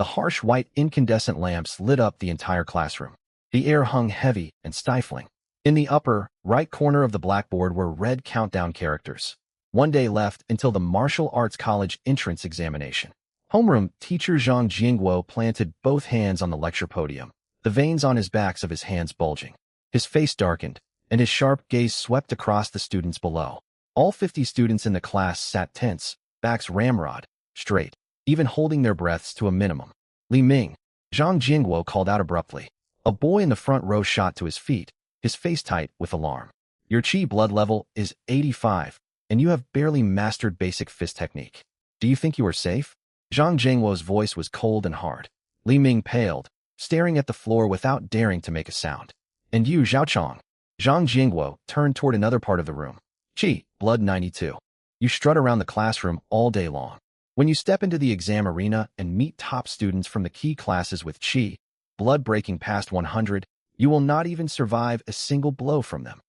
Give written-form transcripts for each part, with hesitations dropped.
The harsh white incandescent lamps lit up the entire classroom. The air hung heavy and stifling. In the upper, right corner of the blackboard were red countdown characters. 1 day left until the martial arts college entrance examination. Homeroom teacher Zhang Jingguo planted both hands on the lecture podium, the veins on his backs of his hands bulging. His face darkened, and his sharp gaze swept across the students below. All 50 students in the class sat tense, backs ramrod, straight, even holding their breaths to a minimum. Li Ming, Zhang Jingguo called out abruptly. A boy in the front row shot to his feet, his face tight with alarm. Your chi blood level is 85, and you have barely mastered basic fist technique. Do you think you are safe? Zhang Jingguo's voice was cold and hard. Li Ming paled, staring at the floor without daring to make a sound. And you, Zhaochong? Zhang Jingguo turned toward another part of the room. Chi, blood 92. You strut around the classroom all day long. When you step into the exam arena and meet top students from the key classes with chi, blood breaking past 100, you will not even survive a single blow from them.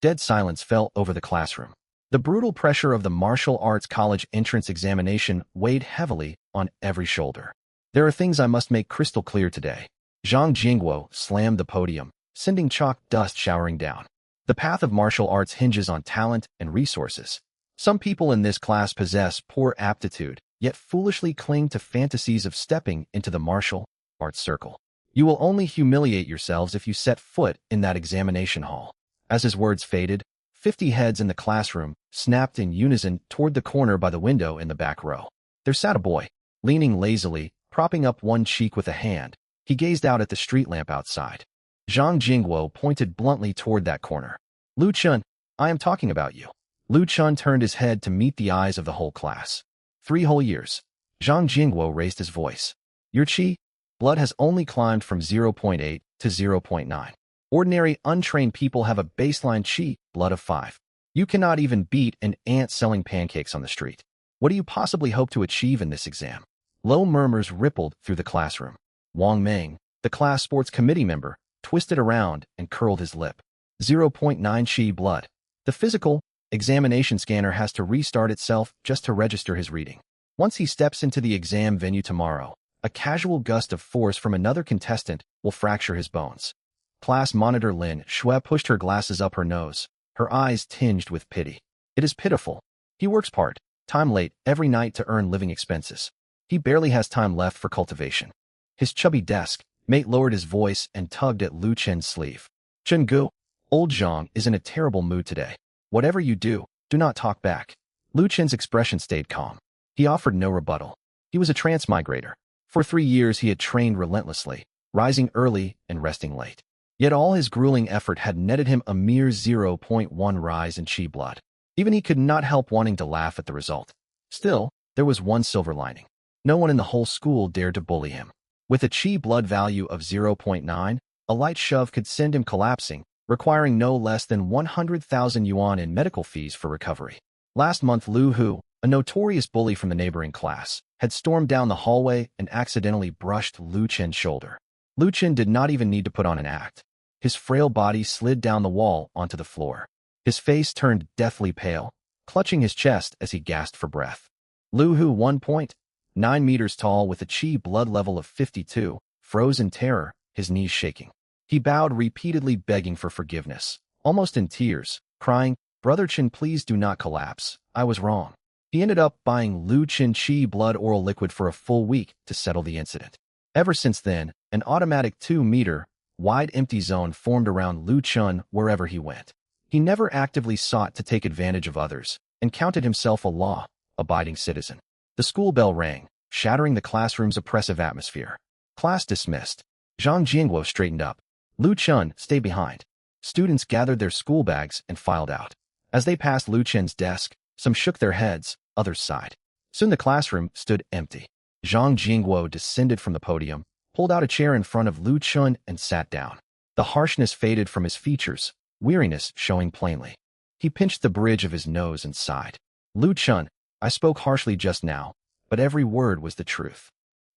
Dead silence fell over the classroom. The brutal pressure of the martial arts college entrance examination weighed heavily on every shoulder. There are things I must make crystal clear today. Zhang Jingguo slammed the podium, sending chalk dust showering down. The path of martial arts hinges on talent and resources. Some people in this class possess poor aptitude, yet foolishly cling to fantasies of stepping into the martial arts circle. You will only humiliate yourselves if you set foot in that examination hall. As his words faded, 50 heads in the classroom snapped in unison toward the corner by the window in the back row. There sat a boy, leaning lazily, propping up one cheek with a hand. He gazed out at the street lamp outside. Zhang Jingguo pointed bluntly toward that corner. Lu Chun, I am talking about you. Lu Chun turned his head to meet the eyes of the whole class. 3 whole years. Zhang Jingguo raised his voice. Your chi blood has only climbed from 0.8 to 0.9. Ordinary, untrained people have a baseline chi blood of 5. You cannot even beat an ant selling pancakes on the street. What do you possibly hope to achieve in this exam? Low murmurs rippled through the classroom. Wang Meng, the class sports committee member, twisted around and curled his lip. 0.9 chi blood. The physical examination scanner has to restart itself just to register his reading. Once he steps into the exam venue tomorrow, a casual gust of force from another contestant will fracture his bones. Class monitor Lin Shui pushed her glasses up her nose, her eyes tinged with pity. It is pitiful. He works part-time late every night to earn living expenses. He barely has time left for cultivation. His chubby desk mate lowered his voice and tugged at Lu Chen's sleeve. Chen Gu, old Zhang is in a terrible mood today. Whatever you do not talk back. Lu Chen's expression stayed calm. He offered no rebuttal. He was a transmigrator. For 3 years he had trained relentlessly, rising early and resting late. Yet all his grueling effort had netted him a mere 0.1 rise in chi blood. Even he could not help wanting to laugh at the result. Still, there was one silver lining. No one in the whole school dared to bully him. With a chi blood value of 0.9, a light shove could send him collapsing, requiring no less than 100,000 yuan in medical fees for recovery. Last month Lu Hu, a notorious bully from the neighboring class, had stormed down the hallway and accidentally brushed Lu Chen's shoulder. Lu Chen did not even need to put on an act. His frail body slid down the wall onto the floor. His face turned deathly pale, clutching his chest as he gasped for breath. Lu Hu, 1.9 meters tall with a chi blood level of 52, froze in terror, his knees shaking. He bowed repeatedly, begging for forgiveness, almost in tears, crying, "Brother Chen, please do not collapse. I was wrong." He ended up buying Lu Chen chi blood oral liquid for a full week to settle the incident. Ever since then, an automatic 2-meter wide empty zone formed around Lu Chen wherever he went. He never actively sought to take advantage of others and counted himself a law-abiding citizen. The school bell rang, shattering the classroom's oppressive atmosphere. Class dismissed. Zhang Jingguo straightened up. Lu Chen, stay behind. Students gathered their school bags and filed out. As they passed Lu Chen's desk, some shook their heads, others sighed. Soon the classroom stood empty. Zhang Jingguo descended from the podium, pulled out a chair in front of Lu Chen and sat down. The harshness faded from his features, weariness showing plainly. He pinched the bridge of his nose and sighed. Lu Chen, I spoke harshly just now, but every word was the truth.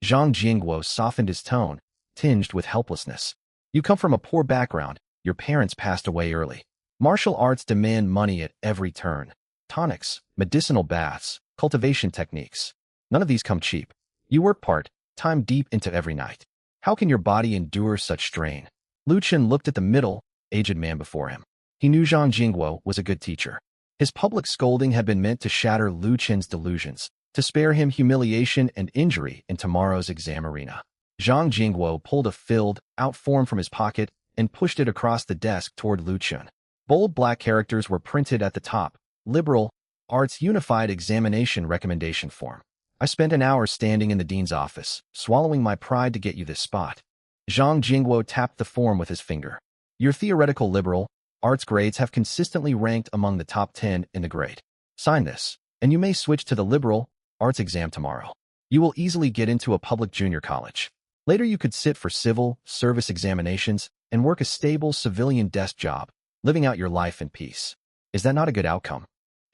Zhang Jingguo softened his tone, tinged with helplessness. You come from a poor background. Your parents passed away early. Martial arts demand money at every turn. Tonics, medicinal baths, cultivation techniques. None of these come cheap. You work part time deep into every night. How can your body endure such strain? Lu Chen looked at the middle-aged man before him. He knew Zhang Jingguo was a good teacher. His public scolding had been meant to shatter Lu Chen's delusions, to spare him humiliation and injury in tomorrow's exam arena. Zhang Jingguo pulled a filled-out form from his pocket and pushed it across the desk toward Lu Chen. Bold black characters were printed at the top. Liberal Arts Unified Examination Recommendation Form. I spent an hour standing in the dean's office, swallowing my pride to get you this spot. Zhang Jingguo tapped the form with his finger. Your theoretical liberal arts grades have consistently ranked among the top 10 in the grade. Sign this, and you may switch to the liberal arts exam tomorrow. You will easily get into a public junior college. Later you could sit for civil service examinations and work a stable civilian desk job, living out your life in peace. Is that not a good outcome?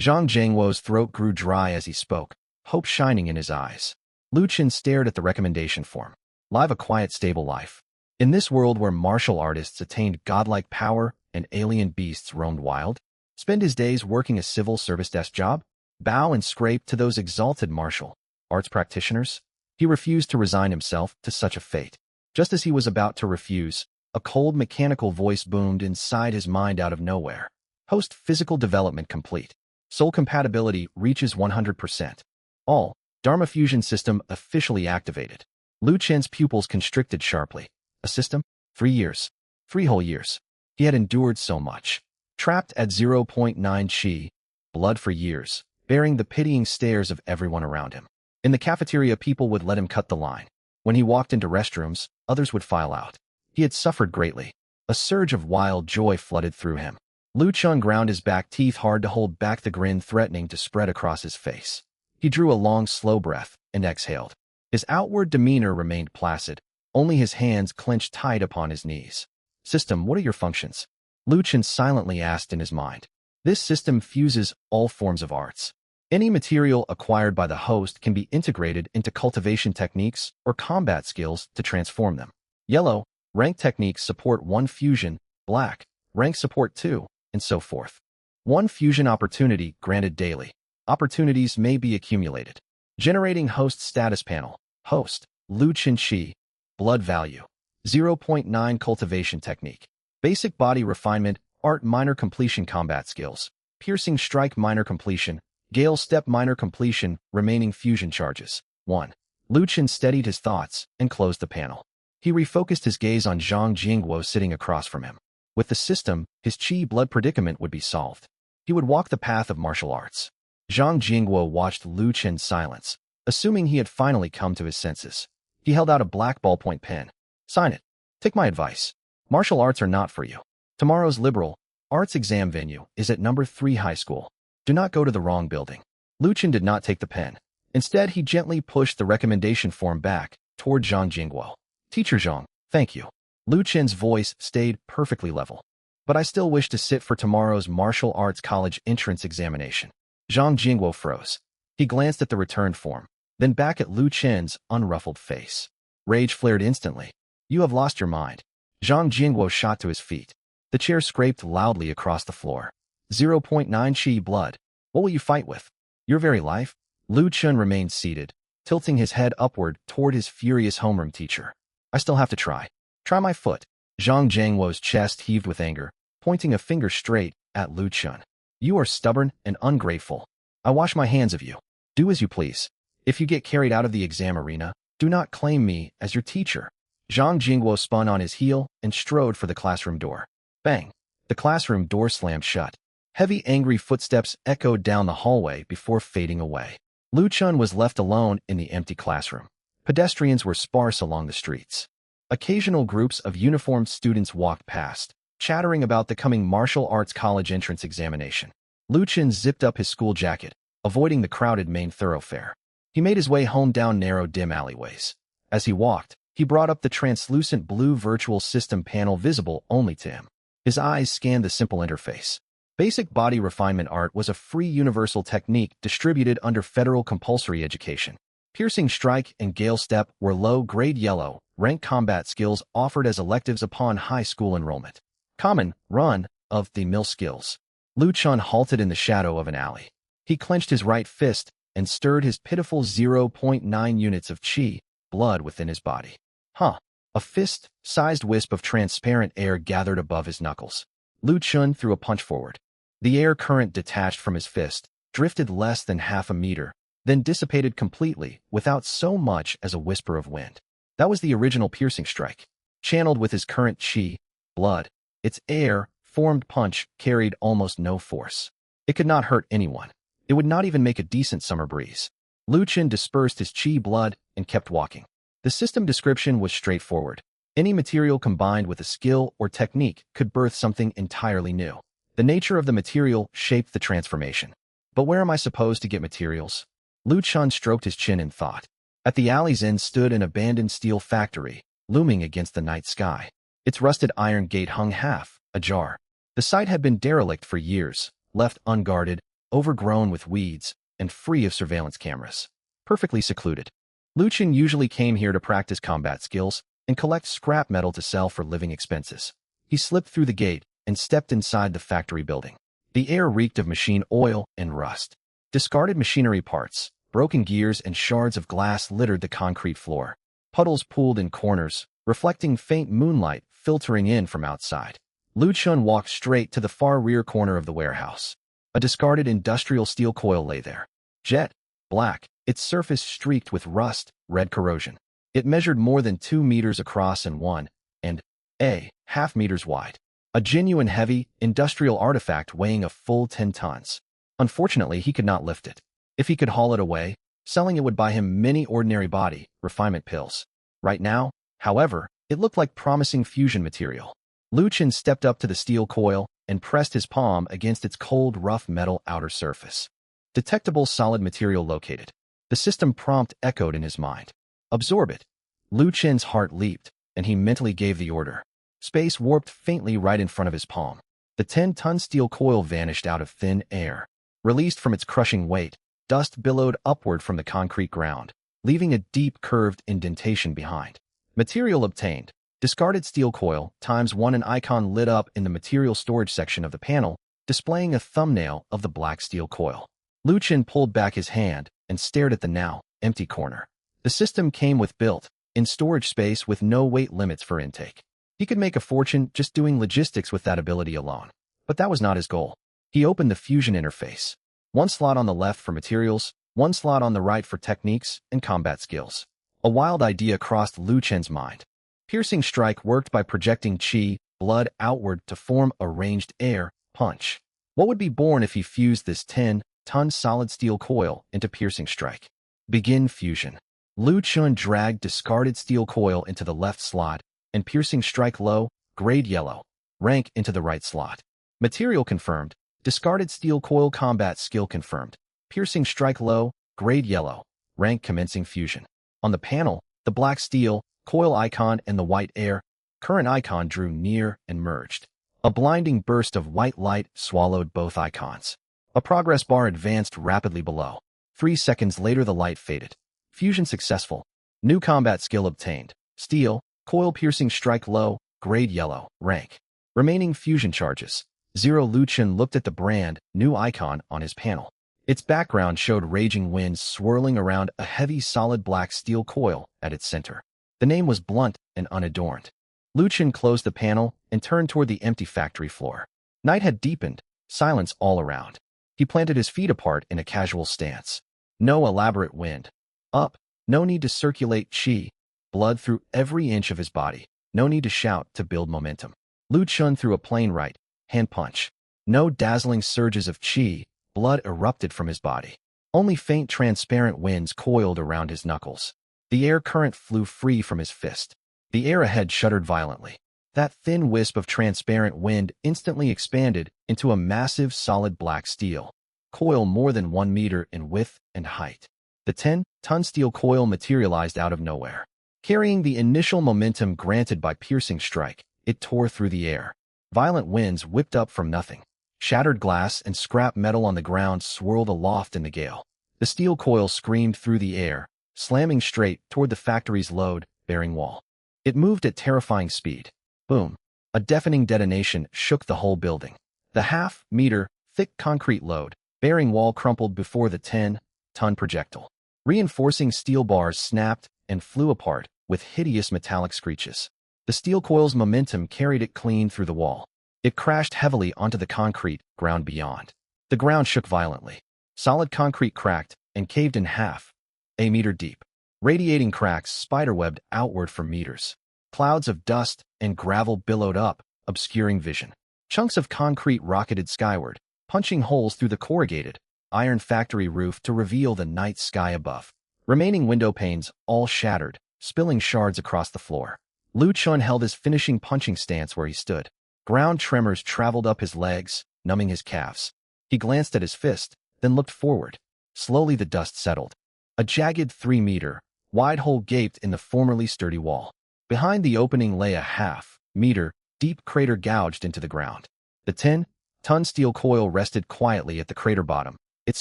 Zhang Jingguo's throat grew dry as he spoke, hope shining in his eyes. Lu Chen stared at the recommendation form. Live a quiet, stable life. In this world where martial artists attained godlike power and alien beasts roamed wild, spend his days working a civil service desk job? Bow and scrape to those exalted martial arts practitioners? He refused to resign himself to such a fate. Just as he was about to refuse, a cold mechanical voice boomed inside his mind out of nowhere. Host physical development complete. Soul compatibility reaches 100%. All Dharma fusion system officially activated. Lu Chen's pupils constricted sharply. A system? 3 years. 3 whole years. He had endured so much. Trapped at 0.9 qi, blood for years, bearing the pitying stares of everyone around him. In the cafeteria, people would let him cut the line. When he walked into restrooms, others would file out. He had suffered greatly. A surge of wild joy flooded through him. Lu Chen ground his back teeth hard to hold back the grin threatening to spread across his face. He drew a long, slow breath and exhaled. His outward demeanor remained placid, only his hands clenched tight upon his knees. System, what are your functions? Lu Chen silently asked in his mind. This system fuses all forms of arts. Any material acquired by the host can be integrated into cultivation techniques or combat skills to transform them. Yellow, rank techniques support 1 fusion, black, rank support 2, and so forth. 1 fusion opportunity granted daily. Opportunities may be accumulated. Generating host status panel. Host, Lu Chen Qi. Blood value. 0.9 cultivation technique. Basic body refinement, art minor completion combat skills. Piercing strike minor completion. Gale step minor completion, remaining fusion charges. 1. Lu Chen steadied his thoughts and closed the panel. He refocused his gaze on Zhang Jingguo sitting across from him. With the system, his qi blood predicament would be solved. He would walk the path of martial arts. Zhang Jingguo watched Lu Chen's silence, assuming he had finally come to his senses. He held out a black ballpoint pen. Sign it. Take my advice. Martial arts are not for you. Tomorrow's liberal arts exam venue is at number 3 high school. Do not go to the wrong building. Lu Chen did not take the pen. Instead, he gently pushed the recommendation form back toward Zhang Jingguo. Teacher Zhang, thank you. Lu Chen's voice stayed perfectly level. But I still wish to sit for tomorrow's martial arts college entrance examination. Zhang Jingguo froze. He glanced at the returned form, then back at Lu Chen's unruffled face. Rage flared instantly. You have lost your mind. Zhang Jingguo shot to his feet. The chair scraped loudly across the floor. 0.9 qi blood. What will you fight with? Your very life? Lu Chen remained seated, tilting his head upward toward his furious homeroom teacher. I still have to try. Try my foot. Zhang Jingguo's chest heaved with anger, pointing a finger straight at Lu Chen. You are stubborn and ungrateful. I wash my hands of you. Do as you please. If you get carried out of the exam arena, do not claim me as your teacher. Zhang Jingguo spun on his heel and strode for the classroom door. Bang! The classroom door slammed shut. Heavy, angry footsteps echoed down the hallway before fading away. Lu Chen was left alone in the empty classroom. Pedestrians were sparse along the streets. Occasional groups of uniformed students walked past, chattering about the coming martial arts college entrance examination. Lu Chen zipped up his school jacket, avoiding the crowded main thoroughfare. He made his way home down narrow, dim alleyways. As he walked, he brought up the translucent blue virtual system panel visible only to him. His eyes scanned the simple interface. Basic body refinement art was a free universal technique distributed under federal compulsory education. Piercing strike and gale step were low-grade yellow, rank combat skills offered as electives upon high school enrollment. Common, run-of-the-mill skills. Lu Chen halted in the shadow of an alley. He clenched his right fist and stirred his pitiful 0.9 units of qi, blood within his body. Huh. A fist-sized wisp of transparent air gathered above his knuckles. Lu Chun threw a punch forward. The air current detached from his fist, drifted less than half a meter, then dissipated completely without so much as a whisper of wind. That was the original piercing strike. Channeled with his current chi, blood, its air-formed punch carried almost no force. It could not hurt anyone. It would not even make a decent summer breeze. Lu Chun dispersed his chi blood and kept walking. The system description was straightforward. Any material combined with a skill or technique could birth something entirely new. The nature of the material shaped the transformation. But where am I supposed to get materials? Lu Chun stroked his chin in thought. At the alley's end stood an abandoned steel factory, looming against the night sky. Its rusted iron gate hung half ajar. The site had been derelict for years, left unguarded, overgrown with weeds, and free of surveillance cameras. Perfectly secluded. Lu Chun usually came here to practice combat skills and collect scrap metal to sell for living expenses. He slipped through the gate and stepped inside the factory building. The air reeked of machine oil and rust. Discarded machinery parts, broken gears, and shards of glass littered the concrete floor. Puddles pooled in corners, reflecting faint moonlight filtering in from outside. Lu Chun walked straight to the far rear corner of the warehouse. A discarded industrial steel coil lay there. Jet black, its surface streaked with rust, red corrosion. It measured more than 2 meters across and 1.5 meters wide. A genuine heavy, industrial artifact weighing a full 10 tons. Unfortunately, he could not lift it. If he could haul it away, selling it would buy him many ordinary body refinement pills. Right now, however, it looked like promising fusion material. Lu Chun stepped up to the steel coil and pressed his palm against its cold, rough metal outer surface. Detectable solid material located. The system prompt echoed in his mind. Absorb it. Lu Chun's heart leaped, and he mentally gave the order. Space warped faintly right in front of his palm. The 10-ton steel coil vanished out of thin air. Released from its crushing weight, dust billowed upward from the concrete ground, leaving a deep curved indentation behind. Material obtained. Discarded steel coil ×1. An icon lit up in the material storage section of the panel, displaying a thumbnail of the black steel coil. Lu Chun pulled back his hand and stared at the now empty corner. The system came with built-in storage space with no weight limits for intake. He could make a fortune just doing logistics with that ability alone. But that was not his goal. He opened the fusion interface. 1 slot on the left for materials, 1 slot on the right for techniques and combat skills. A wild idea crossed Lu Chun's mind. Piercing strike worked by projecting chi, blood outward to form a ranged air punch. What would be born if he fused this 10-ton solid steel coil into piercing strike? Begin fusion. Lu Chun dragged discarded steel coil into the left slot and piercing strike low, grade yellow, rank into the right slot. Material confirmed. Discarded steel coil combat skill confirmed. Piercing strike low, grade yellow, rank commencing fusion. On the panel, the black steel coil icon and the white air current icon drew near and merged. A blinding burst of white light swallowed both icons. A progress bar advanced rapidly below. 3 seconds later the light faded. Fusion successful. New combat skill obtained. Steel, coil piercing strike low, grade yellow, rank. Remaining fusion charges. 0. Lu Chun looked at the brand new icon on his panel. Its background showed raging winds swirling around a heavy solid black steel coil at its center. The name was blunt and unadorned. Lu Chun closed the panel and turned toward the empty factory floor. Night had deepened, silence all around. He planted his feet apart in a casual stance. No elaborate wind. Up. No need to circulate chi, blood through every inch of his body. No need to shout to build momentum. Lu Chun threw a plain right hand punch. No dazzling surges of chi, blood erupted from his body. Only faint transparent winds coiled around his knuckles. The air current flew free from his fist. The air ahead shuddered violently. That thin wisp of transparent wind instantly expanded into a massive solid black steel coil more than 1 meter in width and height. The 10-ton steel coil materialized out of nowhere. Carrying the initial momentum granted by piercing strike, it tore through the air. Violent winds whipped up from nothing. Shattered glass and scrap metal on the ground swirled aloft in the gale. The steel coil screamed through the air, slamming straight toward the factory's load-bearing wall. It moved at terrifying speed. Boom. A deafening detonation shook the whole building. The half-meter thick concrete load-bearing wall crumpled before the 10-ton projectile. Reinforcing steel bars snapped and flew apart with hideous metallic screeches. The steel coil's momentum carried it clean through the wall. It crashed heavily onto the concrete ground beyond. The ground shook violently. Solid concrete cracked and caved in half, a meter deep. Radiating cracks spiderwebbed outward for meters. Clouds of dust and gravel billowed up, obscuring vision. Chunks of concrete rocketed skyward, punching holes through the corrugated iron factory roof to reveal the night sky above. Remaining window panes all shattered, spilling shards across the floor. Lu Chun held his finishing punching stance where he stood. Ground tremors traveled up his legs, numbing his calves. He glanced at his fist, then looked forward. Slowly the dust settled. A jagged 3-meter wide hole gaped in the formerly sturdy wall. Behind the opening lay a half-meter deep crater gouged into the ground. The 10-ton steel coil rested quietly at the crater bottom, its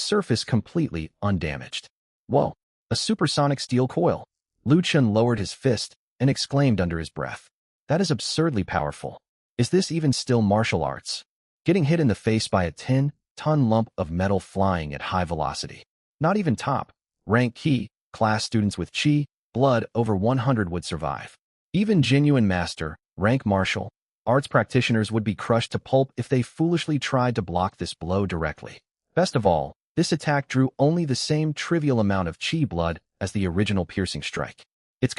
surface completely undamaged. Whoa, a supersonic steel coil! Lu Chun lowered his fist and exclaimed under his breath. That is absurdly powerful. Is this even still martial arts? Getting hit in the face by a 10-ton lump of metal flying at high velocity. Not even top-rank key class students with chi blood over 100 would survive. Even genuine master rank martial arts practitioners would be crushed to pulp if they foolishly tried to block this blow directly. Best of all, this attack drew only the same trivial amount of chi blood as the original piercing strike. Its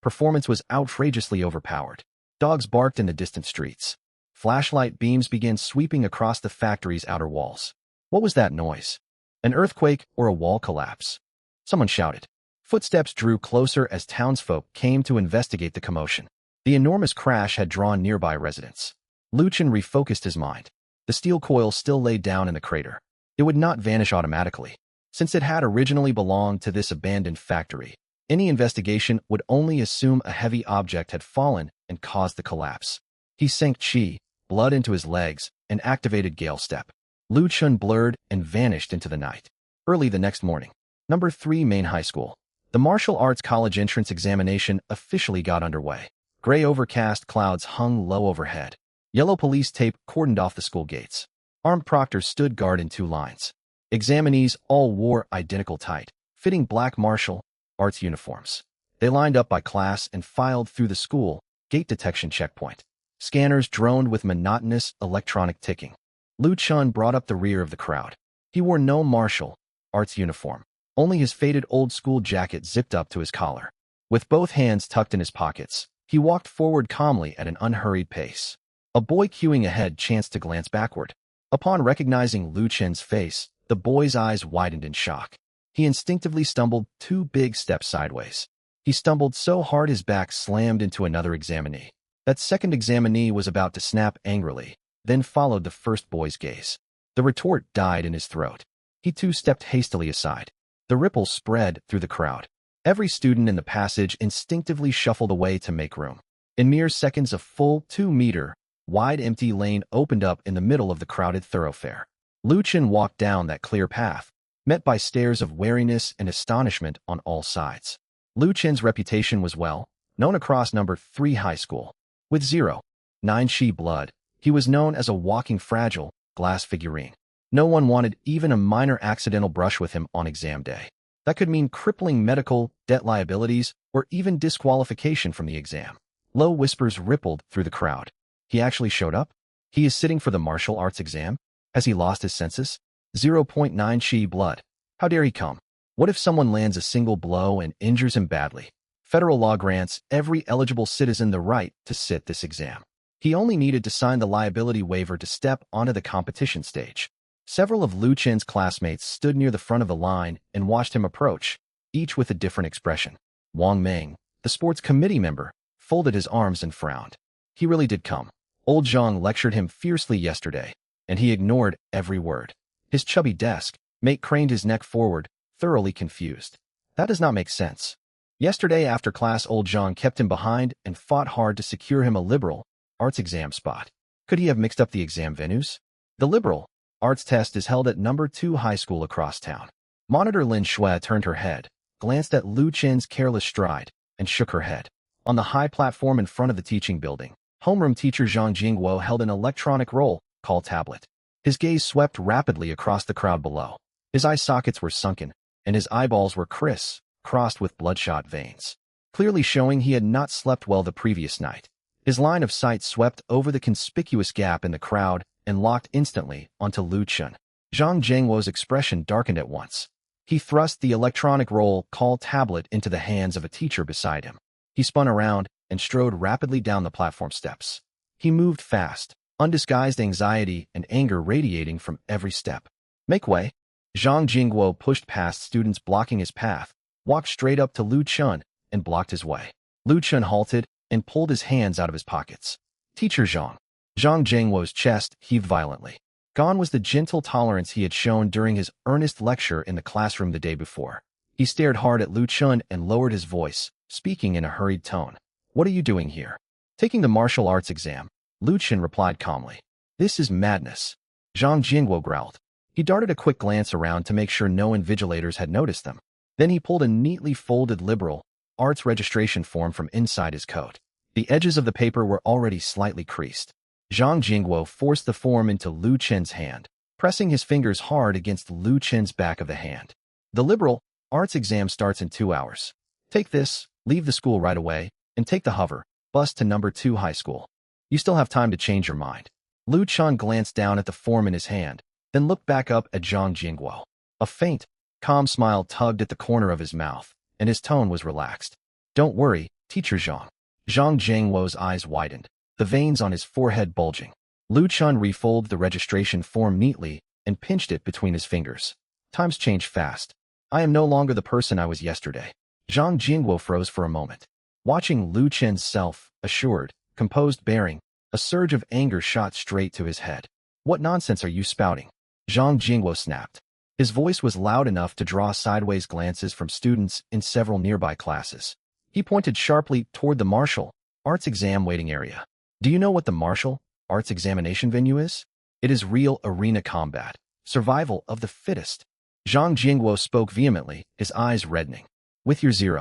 performance was outrageously overpowered. Dogs barked in the distant streets. Flashlight beams began sweeping across the factory's outer walls. What was that noise? An earthquake or a wall collapse? Someone shouted. Footsteps drew closer as townsfolk came to investigate the commotion. The enormous crash had drawn nearby residents. Lu Chun refocused his mind. The steel coil still lay down in the crater. It would not vanish automatically. Since it had originally belonged to this abandoned factory, any investigation would only assume a heavy object had fallen and caused the collapse. He sank chi blood into his legs and activated Gale Step. Lu Chun blurred and vanished into the night. Early the next morning, Number 3 Main High School. The martial arts college entrance examination officially got underway. Gray overcast clouds hung low overhead. Yellow police tape cordoned off the school gates. Armed proctors stood guard in 2 lines. Examinees all wore identical tight-fitting black martial arts uniforms. They lined up by class and filed through the school gate detection checkpoint. Scanners droned with monotonous electronic ticking. Lu Chun brought up the rear of the crowd. He wore no martial arts uniform, only his faded old-school jacket zipped up to his collar. With both hands tucked in his pockets, he walked forward calmly at an unhurried pace. A boy queuing ahead chanced to glance backward. Upon recognizing Lu Chun's face, the boy's eyes widened in shock. He instinctively stumbled 2 big steps sideways. He stumbled so hard his back slammed into another examinee. That second examinee was about to snap angrily, then followed the first boy's gaze. The retort died in his throat. He too stepped hastily aside. The ripple spread through the crowd. Every student in the passage instinctively shuffled away to make room. In mere seconds, a full 2-meter wide empty lane opened up in the middle of the crowded thoroughfare. Lu Chun walked down that clear path, met by stares of wariness and astonishment on all sides. Lu Chun's reputation was well known across Number 3 High School. With 0.9 chi blood, he was known as a walking fragile glass figurine. No one wanted even a minor accidental brush with him on exam day. That could mean crippling medical debt liabilities or even disqualification from the exam. Low whispers rippled through the crowd. He actually showed up? He is sitting for the martial arts exam? Has he lost his senses? 0.9 chi blood. How dare he come? What if someone lands a single blow and injures him badly? Federal law grants every eligible citizen the right to sit this exam. He only needed to sign the liability waiver to step onto the competition stage. Several of Lu Chun's classmates stood near the front of the line and watched him approach, each with a different expression. Wang Meng, the sports committee member, folded his arms and frowned. He really did come. Old Zhang lectured him fiercely yesterday, and he ignored every word. His chubby desk mate craned his neck forward, thoroughly confused. That does not make sense. Yesterday after class, Old Zhang kept him behind and fought hard to secure him a liberal arts exam spot. Could he have mixed up the exam venues? The liberal arts test is held at Number 2 High School across town. Monitor Lin Shui turned her head, glanced at Lu Chun's careless stride, and shook her head. On the high platform in front of the teaching building, homeroom teacher Zhang Jingguo held an electronic roll call tablet. His gaze swept rapidly across the crowd below. His eye sockets were sunken, and his eyeballs were crossed with bloodshot veins. clearly showing he had not slept well the previous night. His line of sight swept over the conspicuous gap in the crowd and locked instantly onto Lu Chun. Zhang Jingwo's expression darkened at once. He thrust the electronic roll call tablet into the hands of a teacher beside him. He spun around and strode rapidly down the platform steps. He moved fast, undisguised anxiety and anger radiating from every step. Make way. Zhang Jingwo pushed past students blocking his path, walked straight up to Lu Chun, and blocked his way. Lu Chun halted and pulled his hands out of his pockets. Teacher Zhang. Zhang Jingwo's chest heaved violently. Gone was the gentle tolerance he had shown during his earnest lecture in the classroom the day before. He stared hard at Lu Chun and lowered his voice, speaking in a hurried tone. What are you doing here? Taking the martial arts exam. Lu Chun replied calmly. This is madness. Zhang Jingwo growled. He darted a quick glance around to make sure no invigilators had noticed them. Then he pulled a neatly folded liberal arts registration form from inside his coat. The edges of the paper were already slightly creased. Zhang Jingwo forced the form into Lu Chun's hand, pressing his fingers hard against Lu Chun's back of the hand. The liberal arts exam starts in 2 hours. Take this, leave the school right away, and take the hover bus to number 2 high school. You still have time to change your mind. Lu Chun glanced down at the form in his hand, then looked back up at Zhang Jingwo. A faint, calm smile tugged at the corner of his mouth, and his tone was relaxed. Don't worry, Teacher Zhang. Zhang Jingwo's eyes widened, the veins on his forehead bulging. Lu Chun refolded the registration form neatly and pinched it between his fingers. Times change fast. I am no longer the person I was yesterday. Zhang Jingwo froze for a moment. Watching Lu Chun's self-assured, composed bearing, a surge of anger shot straight to his head. What nonsense are you spouting? Zhang Jingwo snapped. His voice was loud enough to draw sideways glances from students in several nearby classes. He pointed sharply toward the martial arts exam waiting area. Do you know what the martial arts examination venue is? It is real arena combat, survival of the fittest. Zhang Jingwo spoke vehemently, his eyes reddening. With your 0.9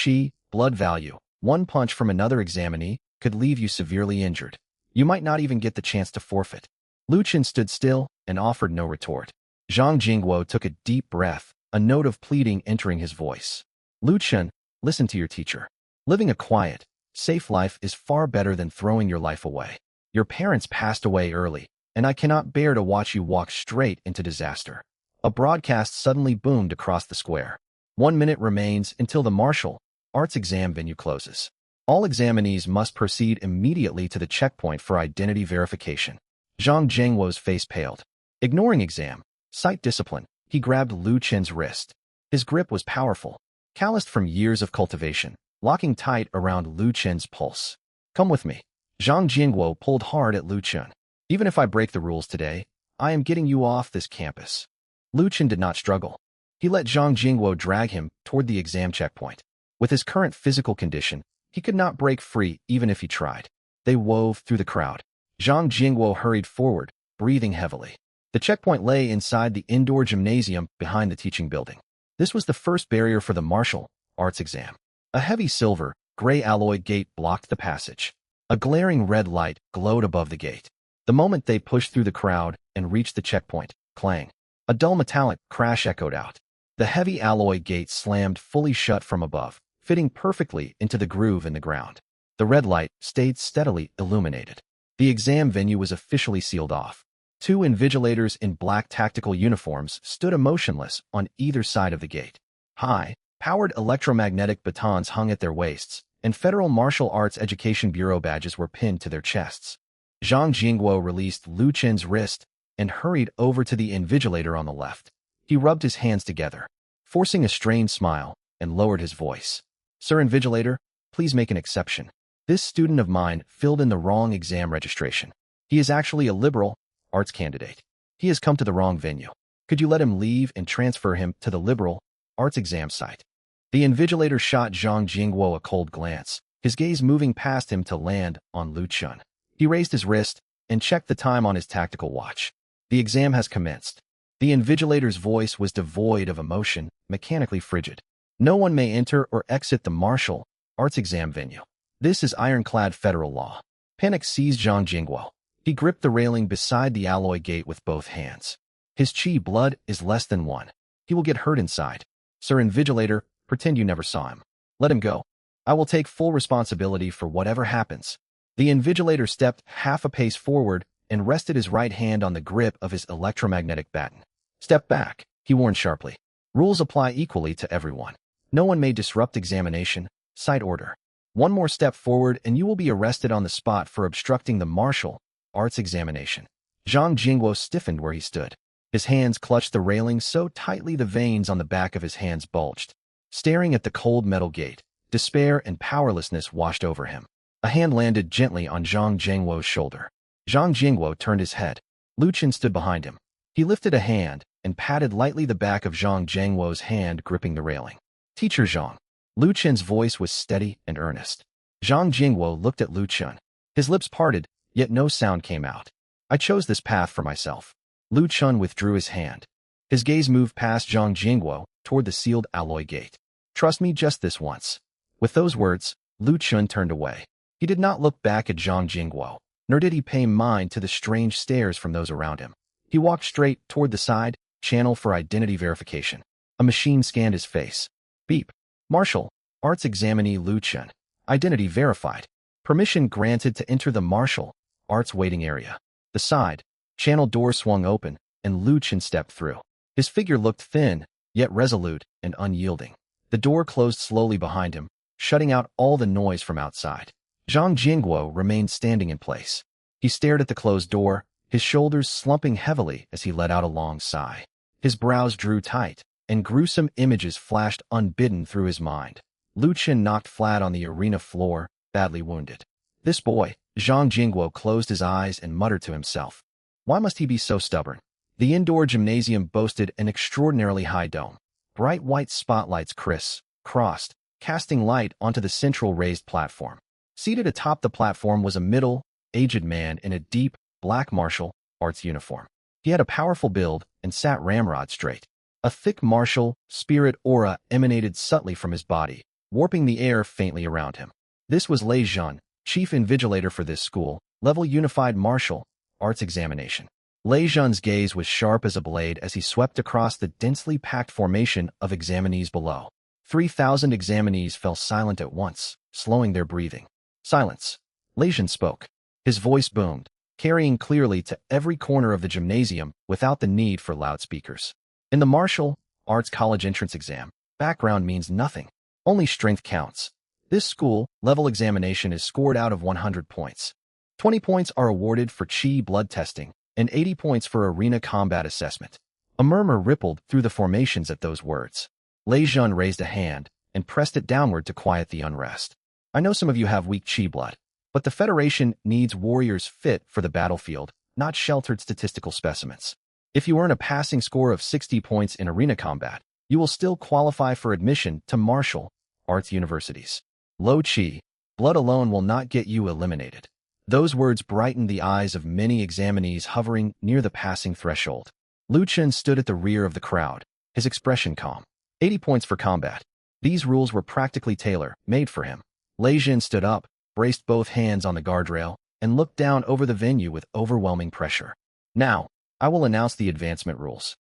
chi blood value, one punch from another examinee could leave you severely injured. You might not even get the chance to forfeit. Lu Chun stood still and offered no retort. Zhang Jingwo took a deep breath, a note of pleading entering his voice. Lu Chun, listen to your teacher. Living a quiet, safe life is far better than throwing your life away. Your parents passed away early, and I cannot bear to watch you walk straight into disaster. A broadcast suddenly boomed across the square. 1 minute remains until the martial arts exam venue closes. All examinees must proceed immediately to the checkpoint for identity verification. Zhang Jingwo's face paled. Ignoring exam sight discipline, he grabbed Lu Chun's wrist. His grip was powerful, calloused from years of cultivation, locking tight around Lu Chun's pulse. Come with me. Zhang Jingwo pulled hard at Lu Chun. Even if I break the rules today, I am getting you off this campus. Lu Chun did not struggle. He let Zhang Jingwo drag him toward the exam checkpoint. With his current physical condition, he could not break free even if he tried. They wove through the crowd. Zhang Jingwo hurried forward, breathing heavily. The checkpoint lay inside the indoor gymnasium behind the teaching building. This was the first barrier for the martial arts exam. A heavy silver, gray alloy gate blocked the passage. A glaring red light glowed above the gate. The moment they pushed through the crowd and reached the checkpoint, clang. A dull metallic crash echoed out. The heavy alloy gate slammed fully shut from above, fitting perfectly into the groove in the ground. The red light stayed steadily illuminated. The exam venue was officially sealed off. 2 invigilators in black tactical uniforms stood emotionless on either side of the gate. High-powered electromagnetic batons hung at their waists, and Federal Martial Arts Education Bureau badges were pinned to their chests. Zhang Jingwo released Lu Chun's wrist and hurried over to the invigilator on the left. He rubbed his hands together, forcing a strained smile, and lowered his voice. Sir Invigilator, please make an exception. This student of mine filled in the wrong exam registration. He is actually a liberal arts candidate. He has come to the wrong venue. Could you let him leave and transfer him to the liberal arts exam site? The invigilator shot Zhang Jingwo a cold glance, his gaze moving past him to land on Lu Chun. He raised his wrist and checked the time on his tactical watch. The exam has commenced. The invigilator's voice was devoid of emotion, mechanically frigid. No one may enter or exit the martial arts exam venue. This is ironclad federal law. Panic seized Zhang Jingwo. He gripped the railing beside the alloy gate with both hands. His chi blood is less than 1. He will get hurt inside. Sir Invigilator, pretend you never saw him. Let him go. I will take full responsibility for whatever happens. The invigilator stepped half a pace forward and rested his right hand on the grip of his electromagnetic baton. Step back, he warned sharply. Rules apply equally to everyone. No one may disrupt examination. Sight order. One more step forward and you will be arrested on the spot for obstructing the martial arts examination. Zhang Jingguo stiffened where he stood. His hands clutched the railing so tightly the veins on the back of his hands bulged. Staring at the cold metal gate, despair and powerlessness washed over him. A hand landed gently on Zhang Jingguo's shoulder. Zhang Jingguo turned his head. Lu Chen stood behind him. He lifted a hand and patted lightly the back of Zhang Jingguo's hand gripping the railing. Teacher Zhang. Lu Chen's voice was steady and earnest. Zhang Jingguo looked at Lu Chen. His lips parted, yet no sound came out. I chose this path for myself. Lu Chen withdrew his hand. His gaze moved past Zhang Jingguo toward the sealed alloy gate. Trust me just this once. With those words, Lu Chen turned away. He did not look back at Zhang Jingguo, nor did he pay mind to the strange stares from those around him. He walked straight toward the side channel for identity verification. A machine scanned his face. Beep. Martial arts examinee Lu Chen. Identity verified. Permission granted to enter the martial arts waiting area. The side channel door swung open, and Lu Chen stepped through. His figure looked thin, yet resolute and unyielding. The door closed slowly behind him, shutting out all the noise from outside. Zhang Jingguo remained standing in place. He stared at the closed door, his shoulders slumping heavily as he let out a long sigh. His brows drew tight, and gruesome images flashed unbidden through his mind. Lu Chen knocked flat on the arena floor, badly wounded. This boy, Zhang Jingguo closed his eyes and muttered to himself. Why must he be so stubborn? The gymnasium boasted an extraordinarily high dome. Bright white spotlights crossed, casting light onto the central raised platform. Seated atop the platform was a middle-aged man in a deep, black martial arts uniform. He had a powerful build and sat ramrod straight. A thick martial spirit aura emanated subtly from his body, warping the air faintly around him. This was Lei Zhun, chief invigilator for this school, level unified martial arts examination. Lei Zhun's gaze was sharp as a blade as he swept across the densely packed formation of examinees below. 3,000 examinees fell silent at once, slowing their breathing. Silence. Lei Zhun spoke. His voice boomed, carrying clearly to every corner of the gymnasium without the need for loudspeakers. In the martial arts college entrance exam, background means nothing. Only strength counts. This school-level examination is scored out of 100 points. 20 points are awarded for chi blood testing, and 80 points for arena combat assessment. A murmur rippled through the formations at those words. Lei Zhun raised a hand and pressed it downward to quiet the unrest. I know some of you have weak chi blood, but the Federation needs warriors fit for the battlefield, not sheltered statistical specimens. If you earn a passing score of 60 points in arena combat, you will still qualify for admission to martial arts universities. Low chi blood alone will not get you eliminated. Those words brightened the eyes of many examinees hovering near the passing threshold. Lu Chen stood at the rear of the crowd, his expression calm. 80 points for combat. These rules were practically tailor-made for him. Lei Zhun stood up, braced both hands on the guardrail, and looked down over the venue with overwhelming pressure. Now, I will announce the advancement rules.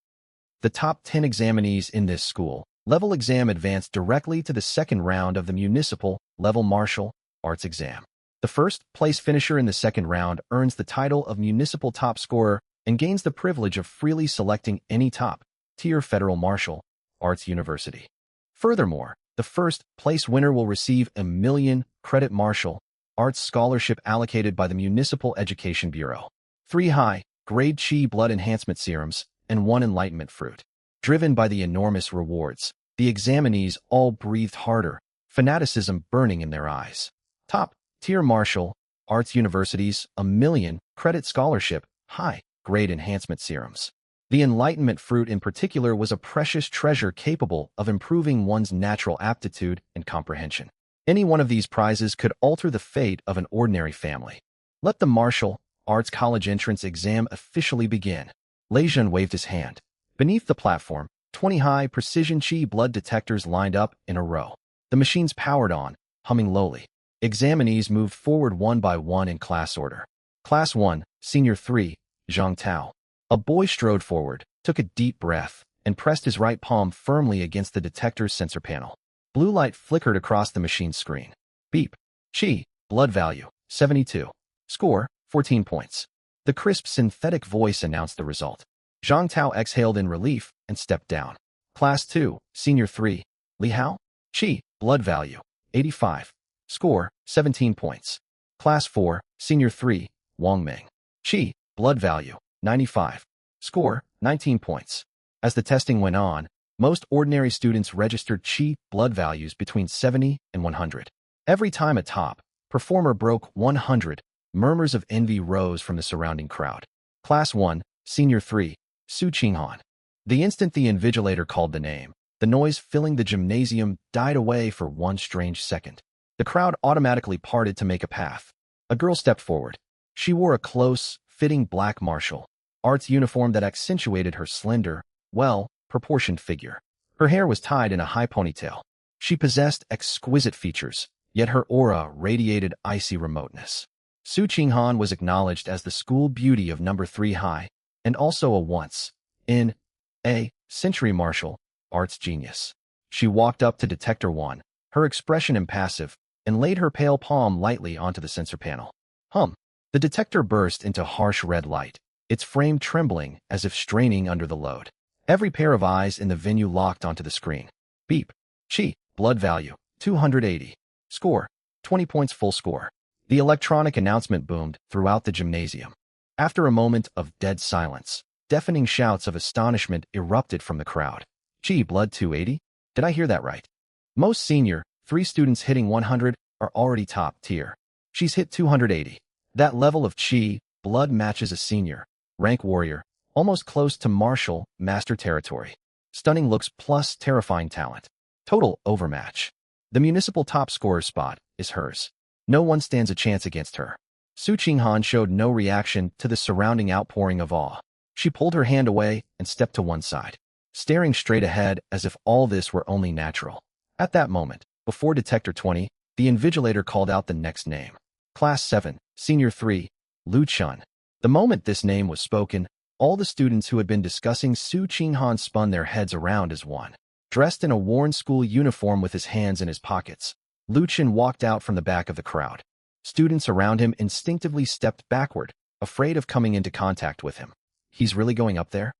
The top 10 examinees in this school-level exam advanced directly to the second round of the municipal-level martial arts exam. The first-place finisher in the second round earns the title of municipal top scorer and gains the privilege of freely selecting any top-tier federal martial arts university. Furthermore, the first-place winner will receive a 1,000,000 credit martial arts scholarship allocated by the Municipal Education Bureau, 3 high-grade chi blood enhancement serums, and 1 enlightenment fruit. Driven by the enormous rewards, the examinees all breathed harder, fanaticism burning in their eyes. Top-tier martial arts universities, a 1,000,000 credit scholarship, high-grade enhancement serums. The enlightenment fruit in particular was a precious treasure capable of improving one's natural aptitude and comprehension. Any one of these prizes could alter the fate of an ordinary family. Let the martial arts college entrance exam officially begin. Lei Zhun waved his hand. Beneath the platform, 20 high-precision chi blood detectors lined up in a row. The machines powered on, humming lowly. Examinees moved forward one by one in class order. Class 1, Senior 3, Zhang Tao. A boy strode forward, took a deep breath, and pressed his right palm firmly against the detector's sensor panel. Blue light flickered across the machine's screen. Beep. Chi. Blood value, 72. Score, 14 points. The crisp synthetic voice announced the result. Zhang Tao exhaled in relief and stepped down. Class 2, Senior 3. Li Hao. Chi. Blood value, 85. Score, 17 points. Class 4, Senior 3. Wang Ming. Chi. Blood value, 95. Score, 19 points. As the testing went on, most ordinary students registered Chi blood values between 70 and 100. Every time a top performer broke 100, murmurs of envy rose from the surrounding crowd. Class 1, Senior 3, Su Qinghan. The instant the invigilator called the name, the noise filling the gymnasium died away for one strange second. The crowd automatically parted to make a path. A girl stepped forward. She wore a close, fitting black martial arts uniform that accentuated her slender, well-proportioned figure. Her hair was tied in a high ponytail. She possessed exquisite features, yet her aura radiated icy remoteness. Su Qinghan was acknowledged as the school beauty of number 3 high, and also a once-in-a-century martial arts genius. She walked up to Detector 1, her expression impassive, and laid her pale palm lightly onto the sensor panel. Hum. The detector burst into harsh red light, its frame trembling as if straining under the load. Every pair of eyes in the venue locked onto the screen. Beep. Chi. Blood value, 280. Score, 20 points full score. The electronic announcement boomed throughout the gymnasium. After a moment of dead silence, deafening shouts of astonishment erupted from the crowd. Chi blood 280? Did I hear that right? Most Senior 3 students hitting 100 are already top tier. She's hit 280. That level of Chi blood matches a Senior rank warrior, almost close to martial master territory. Stunning looks plus terrifying talent. Total overmatch. The municipal top scorer spot is hers. No one stands a chance against her. Su Qinghan showed no reaction to the surrounding outpouring of awe. She pulled her hand away and stepped to one side, staring straight ahead as if all this were only natural. At that moment, before Detector 20, the invigilator called out the next name. Class 7, Senior 3, Lu Chun. The moment this name was spoken, all the students who had been discussing Su Qinghan spun their heads around as one. Dressed in a worn school uniform with his hands in his pockets, Lu Chun walked out from the back of the crowd. Students around him instinctively stepped backward, afraid of coming into contact with him. He's really going up there?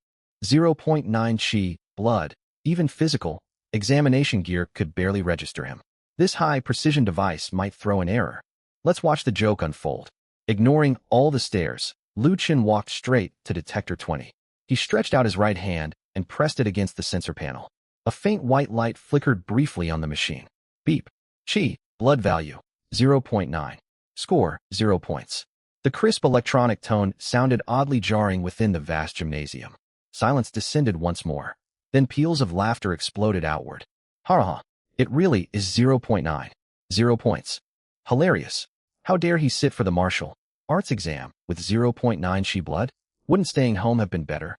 0.9 Chi, blood, even physical, examination gear could barely register him. This high-precision device might throw an error. Let's watch the joke unfold. Ignoring all the stares, Lu Chun walked straight to Detector 20. He stretched out his right hand and pressed it against the sensor panel. A faint white light flickered briefly on the machine. Beep. Chi. Blood value. 0.9. Score. 0 points. The crisp electronic tone sounded oddly jarring within the vast gymnasium. Silence descended once more. Then peals of laughter exploded outward. Ha ha. It really is 0.9. 0 points. Hilarious. How dare he sit for the martial arts exam with 0.9 Chi blood? Wouldn't staying home have been better?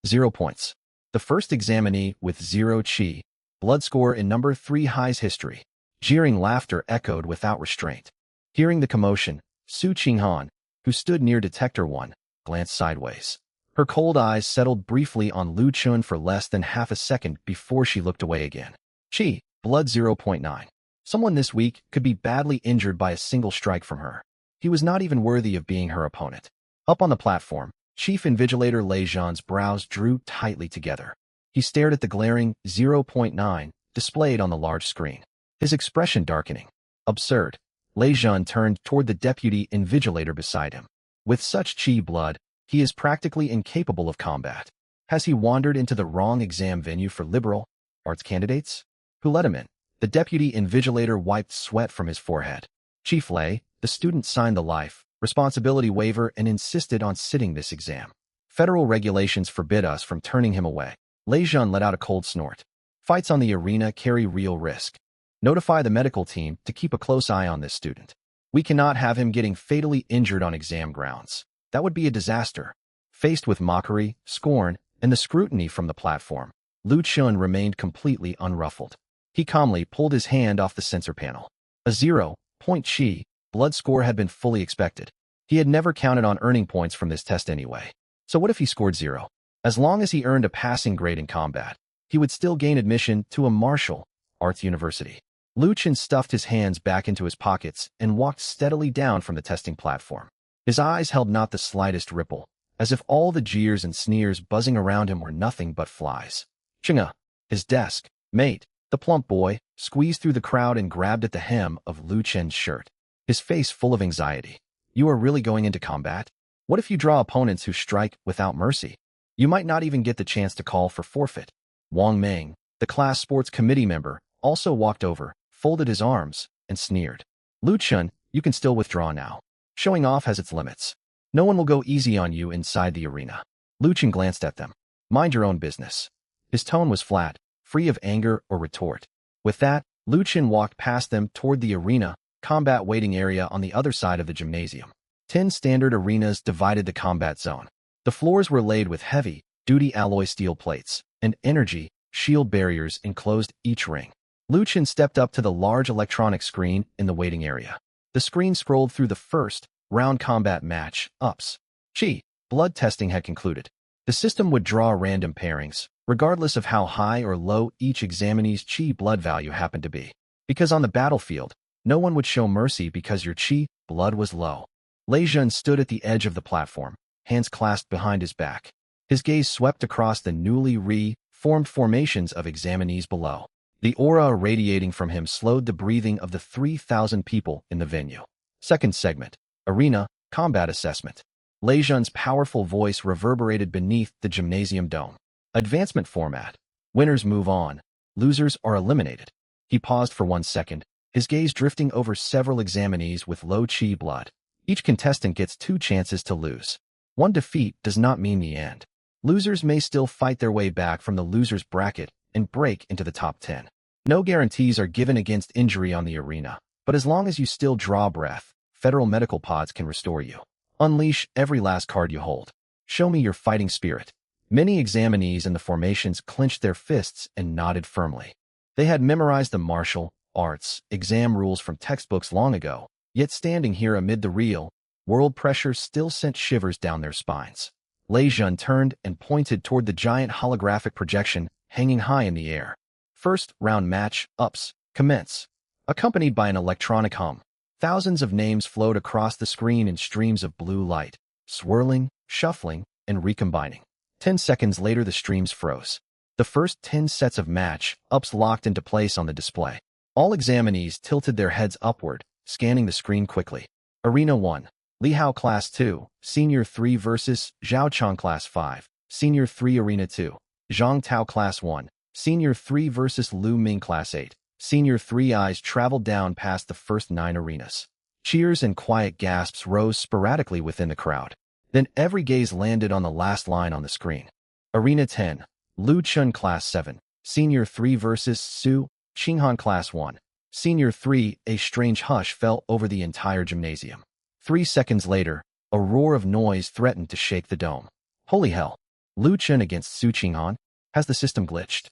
0 points. The first examinee with 0 Chi blood score in number 3 high's history. Jeering laughter echoed without restraint. Hearing the commotion, Su Qinghan, who stood near Detector 1, glanced sideways. Her cold eyes settled briefly on Lu Chun for less than half a second before she looked away again. Chi, blood 0.9. Someone this week could be badly injured by a single strike from her. He was not even worthy of being her opponent. Up on the platform, Chief Invigilator Lei Zhan's brows drew tightly together. He stared at the glaring 0.9 displayed on the large screen, his expression darkening. Absurd. Lei Zhan turned toward the deputy invigilator beside him. With such Chi blood, he is practically incapable of combat. Has he wandered into the wrong exam venue for liberal arts candidates? Who let him in? The deputy invigilator wiped sweat from his forehead. Chief Lei, the student signed the life responsibility waiver and insisted on sitting this exam. Federal regulations forbid us from turning him away. Lei Zhan let out a cold snort. Fights on the arena carry real risk. Notify the medical team to keep a close eye on this student. We cannot have him getting fatally injured on exam grounds. That would be a disaster. Faced with mockery, scorn, and the scrutiny from the platform, Lu Chun remained completely unruffled. He calmly pulled his hand off the sensor panel. A 0-point Chi blood score had been fully expected. He had never counted on earning points from this test anyway. So what if he scored 0? As long as he earned a passing grade in combat, he would still gain admission to a martial arts university. Lu Chen stuffed his hands back into his pockets and walked steadily down from the testing platform. His eyes held not the slightest ripple, as if all the jeers and sneers buzzing around him were nothing but flies. Chinga, his desk, mate, the plump boy, squeezed through the crowd and grabbed at the hem of Lu Chen's shirt, his face full of anxiety. You are really going into combat? What if you draw opponents who strike without mercy? You might not even get the chance to call for forfeit. Wang Meng, the class sports committee member, also walked over, folded his arms, and sneered. Lu Chen, you can still withdraw now. Showing off has its limits. No one will go easy on you inside the arena. Lu Chen glanced at them. Mind your own business. His tone was flat, free of anger or retort. With that, Lu Chen walked past them toward the arena, combat waiting area on the other side of the gymnasium. 10 standard arenas divided the combat zone. The floors were laid with heavy-duty alloy steel plates, and energy shield barriers enclosed each ring. Lu Chen stepped up to the large electronic screen in the waiting area. The screen scrolled through the first round combat match, ups. Blood testing had concluded. The system would draw random pairings, regardless of how high or low each examinee's Qi blood value happened to be. Because on the battlefield, no one would show mercy because your Qi blood was low. Lei Jun stood at the edge of the platform, hands clasped behind his back. His gaze swept across the newly reformed formations of examinees below. The aura radiating from him slowed the breathing of the 3,000 people in the venue. Second segment, Arena, Combat Assessment. Lei Jun's powerful voice reverberated beneath the gymnasium dome. Advancement format. Winners move on. Losers are eliminated. He paused for 1 second, his gaze drifting over several examinees with low Qi blood. Each contestant gets 2 chances to lose. One defeat does not mean the end. Losers may still fight their way back from the loser's bracket and break into the top 10. No guarantees are given against injury on the arena, but as long as you still draw breath, federal medical pods can restore you. Unleash every last card you hold. Show me your fighting spirit. Many examinees in the formations clenched their fists and nodded firmly. They had memorized the martial arts exam rules from textbooks long ago, yet standing here amid the real world pressure still sent shivers down their spines. Lei Jun turned and pointed toward the giant holographic projection hanging high in the air. First round match, ups, commence. Accompanied by an electronic hum, thousands of names flowed across the screen in streams of blue light, swirling, shuffling, and recombining. 10 seconds later the streams froze. The first 10 sets of match, ups locked into place on the display. All examinees tilted their heads upward, scanning the screen quickly. Arena 1. Li Hao Class 2, Senior 3 vs. Zhao Chang Class 5, Senior 3 Arena 2. Zhang Tao Class 1, Senior 3 vs. Lu Ming Class 8. Senior 3 eyes traveled down past the first 9 arenas. Cheers and quiet gasps rose sporadically within the crowd. Then every gaze landed on the last line on the screen. Arena 10. Lu Chun Class 7, Senior 3 vs. Su Qinghan Class 1. Senior 3. A strange hush fell over the entire gymnasium. 3 seconds later, a roar of noise threatened to shake the dome. Holy hell! Lu Chen against Su Qinghan? Has the system glitched?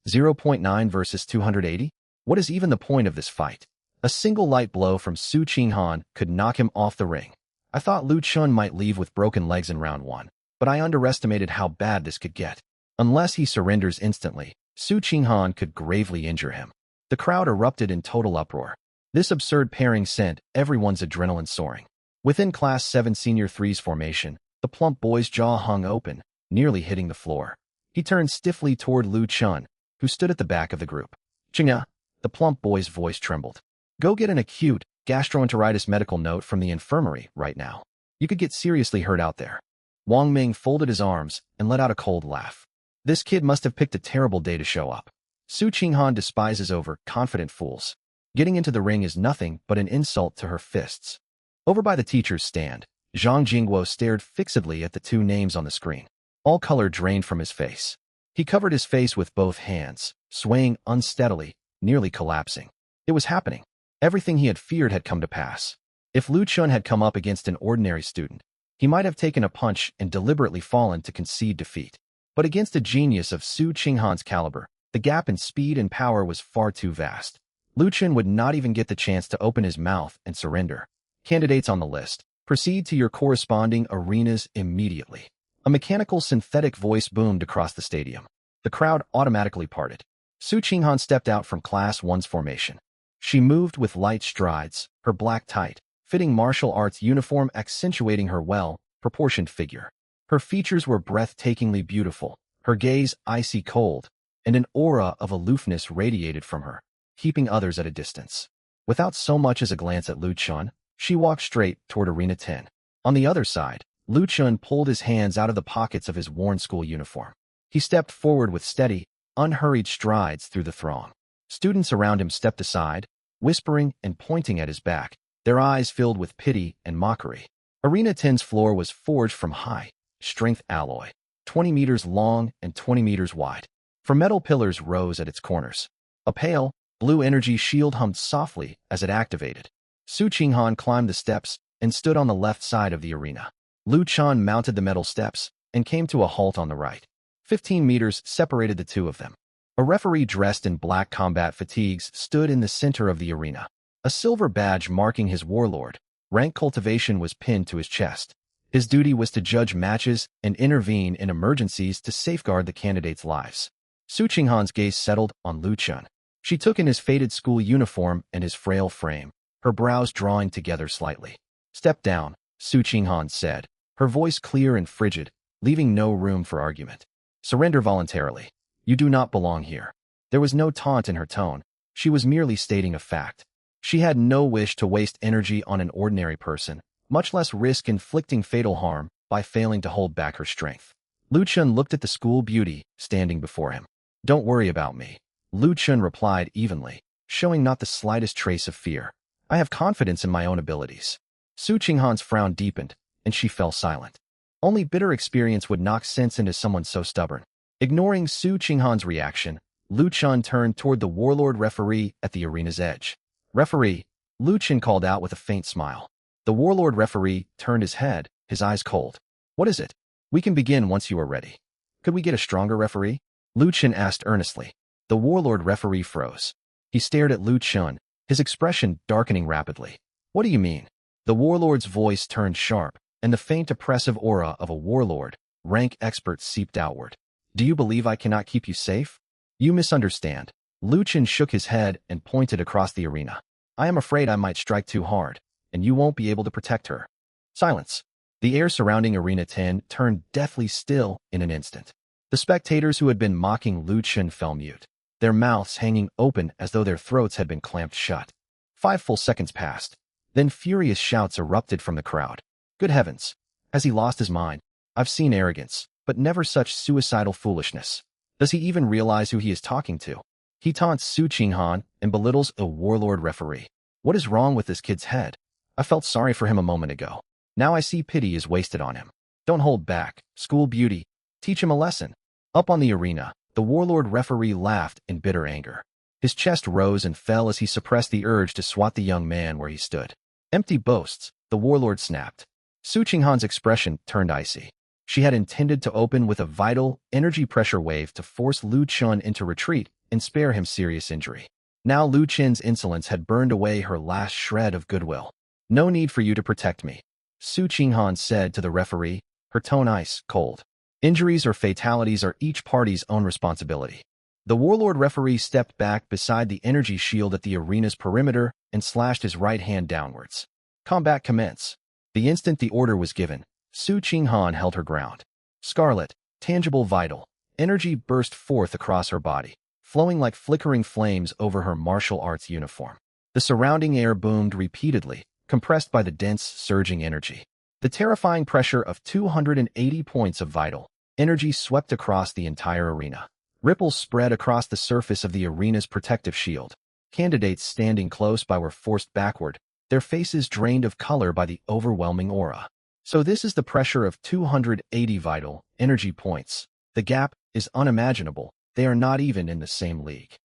0.9 versus 280? What is even the point of this fight? A single light blow from Su Qinghan could knock him off the ring. I thought Lu Chen might leave with broken legs in round 1, but I underestimated how bad this could get. Unless he surrenders instantly, Su Qinghan could gravely injure him. The crowd erupted in total uproar. This absurd pairing sent everyone's adrenaline soaring. Within Class 7 Senior 3's formation, the plump boy's jaw hung open, nearly hitting the floor. He turned stiffly toward Lu Chen, who stood at the back of the group. Chinga! The plump boy's voice trembled. Go get an acute gastroenteritis medical note from the infirmary right now. You could get seriously hurt out there. Wang Ming folded his arms and let out a cold laugh. This kid must have picked a terrible day to show up. Su Qinghan despises overconfident fools. Getting into the ring is nothing but an insult to her fists. Over by the teacher's stand, Zhang Jingguo stared fixedly at the 2 names on the screen. All color drained from his face. He covered his face with both hands, swaying unsteadily, nearly collapsing. It was happening. Everything he had feared had come to pass. If Lu Chun had come up against an ordinary student, he might have taken a punch and deliberately fallen to concede defeat. But against a genius of Su Qinghan's caliber, the gap in speed and power was far too vast. Lu Chun would not even get the chance to open his mouth and surrender. Candidates on the list, proceed to your corresponding arenas immediately. A mechanical synthetic voice boomed across the stadium. The crowd automatically parted. Su Qinghan stepped out from Class 1's formation. She moved with light strides, her black tight, fitting martial arts uniform accentuating her well-proportioned figure. Her features were breathtakingly beautiful, her gaze icy cold, and an aura of aloofness radiated from her, keeping others at a distance. Without so much as a glance at Lu Chun, she walked straight toward Arena 10. On the other side, Lu Chun pulled his hands out of the pockets of his worn school uniform. He stepped forward with steady, unhurried strides through the throng. Students around him stepped aside, whispering and pointing at his back, their eyes filled with pity and mockery. Arena 10's floor was forged from high-strength alloy, 20 meters long and 20 meters wide. From metal pillars rose at its corners. A pale, blue energy shield hummed softly as it activated. Su Qinghan climbed the steps and stood on the left side of the arena. Lu Chun mounted the metal steps and came to a halt on the right. 15 meters separated the two of them. A referee dressed in black combat fatigues stood in the center of the arena. A silver badge marking his warlord rank cultivation was pinned to his chest. His duty was to judge matches and intervene in emergencies to safeguard the candidates' lives. Su Qinghan's gaze settled on Lu Chun. She took in his faded school uniform and his frail frame, her brows drawing together slightly. "Step down," Su Qinghan said, her voice clear and frigid, leaving no room for argument. "Surrender voluntarily. You do not belong here." There was no taunt in her tone. She was merely stating a fact. She had no wish to waste energy on an ordinary person, much less risk inflicting fatal harm by failing to hold back her strength. Lu Chun looked at the school beauty standing before him. "Don't worry about me," Lu Chun replied evenly, showing not the slightest trace of fear. "I have confidence in my own abilities." Su Qinghan's frown deepened, and she fell silent. Only bitter experience would knock sense into someone so stubborn. Ignoring Su Qinghan's reaction, Lu Chun turned toward the warlord referee at the arena's edge. "Referee," Lu Chun called out with a faint smile. The warlord referee turned his head, his eyes cold. "What is it?" "We can begin once you are ready." "Could we get a stronger referee?" Lu Chun asked earnestly. The warlord referee froze. He stared at Lu Chun, his expression darkening rapidly. "What do you mean?" The warlord's voice turned sharp, and the faint oppressive aura of a warlord rank expert seeped outward. "Do you believe I cannot keep you safe?" "You misunderstand." Lu Chun shook his head and pointed across the arena. "I am afraid I might strike too hard, and you won't be able to protect her." Silence. The air surrounding Arena 10 turned deathly still in an instant. The spectators who had been mocking Lu Chun fell mute, their mouths hanging open as though their throats had been clamped shut. 5 full seconds passed. Then furious shouts erupted from the crowd. "Good heavens! Has he lost his mind? I've seen arrogance, but never such suicidal foolishness. Does he even realize who he is talking to? He taunts Su Qinghan and belittles a warlord referee. What is wrong with this kid's head? I felt sorry for him a moment ago. Now I see pity is wasted on him. Don't hold back, school beauty. Teach him a lesson." Up on the arena, the warlord referee laughed in bitter anger. His chest rose and fell as he suppressed the urge to swat the young man where he stood. "Empty boasts," the warlord snapped. Su Qinghan's expression turned icy. She had intended to open with a vital, energy pressure wave to force Lu Chun into retreat and spare him serious injury. Now Lu Chun's insolence had burned away her last shred of goodwill. "No need for you to protect me," Su Qinghan said to the referee, her tone ice cold. "Injuries or fatalities are each party's own responsibility." The warlord referee stepped back beside the energy shield at the arena's perimeter and slashed his right hand downwards. "Combat commence." The instant the order was given, Su Qinghan held her ground. Scarlet, tangible vital, energy burst forth across her body, flowing like flickering flames over her martial arts uniform. The surrounding air boomed repeatedly, compressed by the dense, surging energy. The terrifying pressure of 280 points of vital energy swept across the entire arena. Ripples spread across the surface of the arena's protective shield. Candidates standing close by were forced backward, their faces drained of color by the overwhelming aura. So this is the pressure of 280 vital energy points. The gap is unimaginable. They are not even in the same league.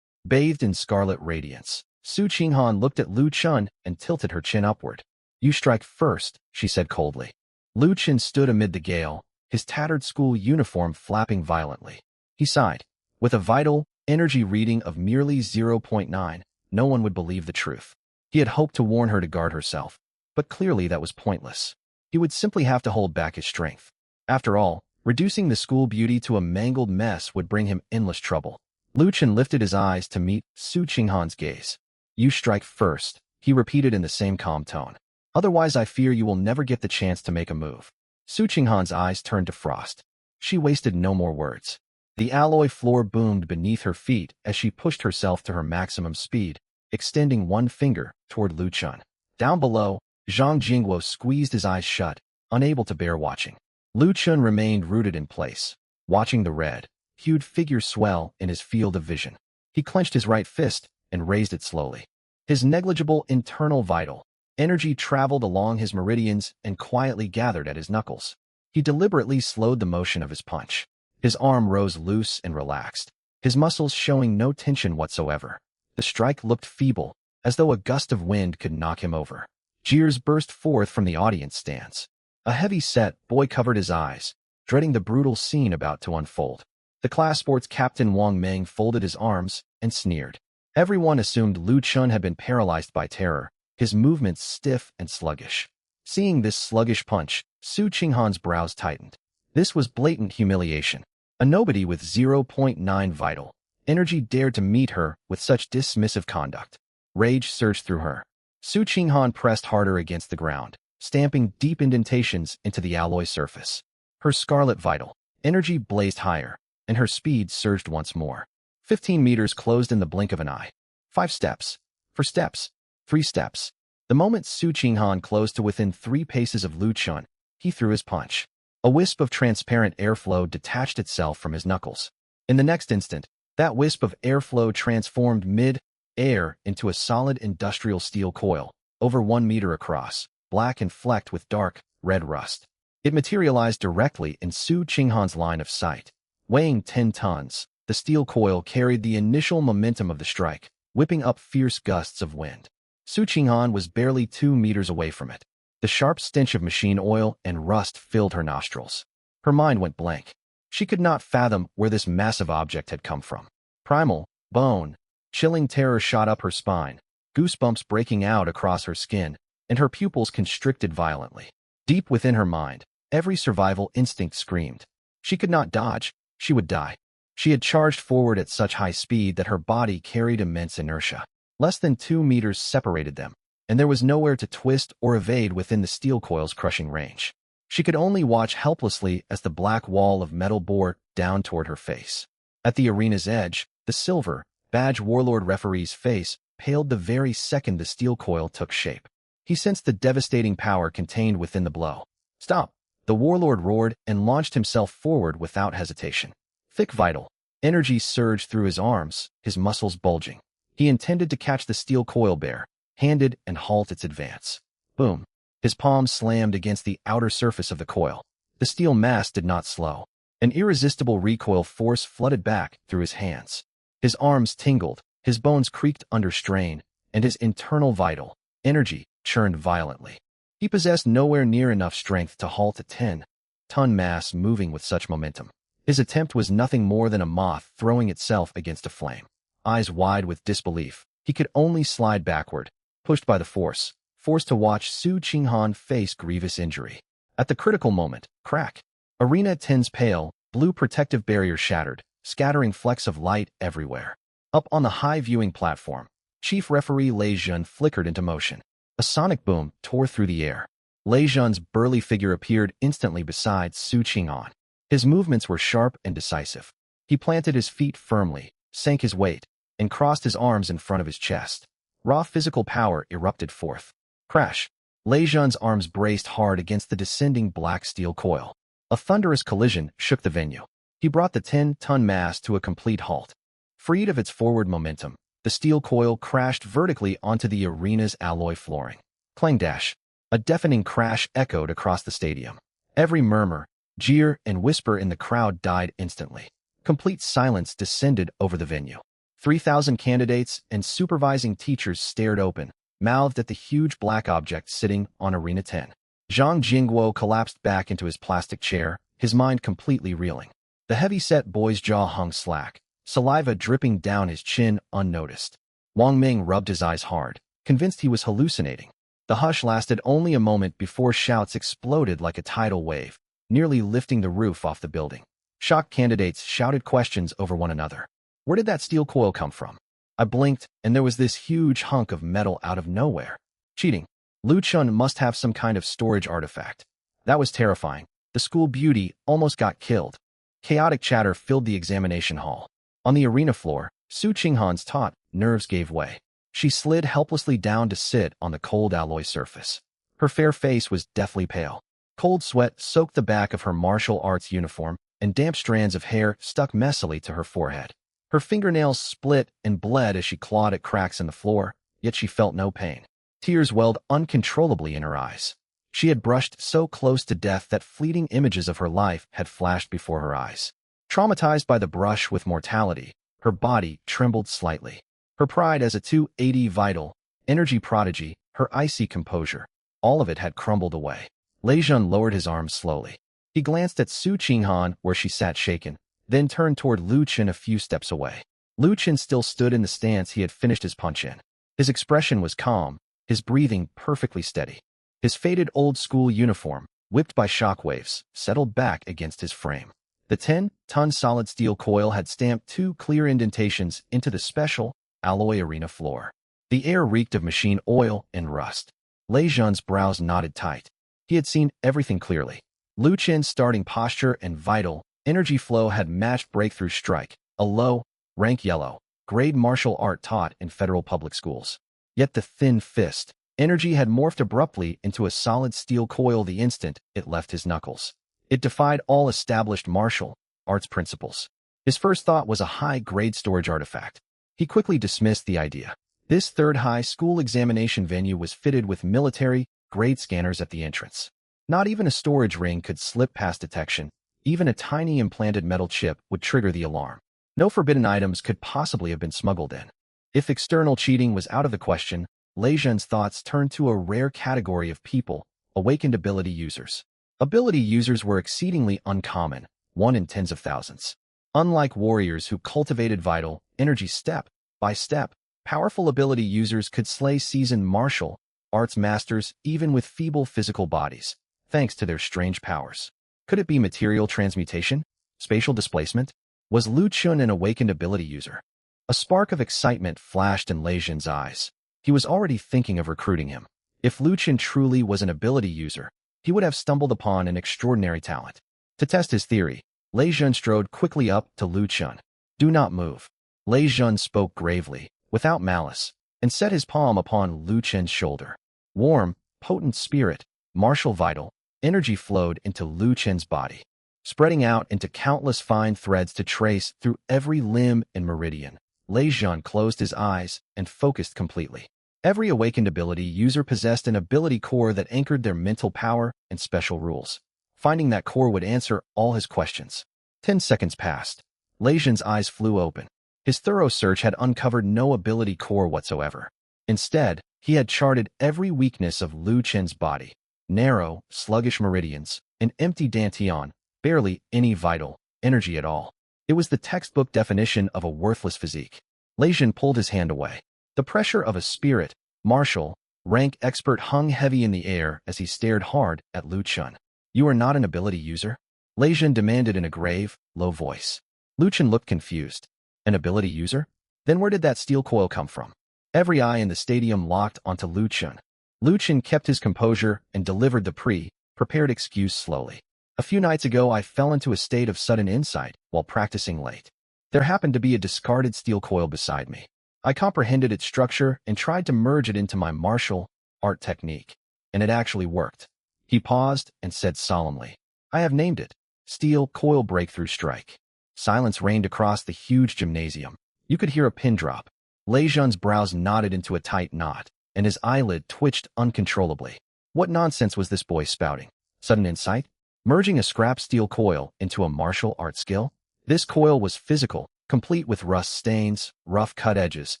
Bathed in scarlet radiance, Su Qinghan looked at Lu Chun and tilted her chin upward. "You strike first," she said coldly. Lu Chun stood amid the gale, his tattered school uniform flapping violently. He sighed. With a vital energy reading of merely 0.9, no one would believe the truth. He had hoped to warn her to guard herself, but clearly that was pointless. He would simply have to hold back his strength. After all, reducing the school beauty to a mangled mess would bring him endless trouble. Lu Chun lifted his eyes to meet Su Qinghan's gaze. You strike first, he repeated in the same calm tone. Otherwise, I fear you will never get the chance to make a move. Su Qinghan's eyes turned to frost. She wasted no more words. The alloy floor boomed beneath her feet as she pushed herself to her maximum speed, extending one finger toward Lu Chun. Down below, Zhang Jingguo squeezed his eyes shut, unable to bear watching. Lu Chun remained rooted in place, watching the red-hued figure swell in his field of vision. He clenched his right fist and raised it slowly. His negligible internal vital energy traveled along his meridians and quietly gathered at his knuckles. He deliberately slowed the motion of his punch. His arm rose loose and relaxed, his muscles showing no tension whatsoever. The strike looked feeble, as though a gust of wind could knock him over. Jeers burst forth from the audience stands. A heavy-set boy covered his eyes, dreading the brutal scene about to unfold. The class sports captain Wang Meng folded his arms and sneered. Everyone assumed Lu Chun had been paralyzed by terror, his movements stiff and sluggish. Seeing this sluggish punch, Su Qinghan's brows tightened. This was blatant humiliation. A nobody with 0.9 vital energy dared to meet her with such dismissive conduct. Rage surged through her. Su Qinghan pressed harder against the ground, stamping deep indentations into the alloy surface. Her scarlet vital energy blazed higher, and her speed surged once more. 15 meters closed in the blink of an eye. 5 steps. 4 steps. 3 steps. The moment Su Qinghan closed to within 3 paces of Lu Chun, he threw his punch. A wisp of transparent airflow detached itself from his knuckles. In the next instant, that wisp of airflow transformed mid-air into a solid industrial steel coil, over 1 meter across, black and flecked with dark, red rust. It materialized directly in Su Qinghan's line of sight. Weighing 10 tons, the steel coil carried the initial momentum of the strike, whipping up fierce gusts of wind. Su Qinghan was barely 2 meters away from it. The sharp stench of machine oil and rust filled her nostrils. Her mind went blank. She could not fathom where this massive object had come from. Primal, bone, chilling terror shot up her spine, goosebumps breaking out across her skin, and her pupils constricted violently. Deep within her mind, every survival instinct screamed. She could not dodge, she would die. She had charged forward at such high speed that her body carried immense inertia. Less than 2 meters separated them, and there was nowhere to twist or evade within the steel coil's crushing range. She could only watch helplessly as the black wall of metal bore down toward her face. At the arena's edge, the silver, badge warlord referee's face paled the very second the steel coil took shape. He sensed the devastating power contained within the blow. Stop! The warlord roared and launched himself forward without hesitation. Thick vital energy surged through his arms, his muscles bulging. He intended to catch the steel coil bare-handed and halt its advance. Boom! His palm slammed against the outer surface of the coil. The steel mass did not slow. An irresistible recoil force flooded back through his hands. His arms tingled, his bones creaked under strain, and his internal vital energy churned violently. He possessed nowhere near enough strength to halt a 10-ton mass moving with such momentum. His attempt was nothing more than a moth throwing itself against a flame. Eyes wide with disbelief, he could only slide backward, pushed by the force, forced to watch Su Qinghan face grievous injury. At the critical moment, crack! Arena 10's pale, blue protective barrier shattered, scattering flecks of light everywhere. Up on the high viewing platform, Chief Referee Lei Jun flickered into motion. A sonic boom tore through the air. Lei Jun's burly figure appeared instantly beside Su Qinghan. His movements were sharp and decisive. He planted his feet firmly, sank his weight, and crossed his arms in front of his chest. Raw physical power erupted forth. Crash! Lei Jun's arms braced hard against the descending black steel coil. A thunderous collision shook the venue. He brought the 10-ton mass to a complete halt. Freed of its forward momentum, the steel coil crashed vertically onto the arena's alloy flooring. Clang dash! A deafening crash echoed across the stadium. Every murmur, jeer, and whisper in the crowd died instantly. Complete silence descended over the venue. 3,000 candidates and supervising teachers stared open-mouthed at the huge black object sitting on Arena 10. Zhang Jingguo collapsed back into his plastic chair, his mind completely reeling. The heavy-set boy's jaw hung slack, saliva dripping down his chin unnoticed. Wang Ming rubbed his eyes hard, convinced he was hallucinating. The hush lasted only a moment before shouts exploded like a tidal wave, nearly lifting the roof off the building. Shocked candidates shouted questions over one another. Where did that steel coil come from? I blinked, and there was this huge hunk of metal out of nowhere. Cheating. Lu Chun must have some kind of storage artifact. That was terrifying. The school beauty almost got killed. Chaotic chatter filled the examination hall. On the arena floor, Su Qinghan's taut nerves gave way. She slid helplessly down to sit on the cold alloy surface. Her fair face was deathly pale. Cold sweat soaked the back of her martial arts uniform, and damp strands of hair stuck messily to her forehead. Her fingernails split and bled as she clawed at cracks in the floor, yet she felt no pain. Tears welled uncontrollably in her eyes. She had brushed so close to death that fleeting images of her life had flashed before her eyes. Traumatized by the brush with mortality, her body trembled slightly. Her pride as a 280 vital, energy prodigy, her icy composure, all of it had crumbled away. Lei Jun lowered his arms slowly. He glanced at Su Qinghan where she sat shaken, then turned toward Lu Qin a few steps away. Lu Qin still stood in the stance he had finished his punch in. His expression was calm, his breathing perfectly steady. His faded old-school uniform, whipped by shockwaves, settled back against his frame. The 10-ton solid steel coil had stamped 2 clear indentations into the special alloy arena floor. The air reeked of machine oil and rust. Lei Jun's brows knotted tight. He had seen everything clearly. Lu Qin's starting posture and vital energy flow had matched Breakthrough Strike, a low, rank yellow, grade martial art taught in federal public schools. Yet the thin fist, energy had morphed abruptly into a solid steel coil the instant it left his knuckles. It defied all established martial arts principles. His first thought was a high-grade storage artifact. He quickly dismissed the idea. This third high school examination venue was fitted with military-grade scanners at the entrance. Not even a storage ring could slip past detection. Even a tiny implanted metal chip would trigger the alarm. No forbidden items could possibly have been smuggled in. If external cheating was out of the question, Lei Jun's thoughts turned to a rare category of people, awakened ability users. Ability users were exceedingly uncommon, 1 in tens of thousands. Unlike warriors who cultivated vital energy step by step, powerful ability users could slay seasoned martial arts masters even with feeble physical bodies, thanks to their strange powers. Could it be material transmutation? Spatial displacement? Was Lu Chun an awakened ability user? A spark of excitement flashed in Lei Jun's eyes. He was already thinking of recruiting him. If Lu Chun truly was an ability user, he would have stumbled upon an extraordinary talent. To test his theory, Lei Jun strode quickly up to Lu Chun. "Do not move." Lei Jun spoke gravely, without malice, and set his palm upon Lu Chun's shoulder. Warm, potent spirit, martial vital, energy flowed into Lu Chun's body, spreading out into countless fine threads to trace through every limb and meridian. Lei Jun closed his eyes and focused completely. Every awakened ability user possessed an ability core that anchored their mental power and special rules. Finding that core would answer all his questions. 10 seconds passed. Lei Jun's eyes flew open. His thorough search had uncovered no ability core whatsoever. Instead, he had charted every weakness of Lu Chun's body. Narrow, sluggish meridians, an empty dantian, barely any vital energy at all. It was the textbook definition of a worthless physique. Lei Jun pulled his hand away. The pressure of a spirit, martial, rank expert hung heavy in the air as he stared hard at Lu Chun. "You are not an ability user?" Lei Jun demanded in a grave, low voice. Lu Chun looked confused. An ability user? Then where did that steel coil come from? Every eye in the stadium locked onto Lu Chun. Lu Chun kept his composure and delivered the prepared excuse slowly. "A few nights ago I fell into a state of sudden insight while practicing late. There happened to be a discarded steel coil beside me. I comprehended its structure and tried to merge it into my martial art technique, and it actually worked." He paused and said solemnly, "I have named it Steel Coil Breakthrough Strike." Silence reigned across the huge gymnasium. You could hear a pin drop. Lei Jun's brows knotted into a tight knot, and his eyelid twitched uncontrollably. What nonsense was this boy spouting? Sudden insight? Merging a scrap steel coil into a martial art skill? This coil was physical, complete with rust stains, rough cut edges,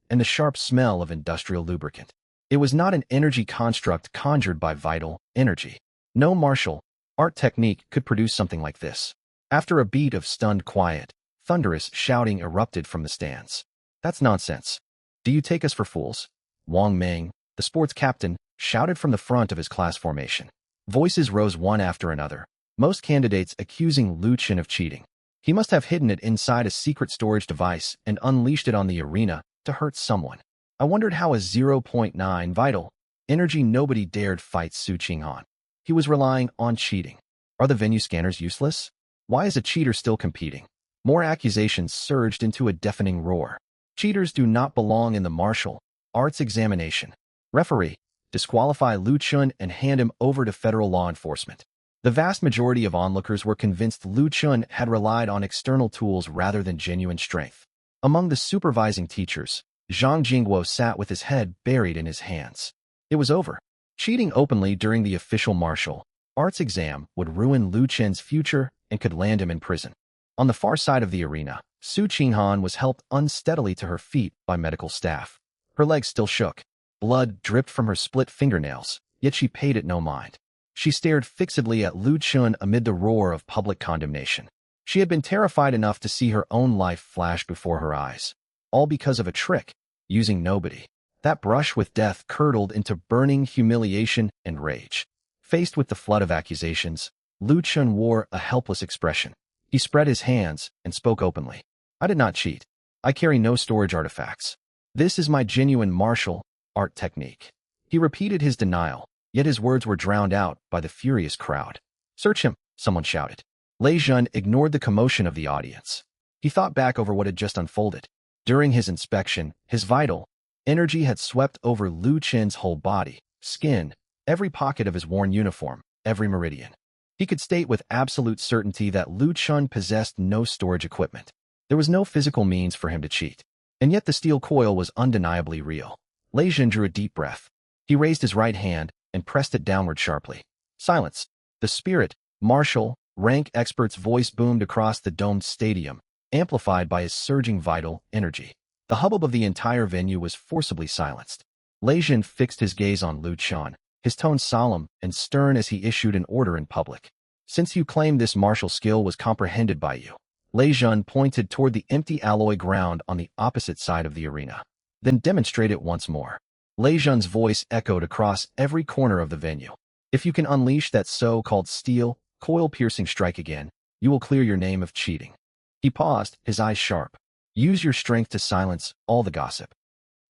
and the sharp smell of industrial lubricant. It was not an energy construct conjured by vital energy. No martial art technique could produce something like this. After a beat of stunned quiet, thunderous shouting erupted from the stands. "That's nonsense. Do you take us for fools?" Wang Meng, the sports captain, shouted from the front of his class formation. Voices rose one after another, most candidates accusing Lu Chun of cheating. He must have hidden it inside a secret storage device and unleashed it on the arena to hurt someone. I wondered how a zero point 0.9 vital energy nobody dared fight Su Qinghan. He was relying on cheating. Are the venue scanners useless? Why is a cheater still competing? More accusations surged into a deafening roar. Cheaters do not belong in the martial arts examination. Referee, disqualify Lu Chun and hand him over to federal law enforcement. The vast majority of onlookers were convinced Lu Chun had relied on external tools rather than genuine strength. Among the supervising teachers, Zhang Jingguo sat with his head buried in his hands. It was over. Cheating openly during the official martial arts exam would ruin Lu Chen's future and could land him in prison. On the far side of the arena, Su Qinghan was helped unsteadily to her feet by medical staff. Her legs still shook. Blood dripped from her split fingernails, yet she paid it no mind. She stared fixedly at Lu Chun amid the roar of public condemnation. She had been terrified enough to see her own life flash before her eyes. All because of a trick, using nobody. That brush with death curdled into burning humiliation and rage. Faced with the flood of accusations, Lu Chun wore a helpless expression. He spread his hands and spoke openly. I did not cheat. I carry no storage artifacts. This is my genuine martial art technique. He repeated his denial, yet his words were drowned out by the furious crowd. Search him, someone shouted. Lei Jun ignored the commotion of the audience. He thought back over what had just unfolded. During his inspection, his vital energy had swept over Lu Chen's whole body, skin, every pocket of his worn uniform, every meridian. He could state with absolute certainty that Lu Chun possessed no storage equipment. There was no physical means for him to cheat. And yet the steel coil was undeniably real. Lei Jun drew a deep breath. He raised his right hand and pressed it downward sharply. Silence. The spirit, martial, rank expert's voice boomed across the domed stadium, amplified by his surging vital energy. The hubbub of the entire venue was forcibly silenced. Lei Jun fixed his gaze on Lu Chun, his tone solemn and stern as he issued an order in public. Since you claim this martial skill was comprehended by you, Lei Jun pointed toward the empty alloy ground on the opposite side of the arena. Then demonstrate it once more. Lei Jun's voice echoed across every corner of the venue. If you can unleash that so-called steel, coil-piercing strike again, you will clear your name of cheating. He paused, his eyes sharp. Use your strength to silence all the gossip.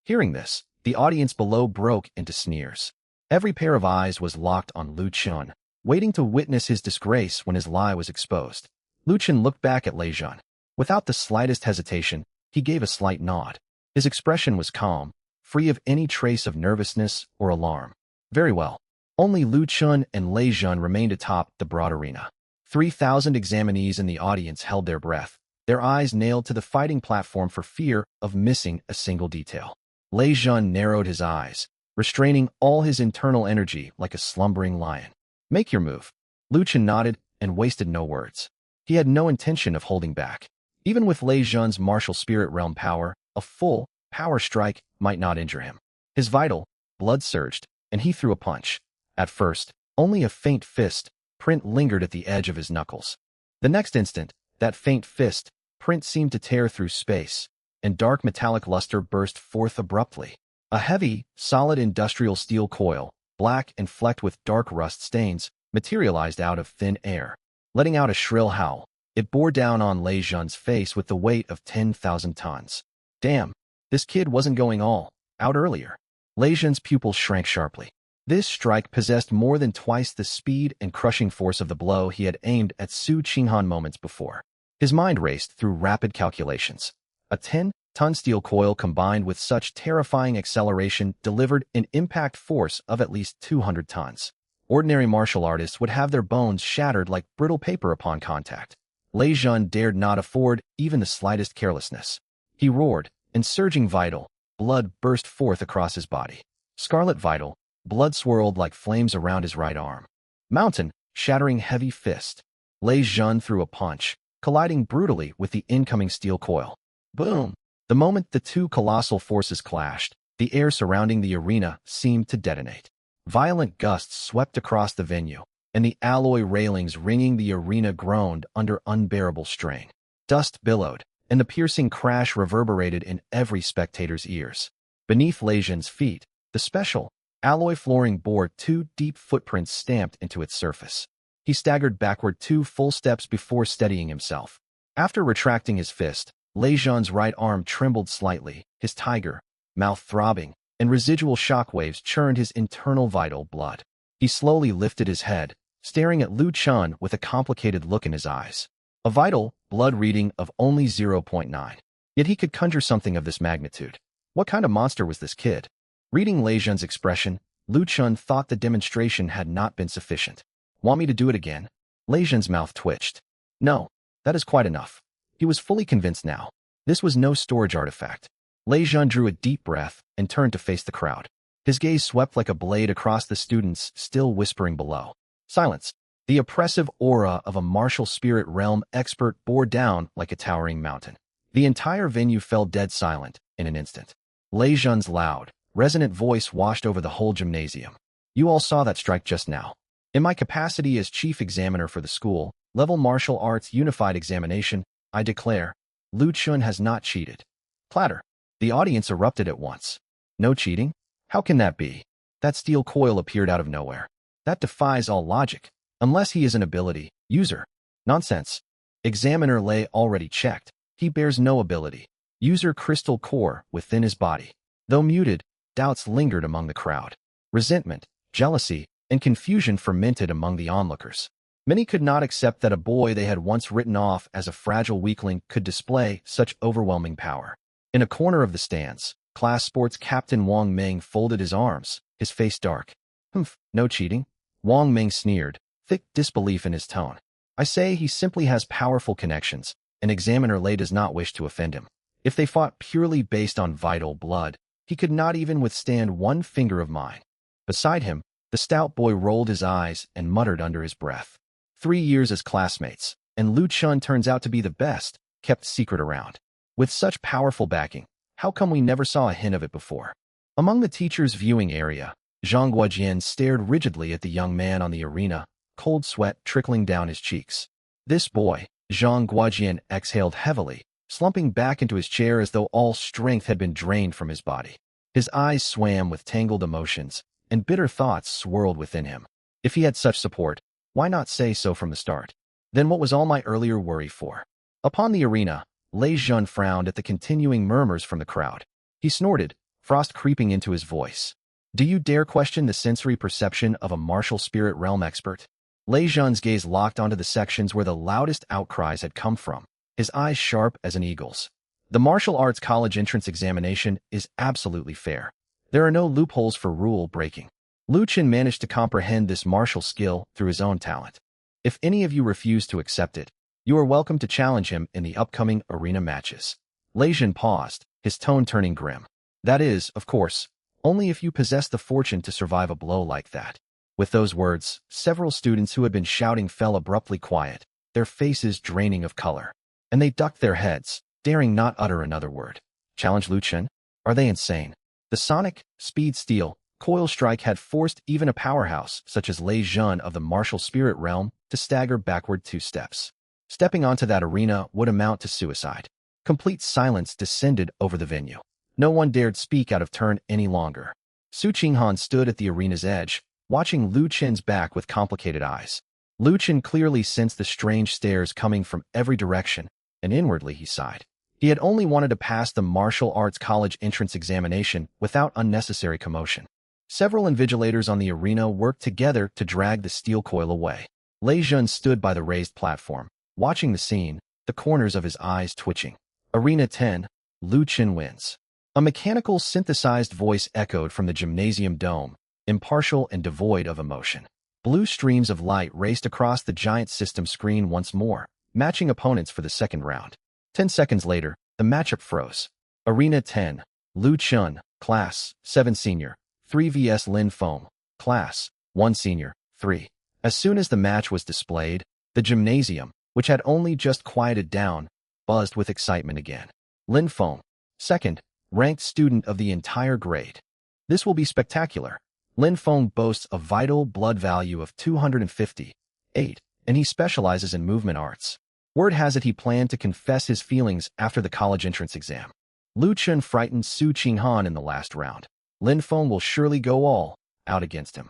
Hearing this, the audience below broke into sneers. Every pair of eyes was locked on Lu Chun, waiting to witness his disgrace when his lie was exposed. Lu Chun looked back at Lei Jun. Without the slightest hesitation, he gave a slight nod. His expression was calm, free of any trace of nervousness or alarm. Very well. Only Lu Chun and Lei Jun remained atop the broad arena. 3,000 examinees in the audience held their breath, their eyes nailed to the fighting platform for fear of missing a single detail. Lei Jun narrowed his eyes, restraining all his internal energy like a slumbering lion. Make your move. Lu Chun nodded and wasted no words. He had no intention of holding back. Even with Lei Jun's martial spirit realm power, a full power strike might not injure him. His vital blood surged, and he threw a punch. At first, only a faint fist print lingered at the edge of his knuckles. The next instant, that faint fist print seemed to tear through space, and dark metallic luster burst forth abruptly. A heavy, solid industrial steel coil, black and flecked with dark rust stains, materialized out of thin air. Letting out a shrill howl, it bore down on Lei Jun's face with the weight of 10,000 tons. Damn, this kid wasn't going all out earlier. Lei Jun's pupils shrank sharply. This strike possessed more than twice the speed and crushing force of the blow he had aimed at Su Qinghan moments before. His mind raced through rapid calculations. A 10-ton steel coil combined with such terrifying acceleration delivered an impact force of at least 200 tons. Ordinary martial artists would have their bones shattered like brittle paper upon contact. Lei Jun dared not afford even the slightest carelessness. He roared, and surging vital blood burst forth across his body. Scarlet vital blood swirled like flames around his right arm. Mountain, shattering heavy fist. Lei Jun threw a punch, colliding brutally with the incoming steel coil. Boom! The moment the two colossal forces clashed, the air surrounding the arena seemed to detonate. Violent gusts swept across the venue, and the alloy railings ringing the arena groaned under unbearable strain. Dust billowed, and the piercing crash reverberated in every spectator's ears. Beneath Lei Jun's feet, the special alloy flooring bore two deep footprints stamped into its surface. He staggered backward 2 full steps before steadying himself. After retracting his fist, Lei Zhan's right arm trembled slightly, his tiger, mouth throbbing, and residual shockwaves churned his internal vital blood. He slowly lifted his head, staring at Lu Chun with a complicated look in his eyes. A vital blood reading of only 0.9. Yet he could conjure something of this magnitude. What kind of monster was this kid? Reading Lei Zhan's expression, Lu Chun thought the demonstration had not been sufficient. Want me to do it again? Lei Zhan's mouth twitched. No, that is quite enough. He was fully convinced now. This was no storage artifact. Lei Zhan drew a deep breath and turned to face the crowd. His gaze swept like a blade across the students still whispering below. Silence. The oppressive aura of a martial spirit realm expert bore down like a towering mountain. The entire venue fell dead silent in an instant. Lei Zhan's loud, resonant voice washed over the whole gymnasium. You all saw that strike just now. In my capacity as chief examiner for the school, level martial arts unified examination, I declare, Lu Chun has not cheated. Clatter. The audience erupted at once. No cheating? How can that be? That steel coil appeared out of nowhere. That defies all logic. Unless he is an ability user. Nonsense. Examiner Lei already checked. He bears no ability user crystal core within his body. Though muted, doubts lingered among the crowd. Resentment, jealousy, and confusion fermented among the onlookers. Many could not accept that a boy they had once written off as a fragile weakling could display such overwhelming power. In a corner of the stands, class sports captain Wang Meng folded his arms, his face dark. Humph, no cheating? Wang Meng sneered, thick disbelief in his tone. I say he simply has powerful connections, and Examiner Lei does not wish to offend him. If they fought purely based on vital blood, he could not even withstand one finger of mine. Beside him, the stout boy rolled his eyes and muttered under his breath. 3 years as classmates, and Lu Chun turns out to be the best, kept secret around. With such powerful backing, how come we never saw a hint of it before? Among the teacher's viewing area, Zhang Guojian stared rigidly at the young man on the arena, cold sweat trickling down his cheeks. This boy, Zhang Guojian exhaled heavily, slumping back into his chair as though all strength had been drained from his body. His eyes swam with tangled emotions, and bitter thoughts swirled within him. If he had such support, why not say so from the start? Then what was all my earlier worry for? Upon the arena, Lei Zhan frowned at the continuing murmurs from the crowd. He snorted, frost creeping into his voice. Do you dare question the sensory perception of a martial spirit realm expert? Lei Zhan's gaze locked onto the sections where the loudest outcries had come from, his eyes sharp as an eagle's. The martial arts college entrance examination is absolutely fair. There are no loopholes for rule breaking. Lu Chun managed to comprehend this martial skill through his own talent. If any of you refuse to accept it, you are welcome to challenge him in the upcoming arena matches. Lei Zhan paused, his tone turning grim. That is, of course, only if you possess the fortune to survive a blow like that. With those words, several students who had been shouting fell abruptly quiet, their faces draining of color. And they ducked their heads, daring not utter another word. Challenge Lu Chun? Are they insane? The sonic, speed steel, coil strike had forced even a powerhouse such as Lei Zhan of the martial spirit realm to stagger backward 2 steps. Stepping onto that arena would amount to suicide. Complete silence descended over the venue. No one dared speak out of turn any longer. Su Qinghan stood at the arena's edge, watching Lu Chun's back with complicated eyes. Lu Chun clearly sensed the strange stares coming from every direction, and inwardly he sighed. He had only wanted to pass the martial arts college entrance examination without unnecessary commotion. Several invigilators on the arena worked together to drag the steel coil away. Lei Zhan stood by the raised platform, watching the scene, the corners of his eyes twitching. Arena 10, Lu Chun wins. A mechanical synthesized voice echoed from the gymnasium dome, impartial and devoid of emotion. Blue streams of light raced across the giant system screen once more, matching opponents for the second round. 10 seconds later, the matchup froze. Arena 10, Lu Chun, Class 7 Senior, 3 vs Lin Feng, Class 1 Senior, 3. As soon as the match was displayed, the gymnasium, which had only just quieted down, buzzed with excitement again. Lin Feng, second, ranked student of the entire grade. This will be spectacular. Lin Feng boasts a vital blood value of 258, and he specializes in movement arts. Word has it he planned to confess his feelings after the college entrance exam. Lu Chun frightened Su Qinghan in the last round. Lin Feng will surely go all out against him.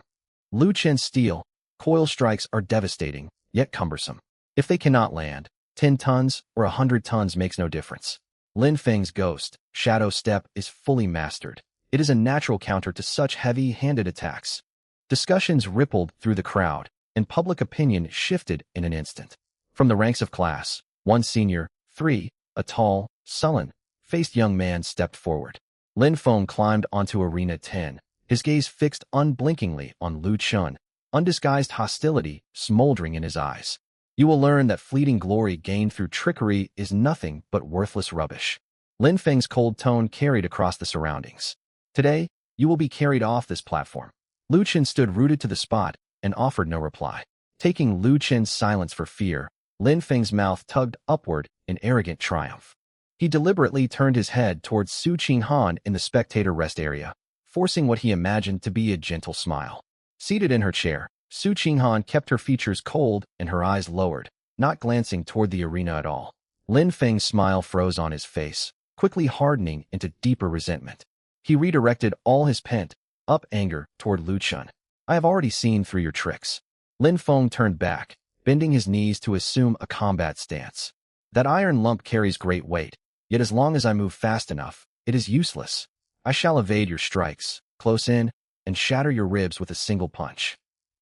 Lu Chun's steel, coil strikes are devastating, yet cumbersome. If they cannot land, 10 tons or 100 tons makes no difference. Lin Feng's ghost, shadow step, is fully mastered. It is a natural counter to such heavy-handed attacks. Discussions rippled through the crowd, and public opinion shifted in an instant. From the ranks of class, one senior, 3, a tall, sullen-faced young man stepped forward. Lin Feng climbed onto Arena 10, his gaze fixed unblinkingly on Lu Chun, undisguised hostility smoldering in his eyes. You will learn that fleeting glory gained through trickery is nothing but worthless rubbish. Lin Feng's cold tone carried across the surroundings. Today, you will be carried off this platform. Lu Chun stood rooted to the spot and offered no reply. Taking Lu Chun's silence for fear, Lin Feng's mouth tugged upward in arrogant triumph. He deliberately turned his head towards Su Qinghan in the spectator rest area, forcing what he imagined to be a gentle smile. Seated in her chair, Su Qinghan kept her features cold and her eyes lowered, not glancing toward the arena at all. Lin Feng's smile froze on his face, quickly hardening into deeper resentment. He redirected all his pent-up anger toward Lu Chun. I have already seen through your tricks. Lin Feng turned back, bending his knees to assume a combat stance. That iron lump carries great weight, yet as long as I move fast enough, it is useless. I shall evade your strikes, close in, and shatter your ribs with a single punch.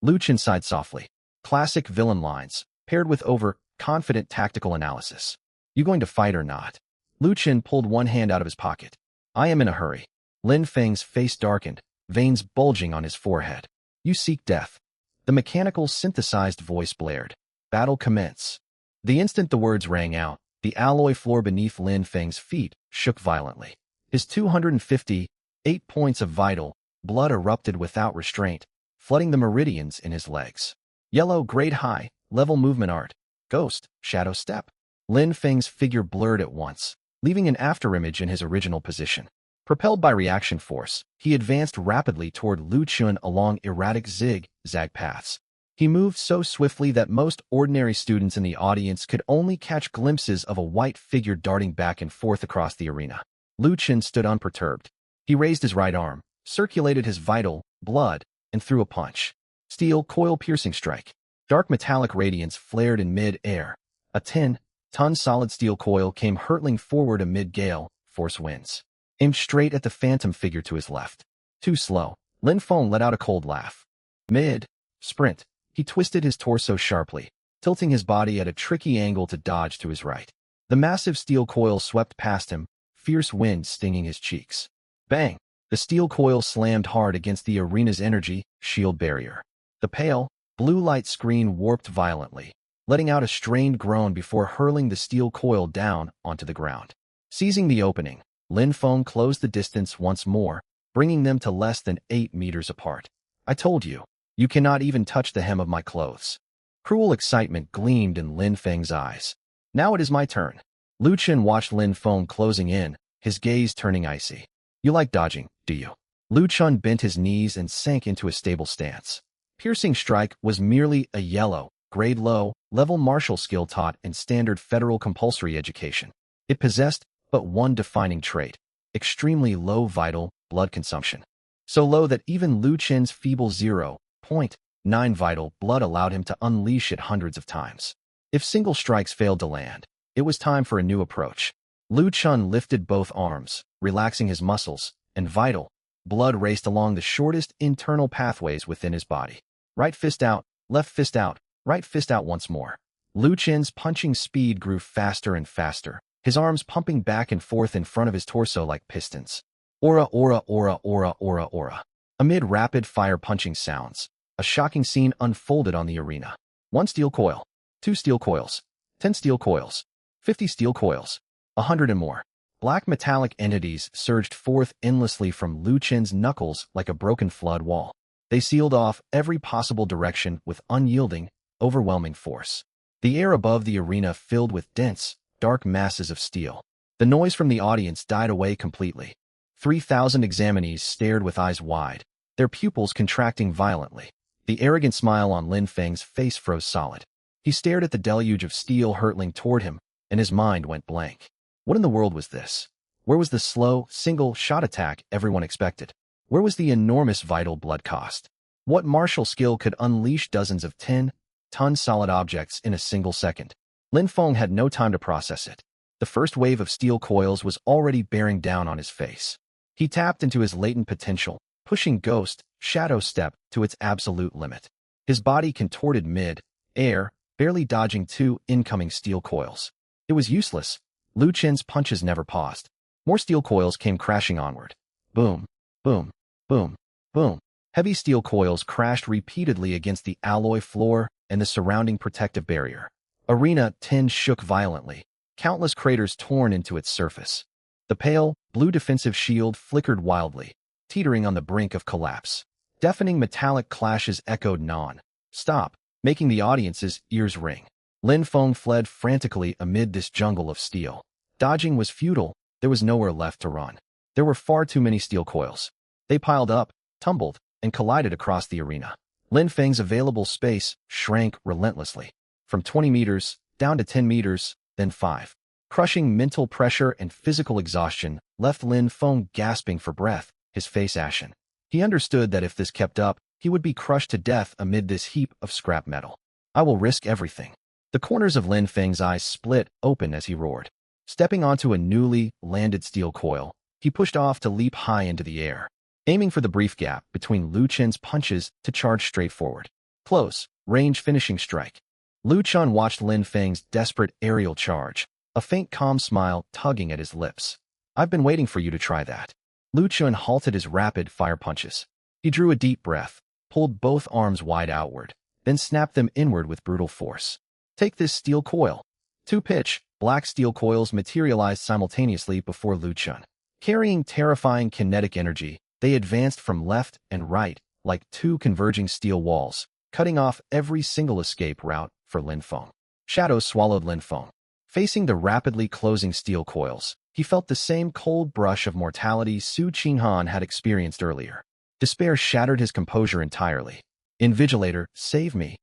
Lu Chun sighed softly. Classic villain lines, paired with overconfident tactical analysis. You going to fight or not? Lu Chun pulled one hand out of his pocket. I am in a hurry. Lin Feng's face darkened, veins bulging on his forehead. You seek death. The mechanical synthesized voice blared. Battle commence. The instant the words rang out, the alloy floor beneath Lin Feng's feet shook violently. His 258 points of vital blood erupted without restraint, flooding the meridians in his legs. Yellow, grade high, level movement art. Ghost, shadow step. Lin Feng's figure blurred at once, leaving an afterimage in his original position. Propelled by reaction force, he advanced rapidly toward Lu Chun along erratic zig-zag paths. He moved so swiftly that most ordinary students in the audience could only catch glimpses of a white figure darting back and forth across the arena. Lu Chun stood unperturbed. He raised his right arm, circulated his vital blood, and threw a punch. Steel coil piercing strike. Dark metallic radiance flared in mid-air. A 10-ton solid steel coil came hurtling forward amid gale force winds. Aimed straight at the phantom figure to his left. Too slow. Lin Feng let out a cold laugh. Mid-sprint, he twisted his torso sharply, tilting his body at a tricky angle to dodge to his right. The massive steel coil swept past him, fierce wind stinging his cheeks. Bang! The steel coil slammed hard against the arena's energy shield barrier. The pale, blue light screen warped violently, letting out a strained groan before hurling the steel coil down onto the ground. Seizing the opening, Lin Feng closed the distance once more, bringing them to less than 8 meters apart. I told you, you cannot even touch the hem of my clothes. Cruel excitement gleamed in Lin Feng's eyes. Now it is my turn. Lu Chun watched Lin Feng closing in, his gaze turning icy. You like dodging, do you? Lu Chun bent his knees and sank into a stable stance. Piercing strike was merely a yellow, grade low, level martial skill taught in standard federal compulsory education. It possessed but one defining trait: extremely low vital blood consumption. So low that even Lu Chun's feeble 0.9 vital blood allowed him to unleash it hundreds of times. If single strikes failed to land, it was time for a new approach. Lu Chun lifted both arms, relaxing his muscles, and vital blood raced along the shortest internal pathways within his body. Right fist out, left fist out, right fist out once more. Lu Chun's punching speed grew faster and faster, his arms pumping back and forth in front of his torso like pistons. Aura, aura, aura, aura, aura, aura. Amid rapid-fire punching sounds, a shocking scene unfolded on the arena. 1 steel coil, 2 steel coils, 10 steel coils, 50 steel coils, 100 and more. Black metallic entities surged forth endlessly from Lu Chun's knuckles like a broken flood wall. They sealed off every possible direction with unyielding, overwhelming force. The air above the arena filled with dense, dark masses of steel. The noise from the audience died away completely. 3,000 examinees stared with eyes wide, their pupils contracting violently. The arrogant smile on Lin Feng's face froze solid. He stared at the deluge of steel hurtling toward him, and his mind went blank. What in the world was this? Where was the slow, single-shot attack everyone expected? Where was the enormous vital blood cost? What martial skill could unleash dozens of 10-ton solid objects in a single second? Lin Feng had no time to process it. The first wave of steel coils was already bearing down on his face. He tapped into his latent potential, pushing Ghost Shadow Step to its absolute limit. His body contorted mid-air, barely dodging 2 incoming steel coils. It was useless. Lu Chen's punches never paused. More steel coils came crashing onward. Boom, boom, boom, boom. Heavy steel coils crashed repeatedly against the alloy floor and the surrounding protective barrier. Arena 10 shook violently, countless craters torn into its surface. The pale, blue defensive shield flickered wildly, teetering on the brink of collapse. Deafening metallic clashes echoed non-stop, making the audience's ears ring. Lin Feng fled frantically amid this jungle of steel. Dodging was futile. There was nowhere left to run. There were far too many steel coils. They piled up, tumbled, and collided across the arena. Lin Feng's available space shrank relentlessly, from 20 meters down to 10 meters, then 5. Crushing mental pressure and physical exhaustion left Lin Feng gasping for breath, his face ashen. He understood that if this kept up, he would be crushed to death amid this heap of scrap metal. I will risk everything. The corners of Lin Feng's eyes split open as he roared. Stepping onto a newly landed steel coil, he pushed off to leap high into the air, aiming for the brief gap between Lu Chen's punches to charge straight forward. Close, range finishing strike. Lu Chen watched Lin Feng's desperate aerial charge, a faint calm smile tugging at his lips. I've been waiting for you to try that. Lu Chen halted his rapid-fire punches. He drew a deep breath, pulled both arms wide outward, then snapped them inward with brutal force. Take this steel coil. 2-pitch, black steel coils materialized simultaneously before Lu Chen. Carrying terrifying kinetic energy, they advanced from left and right like 2 converging steel walls, cutting off every single escape route for Lin Feng. Shadows swallowed Lin Feng. Facing the rapidly closing steel coils, he felt the same cold brush of mortality Su Qinghan had experienced earlier. Despair shattered his composure entirely. Invigilator, save me!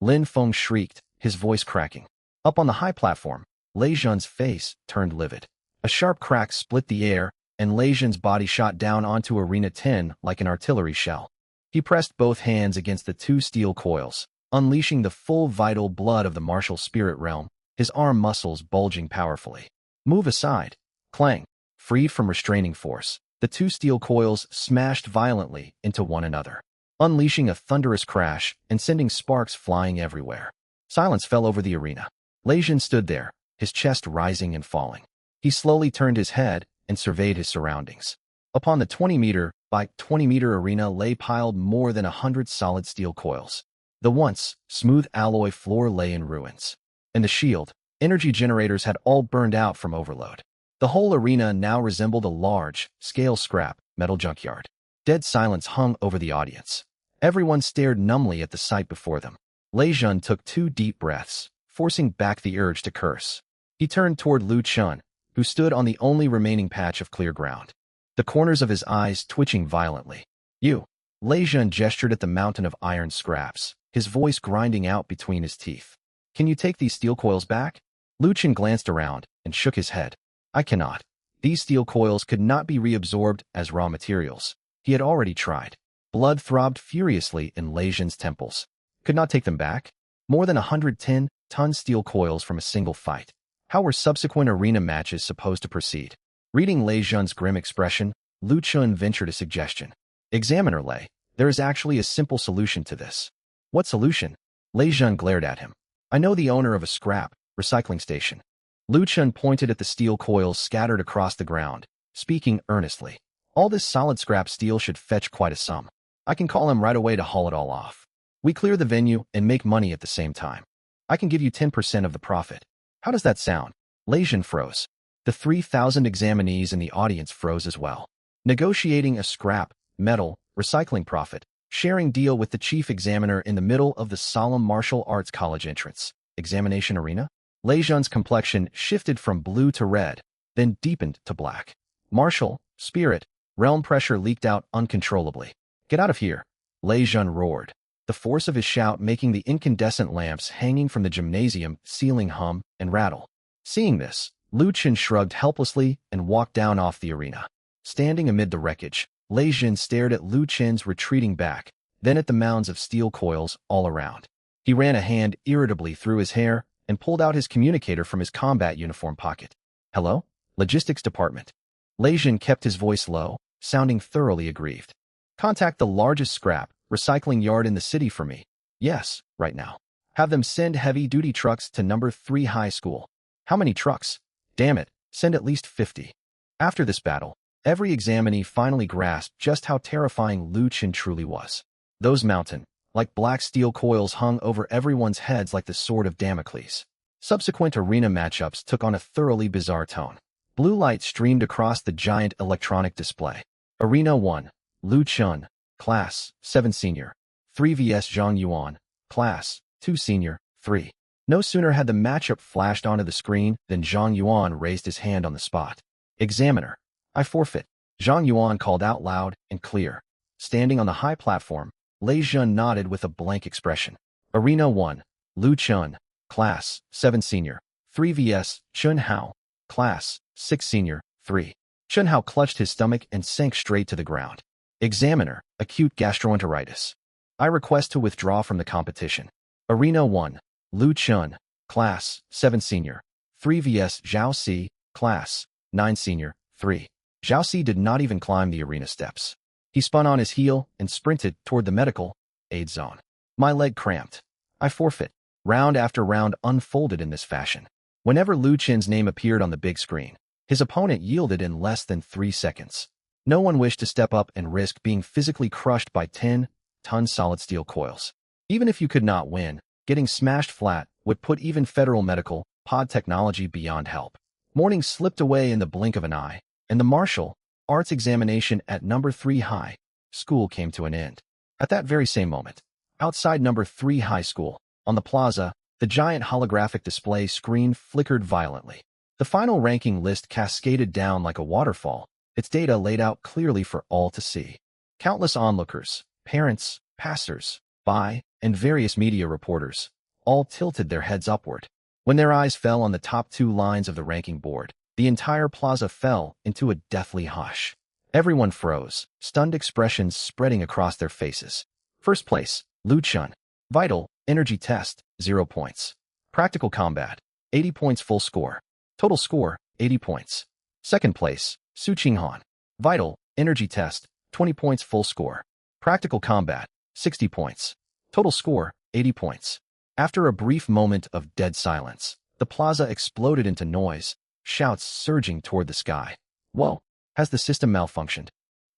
Lin Feng shrieked, his voice cracking. Up on the high platform, Lei Zhen's face turned livid. A sharp crack split the air, and Lei Zhen's body shot down onto Arena 10 like an artillery shell. He pressed both hands against the 2 steel coils, unleashing the full vital blood of the martial spirit realm, his arm muscles bulging powerfully. Move aside. Clang. Freed from restraining force, the 2 steel coils smashed violently into one another, unleashing a thunderous crash and sending sparks flying everywhere. Silence fell over the arena. Lei Zhen stood there, his chest rising and falling. He slowly turned his head and surveyed his surroundings. Upon the 20-meter by 20-meter arena lay piled more than 100 solid steel coils. The once smooth alloy floor lay in ruins. And the shield, energy generators had all burned out from overload. The whole arena now resembled a large-scale scrap metal junkyard. Dead silence hung over the audience. Everyone stared numbly at the sight before them. Lei Zhen took 2 deep breaths, forcing back the urge to curse. He turned toward Lu Chen, who stood on the only remaining patch of clear ground, the corners of his eyes twitching violently. You! Lei Zhen gestured at the mountain of iron scraps, his voice grinding out between his teeth. Can you take these steel coils back? Lu Chen glanced around and shook his head. I cannot. These steel coils could not be reabsorbed as raw materials. He had already tried. Blood throbbed furiously in Lei Zhen's temples. Could not take them back? More than 110-ton steel coils from a single fight. How were subsequent arena matches supposed to proceed? Reading Lei Zhen's grim expression, Lu Chen ventured a suggestion. Examiner Lei, there is actually a simple solution to this. What solution? Lei Zhen glared at him. I know the owner of a scrap recycling station. Lu Chen pointed at the steel coils scattered across the ground, speaking earnestly. All this solid scrap steel should fetch quite a sum. I can call him right away to haul it all off. We clear the venue and make money at the same time. I can give you 10% of the profit. How does that sound? Lei Zhen froze. The 3,000 examinees in the audience froze as well. Negotiating a scrap, metal, recycling profit, sharing deal with the chief examiner in the middle of the solemn martial arts college entrance examination arena? Lei Zhen's complexion shifted from blue to red, then deepened to black. Martial, spirit, realm pressure leaked out uncontrollably. Get out of here, Lei Zhen roared, the force of his shout making the incandescent lamps hanging from the gymnasium ceiling hum and rattle. Seeing this, Lu Chen shrugged helplessly and walked down off the arena. Standing amid the wreckage, Lei Zhen stared at Lu Chen's retreating back, then at the mounds of steel coils all around. He ran a hand irritably through his hair and pulled out his communicator from his combat uniform pocket. Hello? Logistics Department. Lejeune kept his voice low, sounding thoroughly aggrieved. Contact the largest scrap recycling yard in the city for me. Yes, right now. Have them send heavy-duty trucks to number 3 high school. How many trucks? Damn it, send at least 50. After this battle, every examinee finally grasped just how terrifying Lu Qin truly was. Those mountain, like black steel coils hung over everyone's heads like the sword of Damocles. Subsequent arena matchups took on a thoroughly bizarre tone. Blue light streamed across the giant electronic display. Arena 1, Lu Chun, Class 7 Senior, 3 vs Zhang Yuan, Class 2 Senior, 3. No sooner had the matchup flashed onto the screen than Zhang Yuan raised his hand on the spot. Examiner, I forfeit. Zhang Yuan called out loud and clear. Standing on the high platform, Lejeune nodded with a blank expression. Arena 1, Lu Chun, Class 7 Senior, 3 vs Chun Hao, Class 6 Senior, 3. Chun Hao clutched his stomach and sank straight to the ground. Examiner, acute gastroenteritis. I request to withdraw from the competition. Arena 1, Lu Chun, Class 7 Senior, 3 vs Zhao Si, Class 9 Senior, 3. Zhao Si did not even climb the arena steps. He spun on his heel and sprinted toward the medical aid zone. My leg cramped. I forfeit. Round after round unfolded in this fashion. Whenever Lu Qin's name appeared on the big screen, his opponent yielded in less than 3 seconds. No one wished to step up and risk being physically crushed by 10-ton solid steel coils. Even if you could not win, getting smashed flat would put even federal medical pod technology beyond help. Morning slipped away in the blink of an eye, and the martial arts examination at number 3 high school came to an end. At that very same moment, outside number 3 high school, on the plaza, the giant holographic display screen flickered violently. The final ranking list cascaded down like a waterfall, its data laid out clearly for all to see. Countless onlookers, parents, passers-by, and various media reporters all tilted their heads upward. When their eyes fell on the top 2 lines of the ranking board, the entire plaza fell into a deathly hush. Everyone froze, stunned expressions spreading across their faces. First place, Lu Chun. Vital, energy test, 0 points. Practical combat, 80 points full score. Total score, 80 points. Second place, Su Qinghan. Vital, energy test, 20 points full score. Practical combat, 60 points. Total score, 80 points. After a brief moment of dead silence, the plaza exploded into noise, shouts surging toward the sky. Whoa, has the system malfunctioned?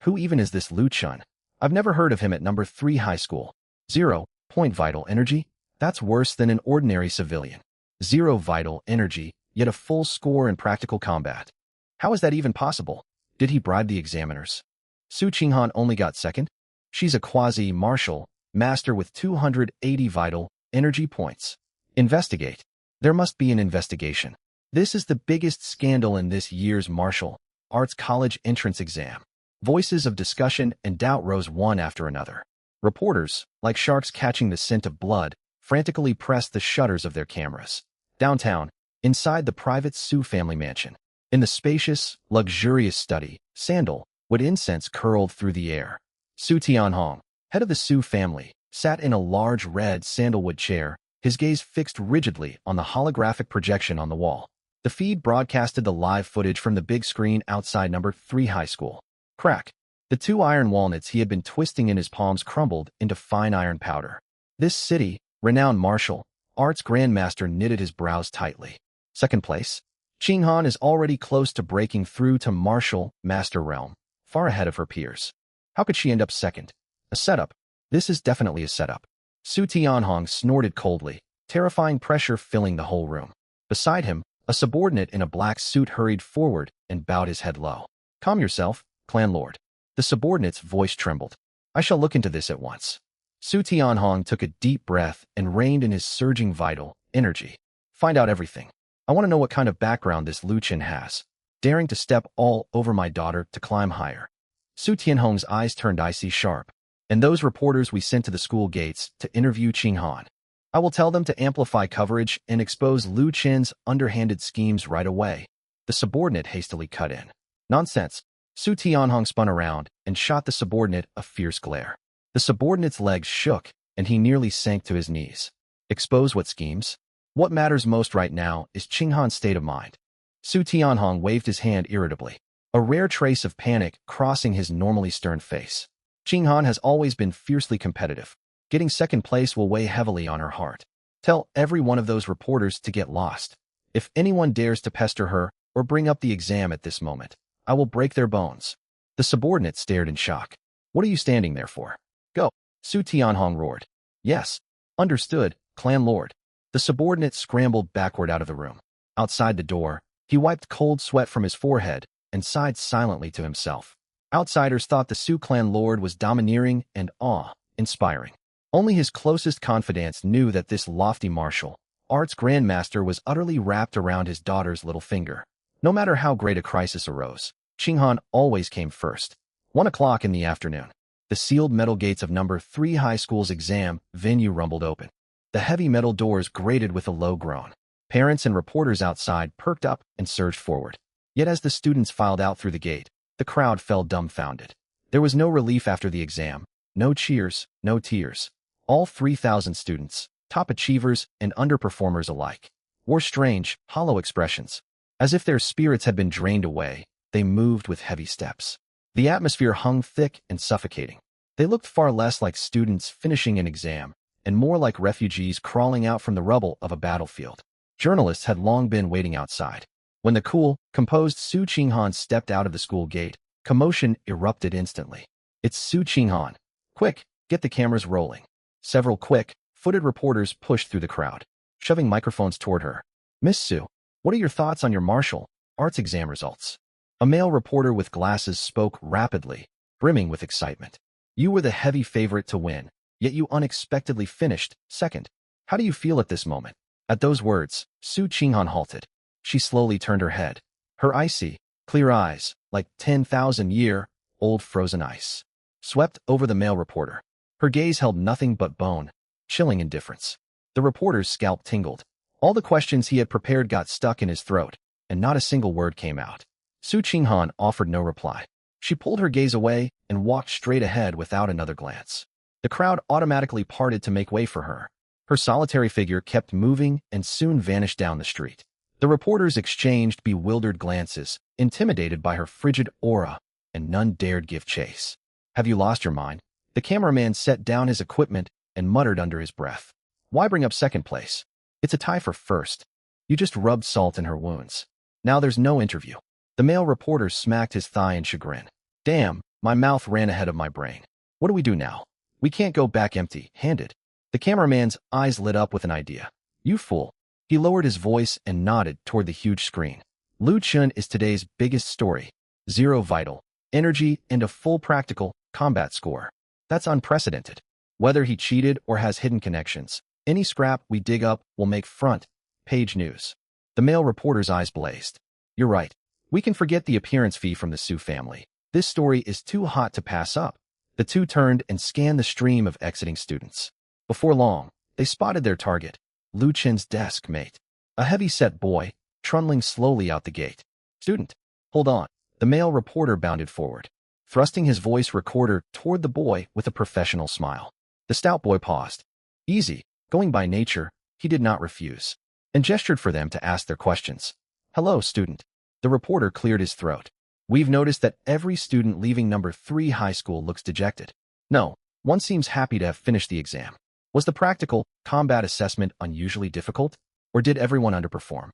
Who even is this Lu Chun? I've never heard of him at number 3 high school. 0 point vital energy? That's worse than an ordinary civilian. 0 vital energy, yet a full score in practical combat. How is that even possible? Did he bribe the examiners? Su Qinghan only got second? She's a quasi-martial master with 280 vital energy points. Investigate. There must be an investigation. This is the biggest scandal in this year's martial arts college entrance exam. Voices of discussion and doubt rose one after another. Reporters, like sharks catching the scent of blood, frantically pressed the shutters of their cameras. Downtown, inside the private Su family mansion, in the spacious, luxurious study, sandalwood incense curled through the air. Su Tianhong, head of the Su family, sat in a large red sandalwood chair, his gaze fixed rigidly on the holographic projection on the wall. The feed broadcasted the live footage from the big screen outside number 3 high school. Crack. The 2 iron walnuts he had been twisting in his palms crumbled into fine iron powder. This city, renowned martial arts grandmaster knitted his brows tightly. Second place. Qinghan is already close to breaking through to martial master realm, far ahead of her peers. How could she end up second? A setup. This is definitely a setup. Su Tianhong snorted coldly, terrifying pressure filling the whole room. Beside him, a subordinate in a black suit hurried forward and bowed his head low. Calm yourself, clan lord. The subordinate's voice trembled. I shall look into this at once. Su Tianhong took a deep breath and reined in his surging vital energy. Find out everything. I want to know what kind of background this Lu Qin has, daring to step all over my daughter to climb higher. Su Tianhong's eyes turned icy sharp. And those reporters we sent to the school gates to interview Qinghan. I will tell them to amplify coverage and expose Lu Qin's underhanded schemes right away. The subordinate hastily cut in. Nonsense. Su Tianhong spun around and shot the subordinate a fierce glare. The subordinate's legs shook, and he nearly sank to his knees. Expose what schemes? What matters most right now is Qinghan's state of mind. Su Tianhong waved his hand irritably, a rare trace of panic crossing his normally stern face. Qinghan has always been fiercely competitive. Getting second place will weigh heavily on her heart. Tell every one of those reporters to get lost. If anyone dares to pester her or bring up the exam at this moment, I will break their bones. The subordinate stared in shock. What are you standing there for? Go. Su Tianhong roared. Yes. Understood, clan lord. The subordinate scrambled backward out of the room. Outside the door, he wiped cold sweat from his forehead and sighed silently to himself. Outsiders thought the Su clan lord was domineering and awe-inspiring. Only his closest confidants knew that this lofty martial arts grandmaster was utterly wrapped around his daughter's little finger. No matter how great a crisis arose, Qinghan always came first. 1 o'clock in the afternoon. The sealed metal gates of number 3 high school's exam venue rumbled open. The heavy metal doors grated with a low groan. Parents and reporters outside perked up and surged forward. Yet as the students filed out through the gate, the crowd fell dumbfounded. There was no relief after the exam, no cheers, no tears. All 3,000 students, top achievers and underperformers alike, wore strange, hollow expressions. As if their spirits had been drained away, they moved with heavy steps. The atmosphere hung thick and suffocating. They looked far less like students finishing an exam, and more like refugees crawling out from the rubble of a battlefield. Journalists had long been waiting outside. When the cool, composed Su Qinghan stepped out of the school gate, commotion erupted instantly. It's Su Qinghan. Quick, get the cameras rolling. Several quick-footed reporters pushed through the crowd, shoving microphones toward her. Miss Su, what are your thoughts on your martial arts exam results? A male reporter with glasses spoke rapidly, brimming with excitement. You were the heavy favorite to win, yet you unexpectedly finished second. How do you feel at this moment? At those words, Su Qinghan halted. She slowly turned her head. Her icy, clear eyes, like 10,000-year-old frozen ice, swept over the male reporter. Her gaze held nothing but bone, chilling indifference. The reporter's scalp tingled. All the questions he had prepared got stuck in his throat, and not a single word came out. Su Qinghan offered no reply. She pulled her gaze away and walked straight ahead without another glance. The crowd automatically parted to make way for her. Her solitary figure kept moving and soon vanished down the street. The reporters exchanged bewildered glances, intimidated by her frigid aura, and none dared give chase. Have you lost your mind? The cameraman set down his equipment and muttered under his breath. Why bring up second place? It's a tie for first. You just rubbed salt in her wounds. Now there's no interview. The male reporter smacked his thigh in chagrin. Damn, my mouth ran ahead of my brain. What do we do now? We can't go back empty-handed. The cameraman's eyes lit up with an idea. You fool. He lowered his voice and nodded toward the huge screen. Lu Chun is today's biggest story. 0 vital, energy, and a full practical combat score. That's unprecedented. Whether he cheated or has hidden connections, any scrap we dig up will make front page news. The male reporter's eyes blazed. You're right. We can forget the appearance fee from the Su family. This story is too hot to pass up. The two turned and scanned the stream of exiting students. Before long, they spotted their target, Lu Chen's desk mate, a heavy-set boy, trundling slowly out the gate. Student, hold on. The male reporter bounded forward, thrusting his voice recorder toward the boy with a professional smile. The stout boy paused. Easy, going by nature, he did not refuse, and gestured for them to ask their questions. Hello, student. The reporter cleared his throat. We've noticed that every student leaving number 3 high school looks dejected. No, one seems happy to have finished the exam. Was the practical combat assessment unusually difficult, or did everyone underperform?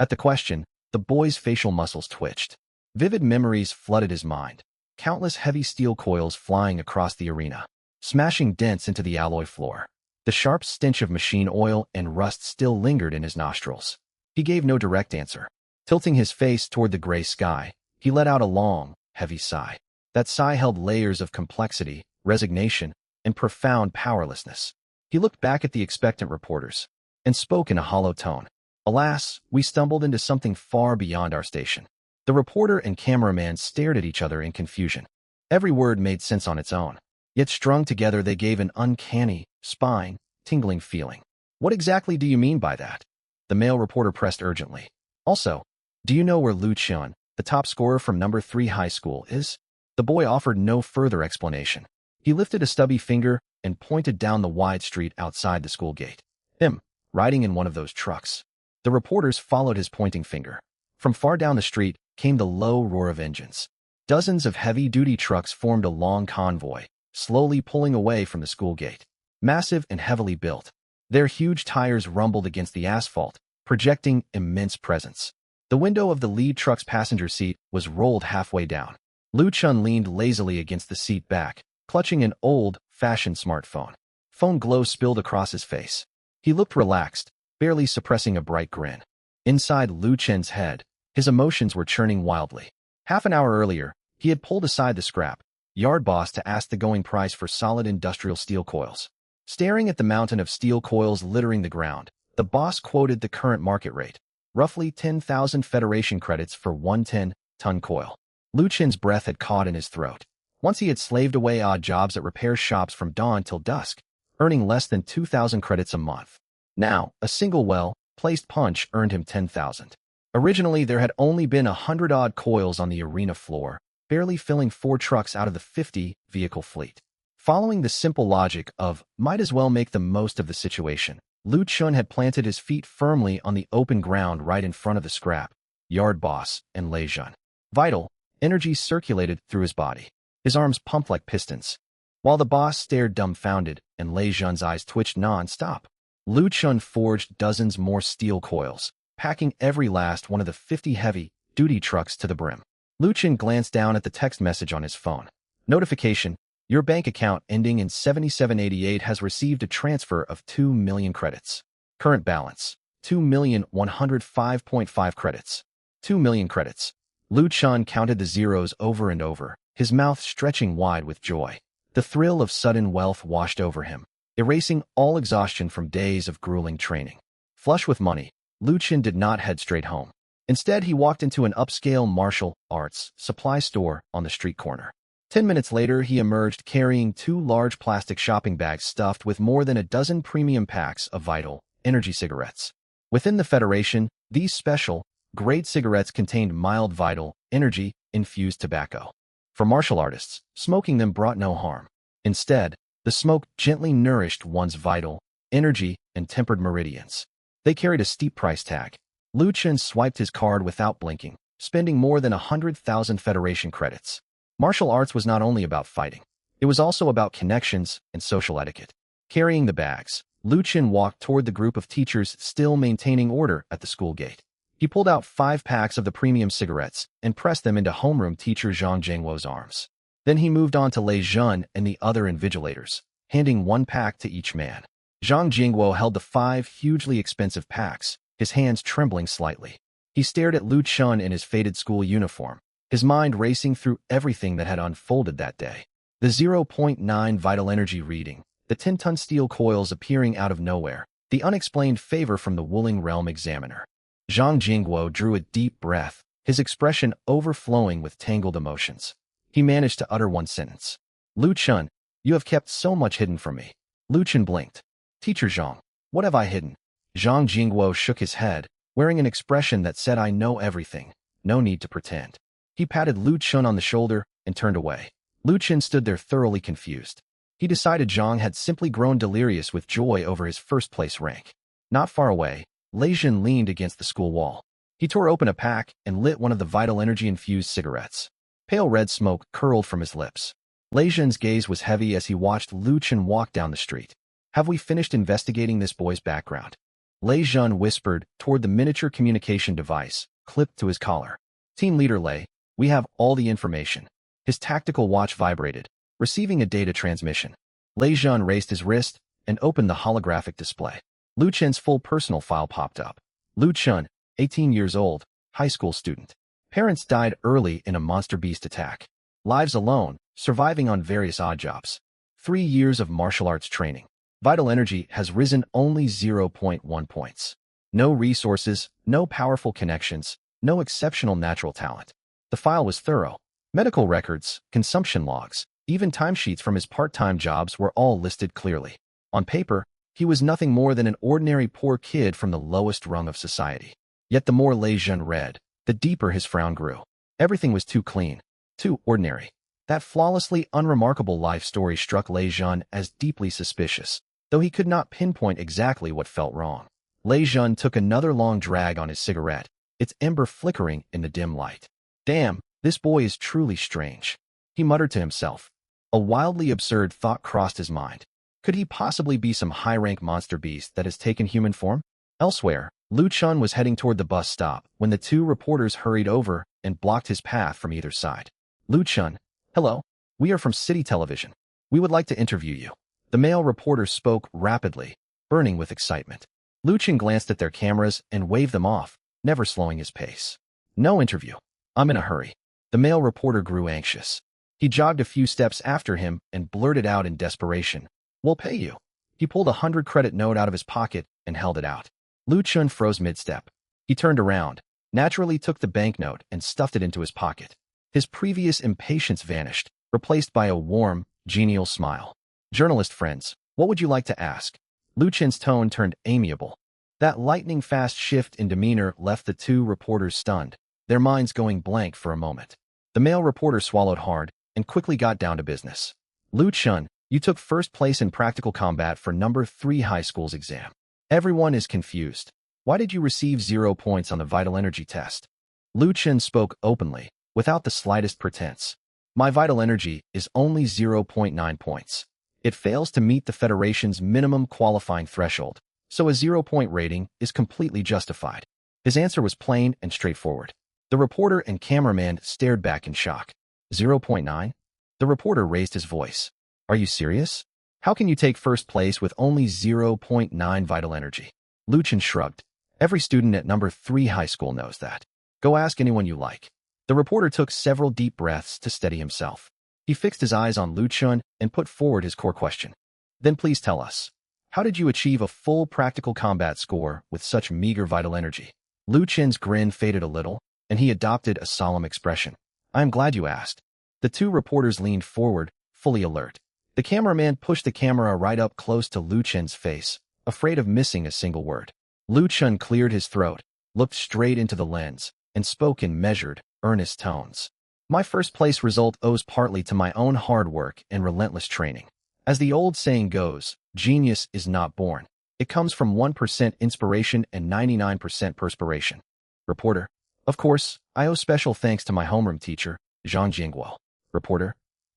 At the question, the boy's facial muscles twitched. Vivid memories flooded his mind. Countless heavy steel coils flying across the arena, smashing dents into the alloy floor. The sharp stench of machine oil and rust still lingered in his nostrils. He gave no direct answer. Tilting his face toward the gray sky, he let out a long, heavy sigh. That sigh held layers of complexity, resignation, and profound powerlessness. He looked back at the expectant reporters and spoke in a hollow tone. Alas, we stumbled into something far beyond our station. The reporter and cameraman stared at each other in confusion. Every word made sense on its own, yet strung together they gave an uncanny, spine-tingling feeling. What exactly do you mean by that? The male reporter pressed urgently. Also, do you know where Lu Chun, the top scorer from number 3 high school, is? The boy offered no further explanation. He lifted a stubby finger and pointed down the wide street outside the school gate. Him, riding in one of those trucks. The reporters followed his pointing finger. From far down the street came the low roar of engines. Dozens of heavy-duty trucks formed a long convoy, slowly pulling away from the school gate. Massive and heavily built, their huge tires rumbled against the asphalt, projecting immense presence. The window of the lead truck's passenger seat was rolled halfway down. Lu Chun leaned lazily against the seat back, clutching an old-fashioned smartphone. Phone glow spilled across his face. He looked relaxed, barely suppressing a bright grin. Inside Lu Chen's head, his emotions were churning wildly. Half an hour earlier, he had pulled aside the scrap yard boss to ask the going price for solid industrial steel coils. Staring at the mountain of steel coils littering the ground, the boss quoted the current market rate, roughly 10,000 Federation credits for 110-ton coil. Lu Chen's breath had caught in his throat. Once he had slaved away odd jobs at repair shops from dawn till dusk, earning less than 2,000 credits a month. Now, a single well-placed punch earned him 10,000. Originally, there had only been 100-odd coils on the arena floor, barely filling 4 trucks out of the 50-vehicle fleet. Following the simple logic of, might as well make the most of the situation, Lu Chun had planted his feet firmly on the open ground right in front of the scrap yard boss and Lei Jun. Vital energy circulated through his body. His arms pumped like pistons. While the boss stared dumbfounded and Lei Jun's eyes twitched non-stop, Lu Chun forged dozens more steel coils, packing every last one of the 50 heavy-duty trucks to the brim. Lu Chun glanced down at the text message on his phone. Notification: your bank account ending in 7788 has received a transfer of 2 million credits. Current balance: 2,105.5 credits. 2 million credits. Lu Chun counted the zeros over and over, his mouth stretching wide with joy. The thrill of sudden wealth washed over him, erasing all exhaustion from days of grueling training. Flush with money, Lu Chun did not head straight home. Instead, he walked into an upscale martial arts supply store on the street corner. 10 minutes later, he emerged carrying 2 large plastic shopping bags stuffed with more than a dozen premium packs of Vital energy cigarettes. Within the Federation, these special-grade cigarettes contained mild Vital energy-infused tobacco. For martial artists, smoking them brought no harm. Instead, the smoke gently nourished one's vital energy and tempered meridians. They carried a steep price tag. Lu Chun swiped his card without blinking, spending more than 100,000 Federation credits. Martial arts was not only about fighting. It was also about connections and social etiquette. Carrying the bags, Lu Chun walked toward the group of teachers still maintaining order at the school gate. He pulled out 5 packs of the premium cigarettes and pressed them into homeroom teacher Zhang Jingwo's arms. Then he moved on to Lei Jun and the other invigilators, handing 1 pack to each man. Zhang Jingwo held the 5 hugely expensive packs, his hands trembling slightly. He stared at Lu Chun in his faded school uniform, his mind racing through everything that had unfolded that day. The 0.9 vital energy reading, the 10-ton steel coils appearing out of nowhere, the unexplained favor from the Wuling Realm examiner. Zhang Jingwo drew a deep breath, his expression overflowing with tangled emotions. He managed to utter one sentence. Lu Chun, you have kept so much hidden from me. Lu Chun blinked. Teacher Zhang, what have I hidden? Zhang Jingwo shook his head, wearing an expression that said I know everything, no need to pretend. He patted Lu Chun on the shoulder and turned away. Lu Chun stood there thoroughly confused. He decided Zhang had simply grown delirious with joy over his first-place rank. Not far away, Lei Jun leaned against the school wall. He tore open a pack and lit one of the vital energy-infused cigarettes. Pale red smoke curled from his lips. Lei Jun's gaze was heavy as he watched Lu Chun walk down the street. Have we finished investigating this boy's background? Lei Jun whispered toward the miniature communication device, clipped to his collar. Team leader Lei, we have all the information. His tactical watch vibrated, receiving a data transmission. Lei Jun raised his wrist and opened the holographic display. Lu Chen's full personal file popped up. Lu Chun, 18 years old, high school student. Parents died early in a monster beast attack. Lives alone, surviving on various odd jobs. 3 years of martial arts training. Vital energy has risen only 0.1 points. No resources, no powerful connections, no exceptional natural talent. The file was thorough. Medical records, consumption logs, even timesheets from his part-time jobs were all listed clearly. On paper, he was nothing more than an ordinary poor kid from the lowest rung of society. Yet the more Lei Jun read, the deeper his frown grew. Everything was too clean, too ordinary. That flawlessly unremarkable life story struck Lei Jun as deeply suspicious, though he could not pinpoint exactly what felt wrong. Lei Jun took another long drag on his cigarette, its ember flickering in the dim light. Damn, this boy is truly strange, he muttered to himself. A wildly absurd thought crossed his mind. Could he possibly be some high-rank monster beast that has taken human form? Elsewhere, Lu Chun was heading toward the bus stop when the two reporters hurried over and blocked his path from either side. Lu Chun, hello, we are from City Television. We would like to interview you. The male reporter spoke rapidly, burning with excitement. Lu Chun glanced at their cameras and waved them off, never slowing his pace. No interview. I'm in a hurry. The male reporter grew anxious. He jogged a few steps after him and blurted out in desperation, "We'll pay you." He pulled a 100-credit note out of his pocket and held it out. Lu Chun froze mid-step. He turned around, naturally took the banknote and stuffed it into his pocket. His previous impatience vanished, replaced by a warm, genial smile. "Journalist friends, what would you like to ask?" Lu Chun's tone turned amiable. That lightning-fast shift in demeanor left the two reporters stunned, their minds going blank for a moment. The male reporter swallowed hard and quickly got down to business. "Lu Chun, you took first place in practical combat for number 3 high school's exam. Everyone is confused. Why did you receive 0 points on the vital energy test?" Lu Chun spoke openly, without the slightest pretense. "My vital energy is only 0.9 points. It fails to meet the Federation's minimum qualifying threshold, so a 0-point rating is completely justified." His answer was plain and straightforward. The reporter and cameraman stared back in shock. 0.9? The reporter raised his voice. "Are you serious? How can you take first place with only 0.9 vital energy?" Lu Chun shrugged. "Every student at number 3 high school knows that. Go ask anyone you like." The reporter took several deep breaths to steady himself. He fixed his eyes on Lu Chun and put forward his core question. "Then please tell us, how did you achieve a full practical combat score with such meager vital energy?" Lu Chun's grin faded a little, and he adopted a solemn expression. "I am glad you asked." The two reporters leaned forward, fully alert. The cameraman pushed the camera right up close to Lu Chun's face, afraid of missing a single word. Lu Chun cleared his throat, looked straight into the lens, and spoke in measured, earnest tones. "My first place result owes partly to my own hard work and relentless training. As the old saying goes, genius is not born. It comes from 1% inspiration and 99% perspiration." Reporter: "Of course, I owe special thanks to my homeroom teacher, Zhang Jingguo." Reporter: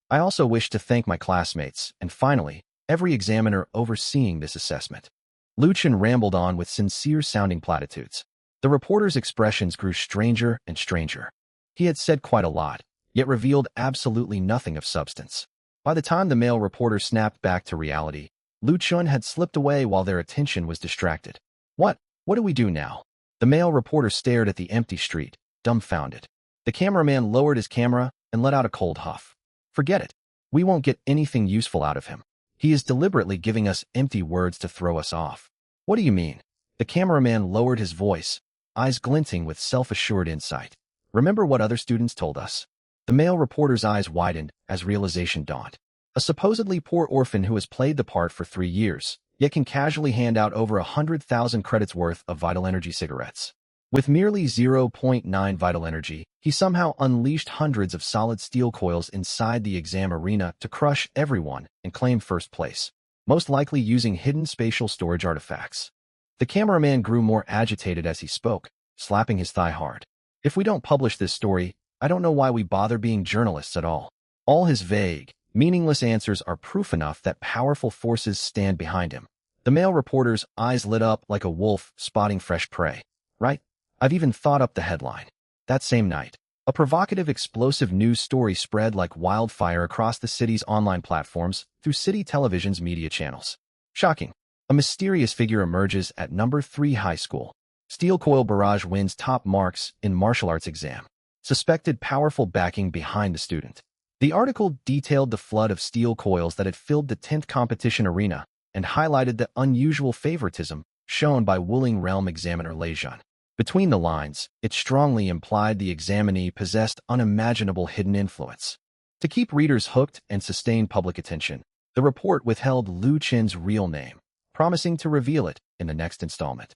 "I also wish to thank my classmates, and finally, every examiner overseeing this assessment." Lu Chun rambled on with sincere-sounding platitudes. The reporter's expressions grew stranger and stranger. He had said quite a lot, yet revealed absolutely nothing of substance. By the time the male reporter snapped back to reality, Lu Chun had slipped away while their attention was distracted. What do we do now?" The male reporter stared at the empty street, dumbfounded. The cameraman lowered his camera and let out a cold huff. "Forget it. We won't get anything useful out of him. He is deliberately giving us empty words to throw us off." "What do you mean?" The cameraman lowered his voice, eyes glinting with self-assured insight. "Remember what other students told us?" The male reporter's eyes widened as realization dawned. A supposedly poor orphan who has played the part for 3 years, yet can casually hand out over 100,000 credits worth of vital energy cigarettes. With merely 0.9 vital energy, he somehow unleashed hundreds of solid steel coils inside the exam arena to crush everyone and claim first place, most likely using hidden spatial storage artifacts. The cameraman grew more agitated as he spoke, slapping his thigh hard. "If we don't publish this story, I don't know why we bother being journalists at all." All his vague, meaningless answers are proof enough that powerful forces stand behind him. The male reporter's eyes lit up like a wolf spotting fresh prey. "Right? I've even thought up the headline." That same night, a provocative, explosive news story spread like wildfire across the city's online platforms through City Television's media channels. Shocking. A mysterious figure emerges at number 3 high school. Steel Coil Barrage wins top marks in martial arts exam. Suspected powerful backing behind the student. The article detailed the flood of steel coils that had filled the 10th competition arena and highlighted the unusual favoritism shown by Weakling realm examiner Lejean. Between the lines, it strongly implied the examinee possessed unimaginable hidden influence. To keep readers hooked and sustain public attention, the report withheld Lu Chun's real name, promising to reveal it in the next installment.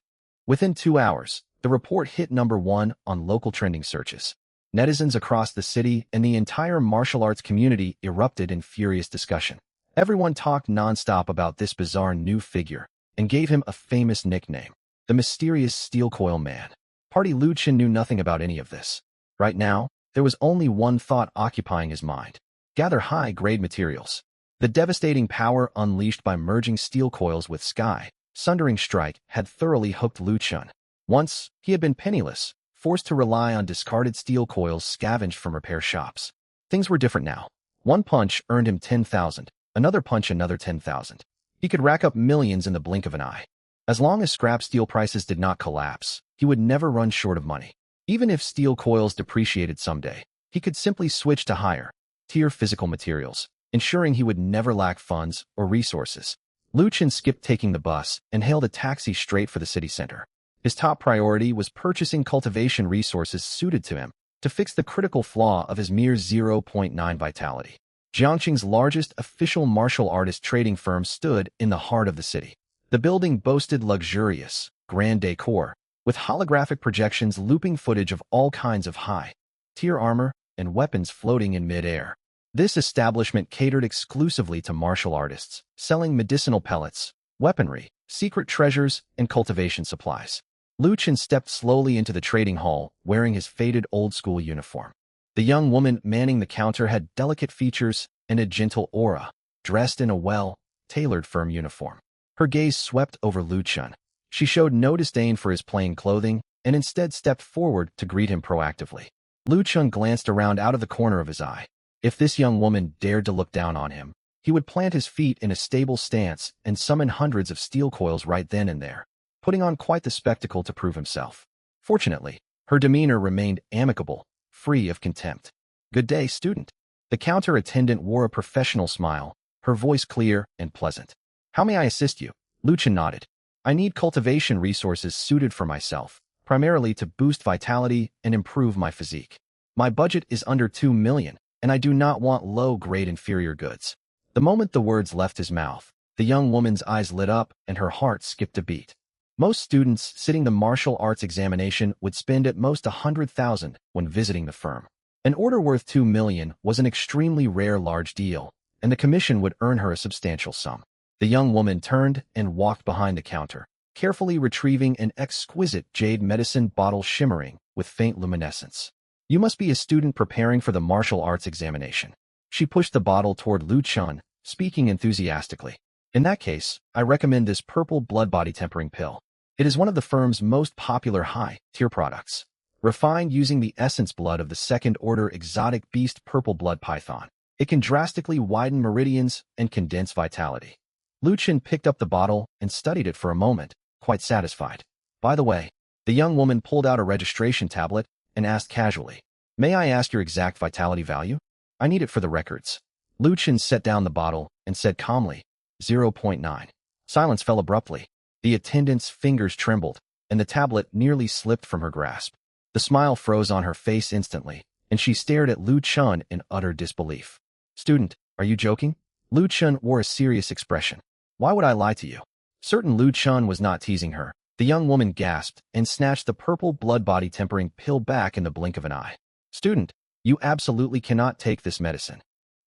Within 2 hours, the report hit number 1 on local trending searches. Netizens across the city and the entire martial arts community erupted in furious discussion. Everyone talked nonstop about this bizarre new figure and gave him a famous nickname, the mysterious Steel Coil Man. Party Lu Chen knew nothing about any of this. Right now, there was only one thought occupying his mind. Gather high-grade materials. The devastating power unleashed by merging steel coils with sky, sundering strike had thoroughly hooked Lu Chen. Once, he had been penniless, forced to rely on discarded steel coils scavenged from repair shops. Things were different now. One punch earned him 10,000, another punch another 10,000. He could rack up millions in the blink of an eye. As long as scrap steel prices did not collapse, he would never run short of money. Even if steel coils depreciated someday, he could simply switch to higher-tier physical materials, ensuring he would never lack funds or resources. Lu Chen skipped taking the bus and hailed a taxi straight for the city center. His top priority was purchasing cultivation resources suited to him to fix the critical flaw of his mere 0.9 vitality. Jiangqing's largest official martial artist trading firm stood in the heart of the city. The building boasted luxurious, grand decor, with holographic projections looping footage of all kinds of high-tier armor and weapons floating in mid-air. This establishment catered exclusively to martial artists, selling medicinal pellets, weaponry, secret treasures, and cultivation supplies. Lu Chen stepped slowly into the trading hall, wearing his faded old-school uniform. The young woman manning the counter had delicate features and a gentle aura, dressed in a well-tailored firm uniform. Her gaze swept over Lu Chen. She showed no disdain for his plain clothing and instead stepped forward to greet him proactively. Lu Chen glanced around out of the corner of his eye. If this young woman dared to look down on him, he would plant his feet in a stable stance and summon hundreds of steel coils right then and there, putting on quite the spectacle to prove himself. Fortunately, her demeanor remained amicable, free of contempt. "Good day, student." The counter attendant wore a professional smile, her voice clear and pleasant. "How may I assist you?" Lu Chen nodded. "I need cultivation resources suited for myself, primarily to boost vitality and improve my physique. My budget is under 2 million, and I do not want low-grade inferior goods." The moment the words left his mouth, the young woman's eyes lit up and her heart skipped a beat. Most students sitting the martial arts examination would spend at most 100,000 when visiting the firm. An order worth 2 million was an extremely rare large deal, and the commission would earn her a substantial sum. The young woman turned and walked behind the counter, carefully retrieving an exquisite jade medicine bottle shimmering with faint luminescence. "You must be a student preparing for the martial arts examination." She pushed the bottle toward Lu Chen, speaking enthusiastically. "In that case, I recommend this purple blood body tempering pill. It is one of the firm's most popular high-tier products. Refined using the essence blood of the second-order exotic beast purple blood python, it can drastically widen meridians and condense vitality." Lu Chen picked up the bottle and studied it for a moment, quite satisfied. "By the way," the young woman pulled out a registration tablet and asked casually, "May I ask your exact vitality value? I need it for the records." Lu Chen set down the bottle and said calmly, 0.9. Silence fell abruptly. The attendant's fingers trembled, and the tablet nearly slipped from her grasp. The smile froze on her face instantly, and she stared at Lu Chen in utter disbelief. "Student, are you joking?" Lu Chen wore a serious expression. "Why would I lie to you?" Certain Lu Chen was not teasing her, the young woman gasped and snatched the purple blood body tempering pill back in the blink of an eye. "Student, you absolutely cannot take this medicine."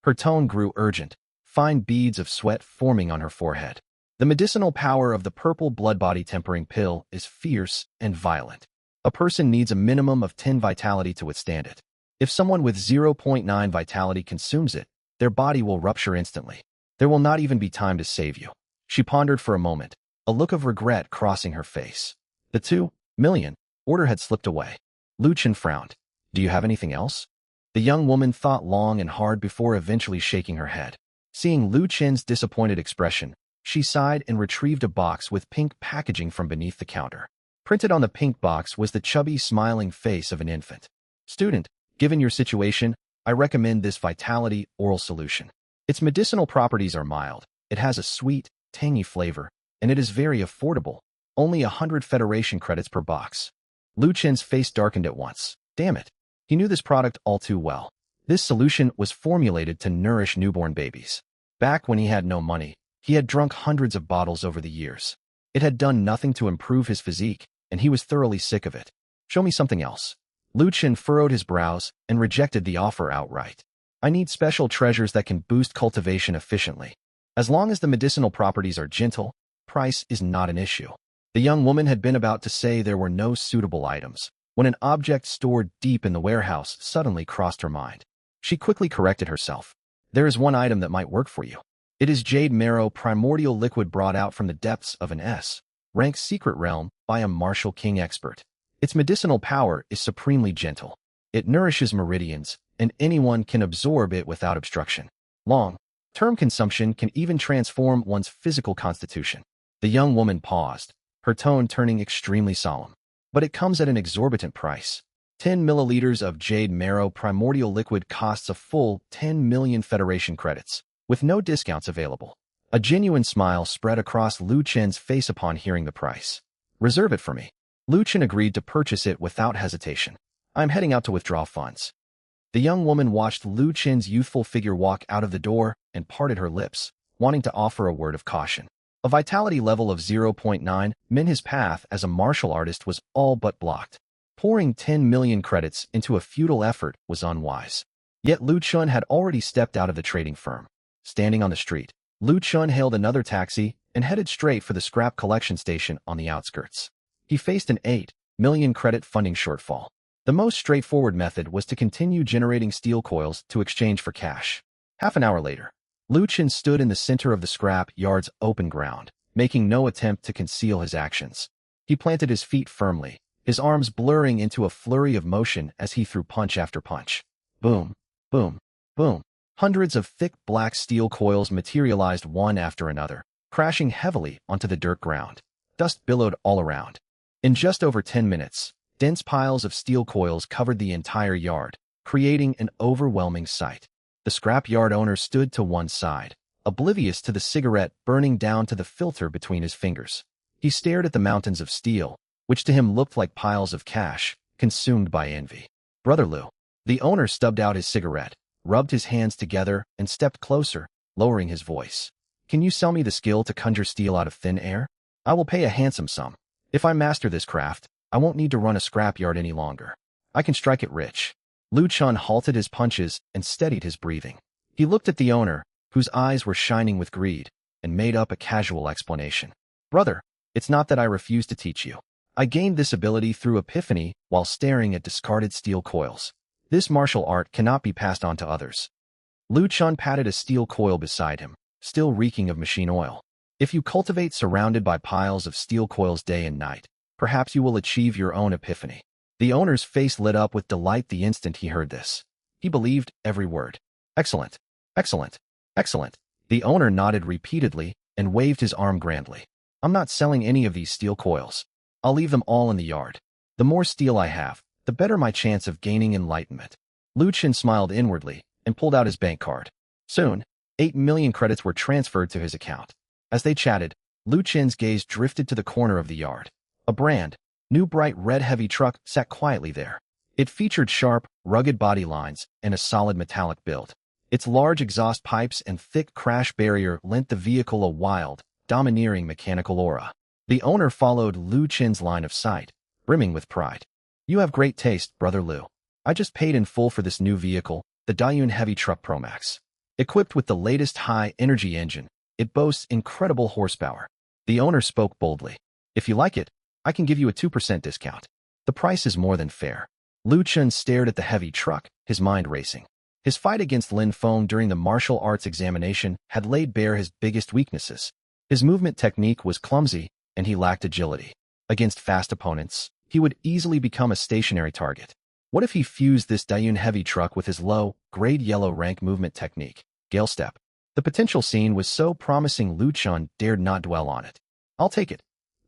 Her tone grew urgent, fine beads of sweat forming on her forehead. "The medicinal power of the purple blood body tempering pill is fierce and violent. A person needs a minimum of 10 vitality to withstand it. If someone with 0.9 vitality consumes it, their body will rupture instantly. There will not even be time to save you." She pondered for a moment, a look of regret crossing her face. The 2 million order had slipped away. Lu Chen frowned. "Do you have anything else?" The young woman thought long and hard before eventually shaking her head. Seeing Lu Chen's disappointed expression, she sighed and retrieved a box with pink packaging from beneath the counter. Printed on the pink box was the chubby, smiling face of an infant. "Student, given your situation, I recommend this Vitality Oral Solution. Its medicinal properties are mild, it has a sweet, tangy flavor, and it is very affordable, only 100 Federation credits per box." Lu Chen's face darkened at once. Damn it. He knew this product all too well. This solution was formulated to nourish newborn babies. Back when he had no money, he had drunk hundreds of bottles over the years. It had done nothing to improve his physique, and he was thoroughly sick of it. "Show me something else." Lu Chen furrowed his brows and rejected the offer outright. "I need special treasures that can boost cultivation efficiently. As long as the medicinal properties are gentle, price is not an issue." The young woman had been about to say there were no suitable items when an object stored deep in the warehouse suddenly crossed her mind. She quickly corrected herself. There is one item that might work for you. It is jade marrow primordial liquid brought out from the depths of an S-rank secret realm by a martial king expert. Its medicinal power is supremely gentle. It nourishes meridians, and anyone can absorb it without obstruction. Long-term consumption can even transform one's physical constitution. The young woman paused, her tone turning extremely solemn. But it comes at an exorbitant price. 10 milliliters of jade marrow primordial liquid costs a full 10 million Federation credits, with no discounts available. A genuine smile spread across Lu Chen's face upon hearing the price. Reserve it for me. Lu Chen agreed to purchase it without hesitation. I'm heading out to withdraw funds. The young woman watched Lu Chen's youthful figure walk out of the door and parted her lips, wanting to offer a word of caution. A vitality level of 0.9 meant his path as a martial artist was all but blocked. Pouring 10 million credits into a futile effort was unwise. Yet Lu Chun had already stepped out of the trading firm. Standing on the street, Lu Chun hailed another taxi and headed straight for the scrap collection station on the outskirts. He faced an 8 million credit funding shortfall. The most straightforward method was to continue generating steel coils to exchange for cash. Half an hour later, Lu Chen stood in the center of the scrap yard's open ground, making no attempt to conceal his actions. He planted his feet firmly, his arms blurring into a flurry of motion as he threw punch after punch. Boom, boom, boom. Hundreds of thick black steel coils materialized one after another, crashing heavily onto the dirt ground. Dust billowed all around. In just over 10 minutes, dense piles of steel coils covered the entire yard, creating an overwhelming sight. The scrap yard owner stood to one side, oblivious to the cigarette burning down to the filter between his fingers. He stared at the mountains of steel, which to him looked like piles of cash, consumed by envy. Brother Lu. The owner stubbed out his cigarette, rubbed his hands together, and stepped closer, lowering his voice. Can you sell me the skill to conjure steel out of thin air? I will pay a handsome sum. If I master this craft, I won't need to run a scrapyard any longer. I can strike it rich. Lu Chun halted his punches and steadied his breathing. He looked at the owner, whose eyes were shining with greed, and made up a casual explanation. Brother, it's not that I refuse to teach you. I gained this ability through epiphany while staring at discarded steel coils. This martial art cannot be passed on to others. Lu Chun patted a steel coil beside him, still reeking of machine oil. If you cultivate surrounded by piles of steel coils day and night, perhaps you will achieve your own epiphany. The owner's face lit up with delight the instant he heard this. He believed every word. Excellent, excellent, excellent. The owner nodded repeatedly and waved his arm grandly. I'm not selling any of these steel coils. I'll leave them all in the yard. The more steel I have, the better my chance of gaining enlightenment. Lu Chen smiled inwardly and pulled out his bank card. Soon, 8 million credits were transferred to his account. As they chatted, Lu Chen's gaze drifted to the corner of the yard. A brand new bright red heavy truck sat quietly there. It featured sharp, rugged body lines and a solid metallic build. Its large exhaust pipes and thick crash barrier lent the vehicle a wild, domineering mechanical aura. The owner followed Lu Chen's line of sight, brimming with pride. You have great taste, Brother Lu. I just paid in full for this new vehicle, the Dayun Heavy Truck Pro Max. Equipped with the latest high-energy engine, it boasts incredible horsepower. The owner spoke boldly. If you like it, I can give you a 2% discount. The price is more than fair. Lu Chen stared at the heavy truck, his mind racing. His fight against Lin Feng during the martial arts examination had laid bare his biggest weaknesses. His movement technique was clumsy, and he lacked agility. Against fast opponents, he would easily become a stationary target. What if he fused this Dayun heavy truck with his low, grade yellow rank movement technique, Gale Step? The potential scene was so promising Lu Chen dared not dwell on it. I'll take it.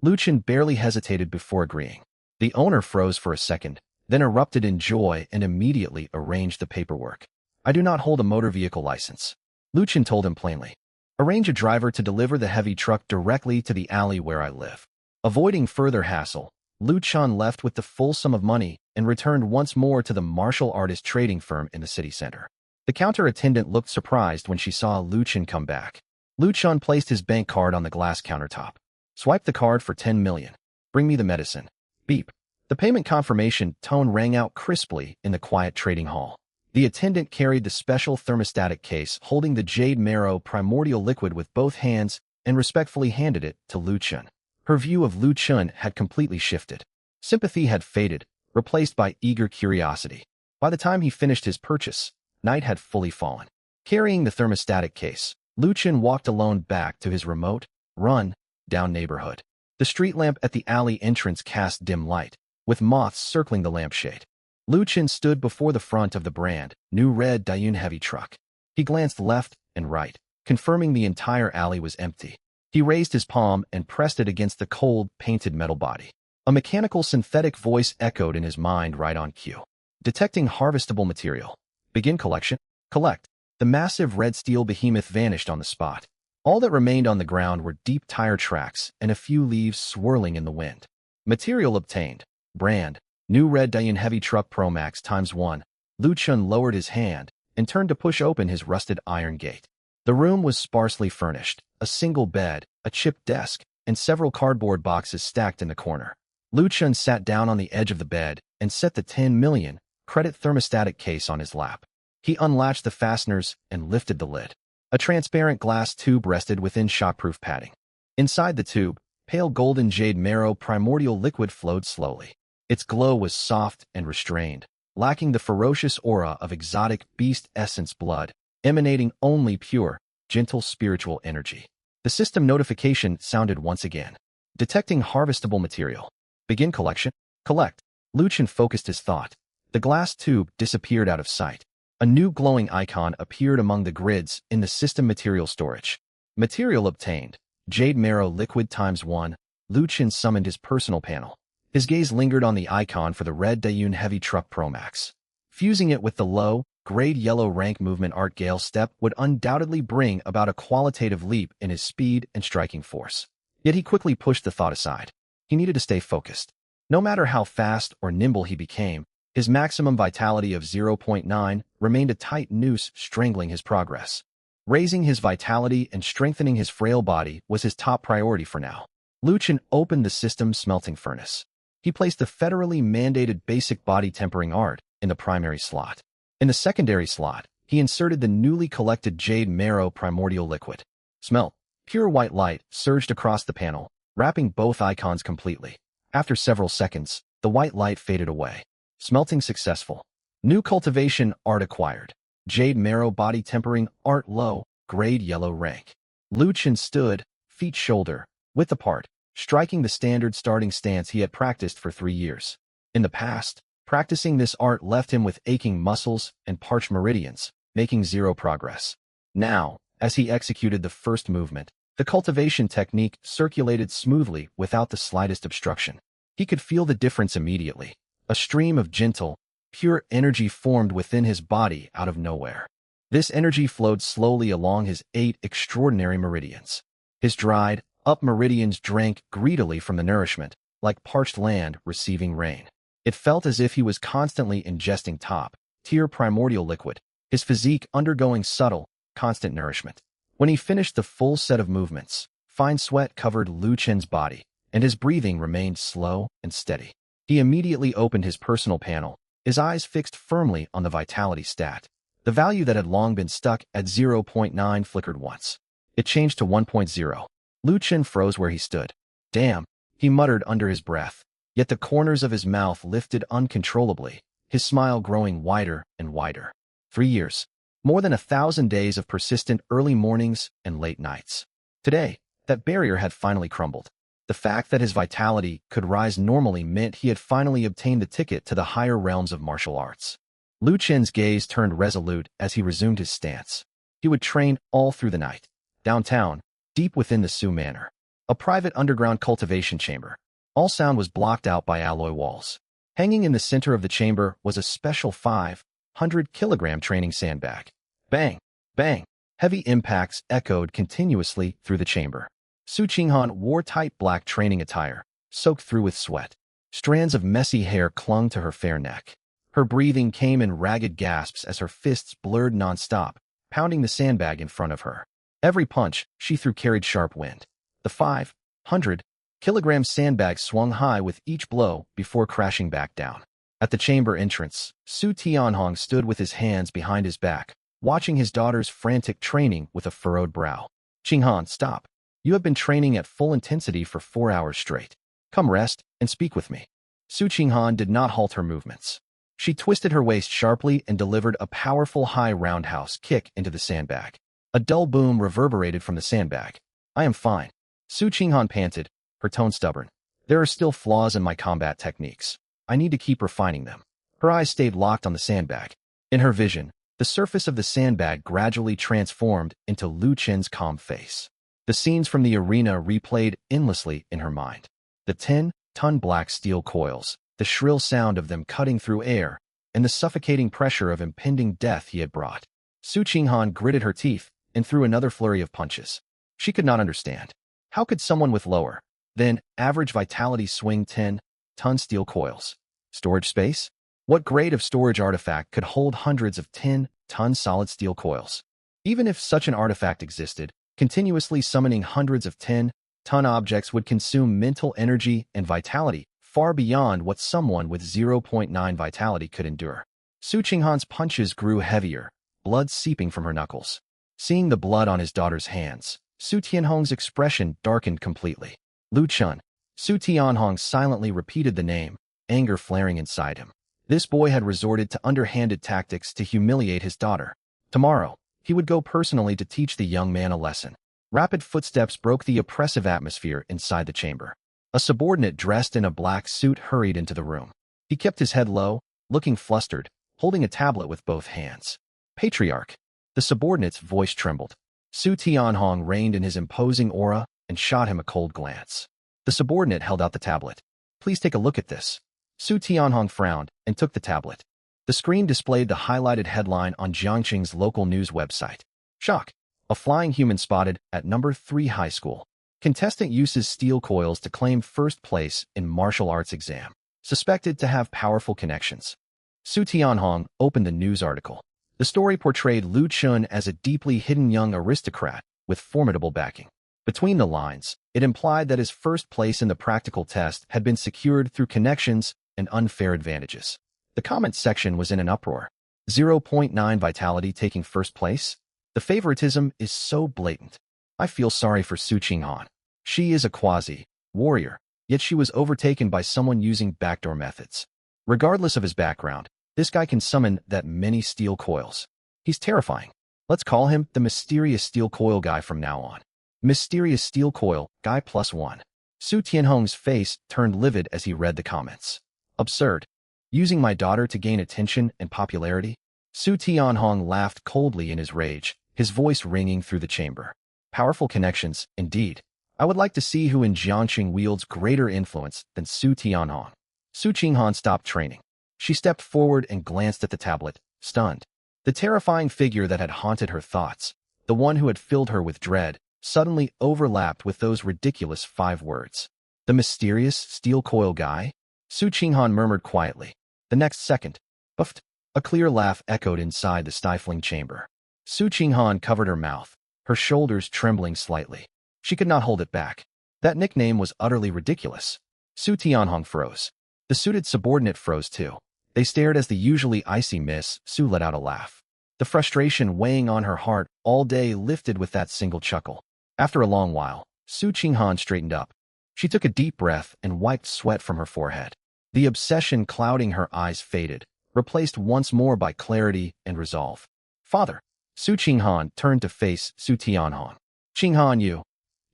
Lu Chen barely hesitated before agreeing. The owner froze for a second, then erupted in joy and immediately arranged the paperwork. I do not hold a motor vehicle license. Lu Chen told him plainly. Arrange a driver to deliver the heavy truck directly to the alley where I live. Avoiding further hassle, Lu Chen left with the full sum of money and returned once more to the martial artist trading firm in the city center. The counter attendant looked surprised when she saw Lu Chen come back. Lu Chen placed his bank card on the glass countertop. Swipe the card for 10 million. Bring me the medicine. Beep. The payment confirmation tone rang out crisply in the quiet trading hall. The attendant carried the special thermostatic case holding the jade marrow primordial liquid with both hands and respectfully handed it to Lu Chen. Her view of Lu Chun had completely shifted. Sympathy had faded, replaced by eager curiosity. By the time he finished his purchase, night had fully fallen. Carrying the thermostatic case, Lu Chun walked alone back to his remote, run-down neighborhood. The street lamp at the alley entrance cast dim light, with moths circling the lampshade. Lu Chun stood before the front of the brand new red Dayun heavy truck. He glanced left and right, confirming the entire alley was empty. He raised his palm and pressed it against the cold, painted metal body. A mechanical synthetic voice echoed in his mind right on cue. Detecting harvestable material. Begin collection. Collect. The massive red steel behemoth vanished on the spot. All that remained on the ground were deep tire tracks and a few leaves swirling in the wind. Material obtained. Brand. New red Dayun heavy truck Pro Max ×1. Lu Chun lowered his hand and turned to push open his rusted iron gate. The room was sparsely furnished. A single bed, a chipped desk, and several cardboard boxes stacked in the corner. Lu Chun sat down on the edge of the bed and set the 10 million credit thermostatic case on his lap. He unlatched the fasteners and lifted the lid. A transparent glass tube rested within shockproof padding. Inside the tube, pale golden jade marrow primordial liquid flowed slowly. Its glow was soft and restrained, lacking the ferocious aura of exotic beast essence blood, emanating only pure, gentle spiritual energy. The system notification sounded once again. Detecting harvestable material. Begin collection. Collect. Lu Chun focused his thought. The glass tube disappeared out of sight. A new glowing icon appeared among the grids in the system material storage. Material obtained. Jade marrow liquid ×1. Lu Chun summoned his personal panel. His gaze lingered on the icon for the red Dayun heavy truck Pro Max. Fusing it with the low, grade yellow rank movement art gale step would undoubtedly bring about a qualitative leap in his speed and striking force. Yet he quickly pushed the thought aside. He needed to stay focused. No matter how fast or nimble he became, his maximum vitality of 0.9 remained a tight noose strangling his progress. Raising his vitality and strengthening his frail body was his top priority for now. Lu Chun opened the system's smelting furnace. He placed the federally mandated basic body tempering art in the primary slot. In the secondary slot, he inserted the newly collected jade marrow primordial liquid. Smelt. Pure white light surged across the panel, wrapping both icons completely. After several seconds, the white light faded away. Smelting successful. New cultivation art acquired. Jade marrow body tempering art low, grade yellow rank. Lu Chun stood, feet shoulder, width apart, striking the standard starting stance he had practiced for 3 years. In the past, practicing this art left him with aching muscles and parched meridians, making zero progress. Now, as he executed the first movement, the cultivation technique circulated smoothly without the slightest obstruction. He could feel the difference immediately. A stream of gentle, pure energy formed within his body out of nowhere. This energy flowed slowly along his 8 extraordinary meridians. His dried, up meridians drank greedily from the nourishment, like parched land receiving rain. It felt as if he was constantly ingesting top-tier primordial liquid, his physique undergoing subtle, constant nourishment. When he finished the full set of movements, fine sweat covered Lu Chun's body, and his breathing remained slow and steady. He immediately opened his personal panel, his eyes fixed firmly on the vitality stat. The value that had long been stuck at 0.9 flickered once. It changed to 1.0. Lu Chun froze where he stood. Damn, he muttered under his breath, yet the corners of his mouth lifted uncontrollably, his smile growing wider and wider. 3 years. More than 1,000 days of persistent early mornings and late nights. Today, that barrier had finally crumbled. The fact that his vitality could rise normally meant he had finally obtained the ticket to the higher realms of martial arts. Lu Chun's gaze turned resolute as he resumed his stance. He would train all through the night. Downtown, deep within the Sioux Manor, a private underground cultivation chamber. All sound was blocked out by alloy walls. Hanging in the center of the chamber was a special 500-kilogram training sandbag. Bang! Bang! Heavy impacts echoed continuously through the chamber. Su Qinghan wore tight black training attire, soaked through with sweat. Strands of messy hair clung to her fair neck. Her breathing came in ragged gasps as her fists blurred nonstop, pounding the sandbag in front of her. Every punch she threw carried sharp wind. The 500-kilogram sandbag swung high with each blow before crashing back down. At the chamber entrance, Su Tianhong stood with his hands behind his back, watching his daughter's frantic training with a furrowed brow. Qinghan, stop. You have been training at full intensity for 4 hours straight. Come rest and speak with me. Su Qinghan did not halt her movements. She twisted her waist sharply and delivered a powerful high roundhouse kick into the sandbag. A dull boom reverberated from the sandbag. I am fine. Su Qinghan panted, her tone stubborn. There are still flaws in my combat techniques. I need to keep refining them. Her eyes stayed locked on the sandbag. In her vision, the surface of the sandbag gradually transformed into Lu Chen's calm face. The scenes from the arena replayed endlessly in her mind. The 10-ton black steel coils, the shrill sound of them cutting through air, and the suffocating pressure of impending death he had brought. Su Qinghan gritted her teeth and threw another flurry of punches. She could not understand. How could someone with lower than average vitality swing 10-ton steel coils? Storage space? What grade of storage artifact could hold hundreds of 10-ton solid steel coils? Even if such an artifact existed, continuously summoning hundreds of 10-ton objects would consume mental energy and vitality far beyond what someone with 0.9 vitality could endure. Su Qinghan's punches grew heavier, blood seeping from her knuckles. Seeing the blood on his daughter's hands, Su Tianhong's expression darkened completely. Lu Chun. Su Tianhong silently repeated the name, anger flaring inside him. This boy had resorted to underhanded tactics to humiliate his daughter. Tomorrow, he would go personally to teach the young man a lesson. Rapid footsteps broke the oppressive atmosphere inside the chamber. A subordinate dressed in a black suit hurried into the room. He kept his head low, looking flustered, holding a tablet with both hands. Patriarch. The subordinate's voice trembled. Su Tianhong reined in his imposing aura and shot him a cold glance. The subordinate held out the tablet. Please take a look at this. Su Tianhong frowned and took the tablet. The screen displayed the highlighted headline on Jiangxing's local news website. Shock. A flying human spotted at number 3 high school. Contestant uses steel coils to claim first place in martial arts exam. Suspected to have powerful connections. Su Tianhong opened the news article. The story portrayed Lu Chun as a deeply hidden young aristocrat with formidable backing. Between the lines, it implied that his first place in the practical test had been secured through connections and unfair advantages. The comment section was in an uproar. 0.9 vitality taking first place? The favoritism is so blatant. I feel sorry for Su Qinghan. She is a quasi-warrior, yet she was overtaken by someone using backdoor methods. Regardless of his background, this guy can summon that many steel coils. He's terrifying. Let's call him the Mysterious Steel Coil Guy from now on. Mysterious Steel Coil Guy +1. Su Tianhong's face turned livid as he read the comments. Absurd. Using my daughter to gain attention and popularity? Su Tianhong laughed coldly in his rage, his voice ringing through the chamber. Powerful connections, indeed. I would like to see who in Jiangxing wields greater influence than Su Tianhong. Su Qinghan stopped training. She stepped forward and glanced at the tablet, stunned. The terrifying figure that had haunted her thoughts, the one who had filled her with dread, suddenly overlapped with those ridiculous 5 words. The Mysterious Steel Coil Guy? Su Qinghan murmured quietly. The next second, puffed, a clear laugh echoed inside the stifling chamber. Su Qinghan covered her mouth, her shoulders trembling slightly. She could not hold it back. That nickname was utterly ridiculous. Su Tianhong froze. The suited subordinate froze too. They stared as the usually icy Miss Su let out a laugh. The frustration weighing on her heart all day lifted with that single chuckle. After a long while, Su Qinghan straightened up. She took a deep breath and wiped sweat from her forehead. The obsession clouding her eyes faded, replaced once more by clarity and resolve. Father. Su Qinghan turned to face Su Tianhong. Qinghan, you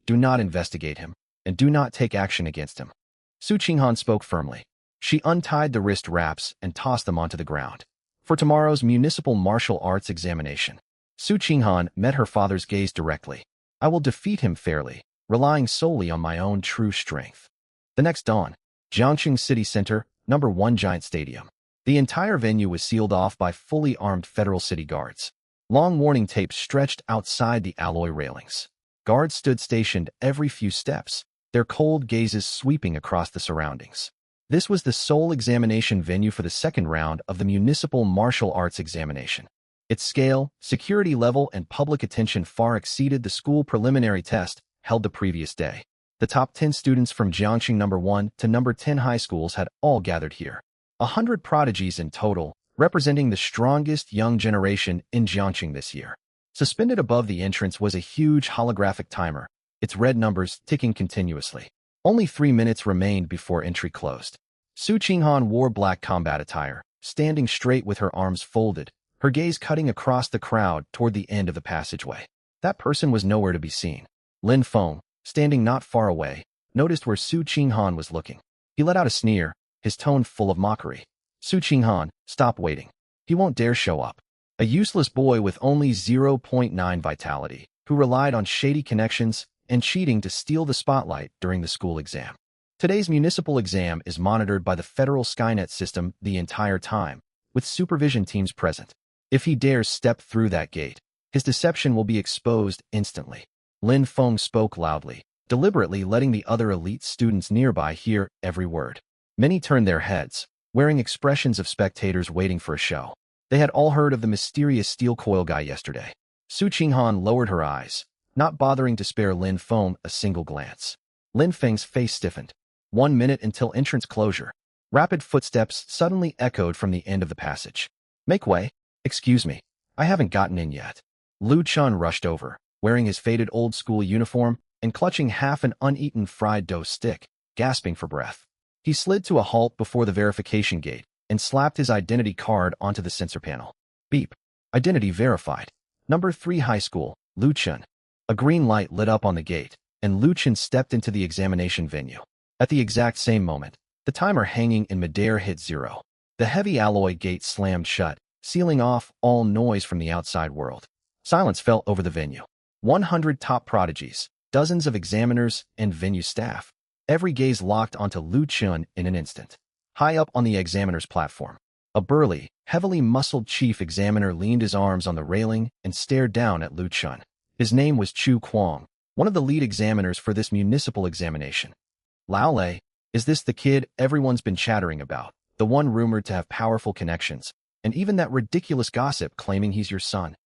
do not investigate him, and do not take action against him. Su Qinghan spoke firmly. She untied the wrist wraps and tossed them onto the ground. For tomorrow's municipal martial arts examination, Su Qinghan met her father's gaze directly. I will defeat him fairly, relying solely on my own true strength. The next dawn, Jiangxing City Center, number 1 Giant Stadium. The entire venue was sealed off by fully armed federal city guards. Long warning tapes stretched outside the alloy railings. Guards stood stationed every few steps, their cold gazes sweeping across the surroundings. This was the sole examination venue for the second round of the municipal martial arts examination. Its scale, security level, and public attention far exceeded the school preliminary test held the previous day. The top 10 students from Jiangxing number 1 to number 10 high schools had all gathered here. 100 prodigies in total, representing the strongest young generation in Jiangxing this year. Suspended above the entrance was a huge holographic timer, its red numbers ticking continuously. Only 3 minutes remained before entry closed. Su Qinghan wore black combat attire, standing straight with her arms folded, her gaze cutting across the crowd toward the end of the passageway. That person was nowhere to be seen. Lin Feng, standing not far away, noticed where Su Qinghan was looking. He let out a sneer, his tone full of mockery. Su Qinghan, stop waiting. He won't dare show up. A useless boy with only 0.9 vitality, who relied on shady connections and cheating to steal the spotlight during the school exam. Today's municipal exam is monitored by the federal Skynet system the entire time, with supervision teams present. If he dares step through that gate, his deception will be exposed instantly. Lin Feng spoke loudly, deliberately letting the other elite students nearby hear every word. Many turned their heads, wearing expressions of spectators waiting for a show. They had all heard of the mysterious steel coil guy yesterday. Su Qinghan lowered her eyes, not bothering to spare Lin Feng a single glance. Lin Feng's face stiffened. 1 minute until entrance closure. Rapid footsteps suddenly echoed from the end of the passage. Make way. Excuse me. I haven't gotten in yet. Lu Chun rushed over, wearing his faded old-school uniform and clutching half an uneaten fried dough stick, gasping for breath. He slid to a halt before the verification gate and slapped his identity card onto the sensor panel. Beep. Identity verified. Number 3 High School, Lu Chun. A green light lit up on the gate, and Lu Chun stepped into the examination venue. At the exact same moment, the timer hanging in midair hit 0. The heavy alloy gate slammed shut, sealing off all noise from the outside world. Silence fell over the venue. 100 top prodigies, dozens of examiners, and venue staff. Every gaze locked onto Lu Chun in an instant. High up on the examiner's platform, a burly, heavily muscled chief examiner leaned his arms on the railing and stared down at Lu Chun. His name was Chu Kuang, one of the lead examiners for this municipal examination. Lao Lei, is this the kid everyone's been chattering about, the one rumored to have powerful connections, and even that ridiculous gossip claiming he's your son?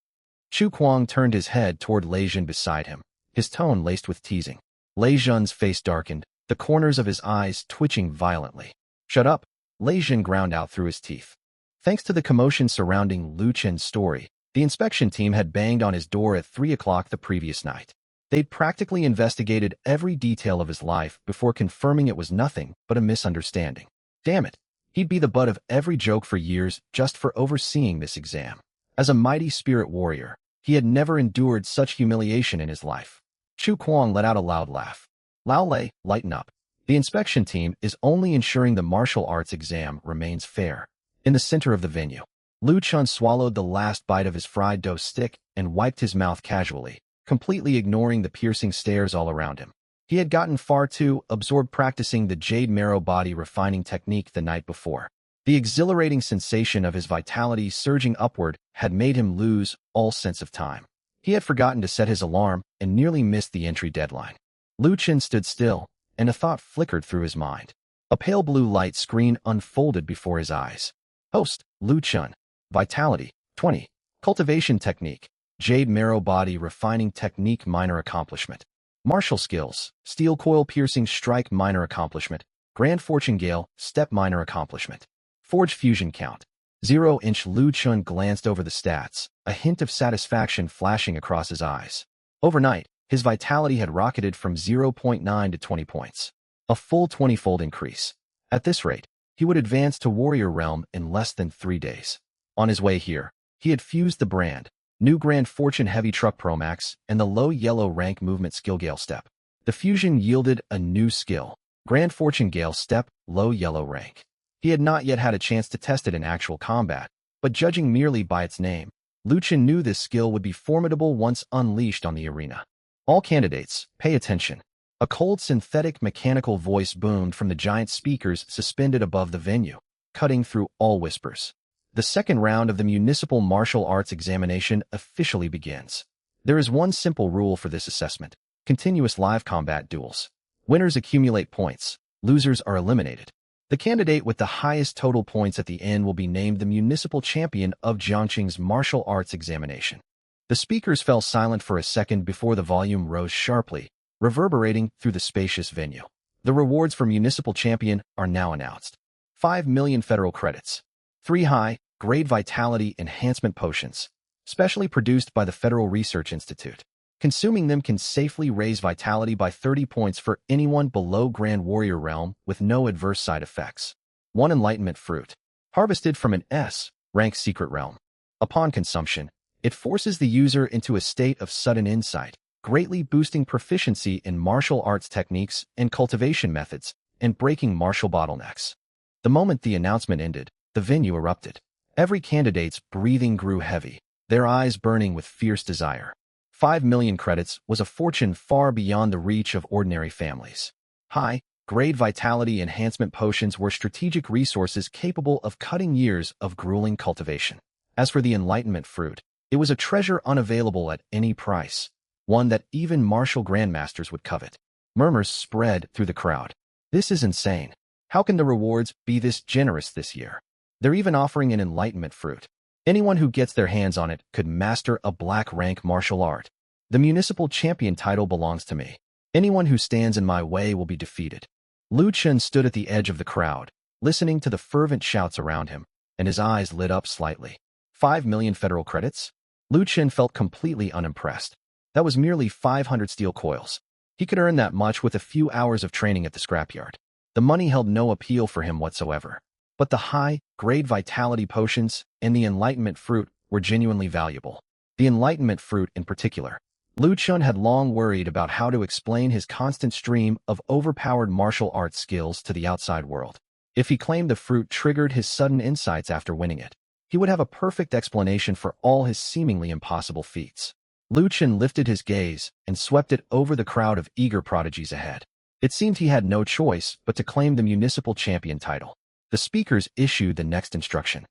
Chu Kuang turned his head toward Lei Jun beside him, his tone laced with teasing. Lei Jun's face darkened, the corners of his eyes twitching violently. Shut up, Lei Jun ground out through his teeth. Thanks to the commotion surrounding Lu Chen's story, the inspection team had banged on his door at 3 o'clock the previous night. They'd practically investigated every detail of his life before confirming it was nothing but a misunderstanding. Damn it, he'd be the butt of every joke for years just for overseeing this exam. As a mighty spirit warrior, he had never endured such humiliation in his life. Chu Kuang let out a loud laugh. Lao Lei, lighten up. The inspection team is only ensuring the martial arts exam remains fair. In the center of the venue, Lu Chun swallowed the last bite of his fried dough stick and wiped his mouth casually, completely ignoring the piercing stares all around him. He had gotten far too absorbed practicing the jade marrow body refining technique the night before. The exhilarating sensation of his vitality surging upward had made him lose all sense of time. He had forgotten to set his alarm and nearly missed the entry deadline. Lu Chun stood still, and a thought flickered through his mind. A pale blue light screen unfolded before his eyes. Host, Lu Chun. Vitality, 20. Cultivation technique. Jade marrow body refining technique minor accomplishment. Martial skills, steel coil piercing strike minor accomplishment. Grand fortune gale, step minor accomplishment. Forge fusion count. 0-inch Lu Chun glanced over the stats, a hint of satisfaction flashing across his eyes. Overnight, his vitality had rocketed from 0.9 to 20 points. A full 20-fold increase. At this rate, he would advance to warrior realm in less than 3 days. On his way here, he had fused the brand, new Grand Fortune Heavy Truck Pro Max, and the low yellow rank movement skill Gale Step. The fusion yielded a new skill, Grand Fortune Gale Step, low yellow rank. He had not yet had a chance to test it in actual combat, but judging merely by its name, Lu Chun knew this skill would be formidable once unleashed on the arena. All candidates, pay attention. A cold synthetic mechanical voice boomed from the giant speakers suspended above the venue, cutting through all whispers. The second round of the municipal martial arts examination officially begins. There is one simple rule for this assessment: continuous live combat duels. Winners accumulate points, losers are eliminated. The candidate with the highest total points at the end will be named the municipal champion of Jiangqing's martial arts examination. The speakers fell silent for a second before the volume rose sharply, reverberating through the spacious venue. The rewards for municipal champion are now announced. 5 million federal credits. 3 high-grade vitality enhancement potions, specially produced by the Federal Research Institute. Consuming them can safely raise vitality by 30 points for anyone below Grand Warrior realm with no adverse side effects. 1 Enlightenment Fruit. Harvested from an S-rank secret realm. Upon consumption, it forces the user into a state of sudden insight, greatly boosting proficiency in martial arts techniques and cultivation methods, and breaking martial bottlenecks. The moment the announcement ended, the venue erupted. Every candidate's breathing grew heavy, their eyes burning with fierce desire. 5 million credits was a fortune far beyond the reach of ordinary families. High-grade vitality enhancement potions were strategic resources capable of cutting years of grueling cultivation. As for the Enlightenment Fruit, it was a treasure unavailable at any price, one that even martial grandmasters would covet. Murmurs spread through the crowd. This is insane. How can the rewards be this generous this year? They're even offering an Enlightenment Fruit. Anyone who gets their hands on it could master a black-rank martial art. The municipal champion title belongs to me. Anyone who stands in my way will be defeated. Lu Chen stood at the edge of the crowd, listening to the fervent shouts around him, and his eyes lit up slightly. 5 million federal credits? Lu Chen felt completely unimpressed. That was merely 500 steel coils. He could earn that much with a few hours of training at the scrapyard. The money held no appeal for him whatsoever. But the high-grade vitality potions and the Enlightenment Fruit were genuinely valuable. The Enlightenment Fruit in particular. Lu Chen had long worried about how to explain his constant stream of overpowered martial arts skills to the outside world. If he claimed the fruit triggered his sudden insights after winning it, he would have a perfect explanation for all his seemingly impossible feats. Lu Chen lifted his gaze and swept it over the crowd of eager prodigies ahead. It seemed he had no choice but to claim the municipal champion title. The speakers issued the next instruction.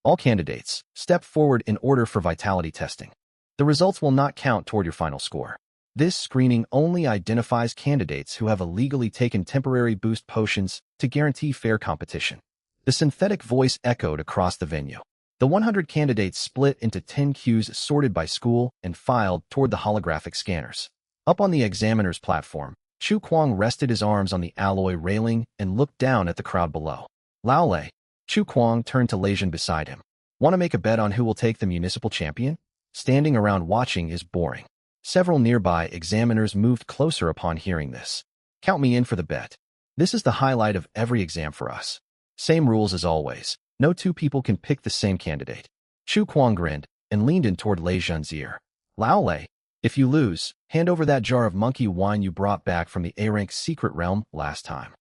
All candidates, step forward in order for vitality testing. The results will not count toward your final score. This screening only identifies candidates who have illegally taken temporary boost potions to guarantee fair competition. The synthetic voice echoed across the venue. The 100 candidates split into 10 queues sorted by school and filed toward the holographic scanners. Up on the examiner's platform, Chu Kuang rested his arms on the alloy railing and looked down at the crowd below. Lao Lei. Chu Kuang turned to Leijun beside him. Want to make a bet on who will take the municipal champion? Standing around watching is boring. Several nearby examiners moved closer upon hearing this. Count me in for the bet. This is the highlight of every exam for us. Same rules as always. No two people can pick the same candidate. Chu Kuang grinned and leaned in toward Leijun's ear. Lao Lei, if you lose, hand over that jar of monkey wine you brought back from the A-rank secret realm last time.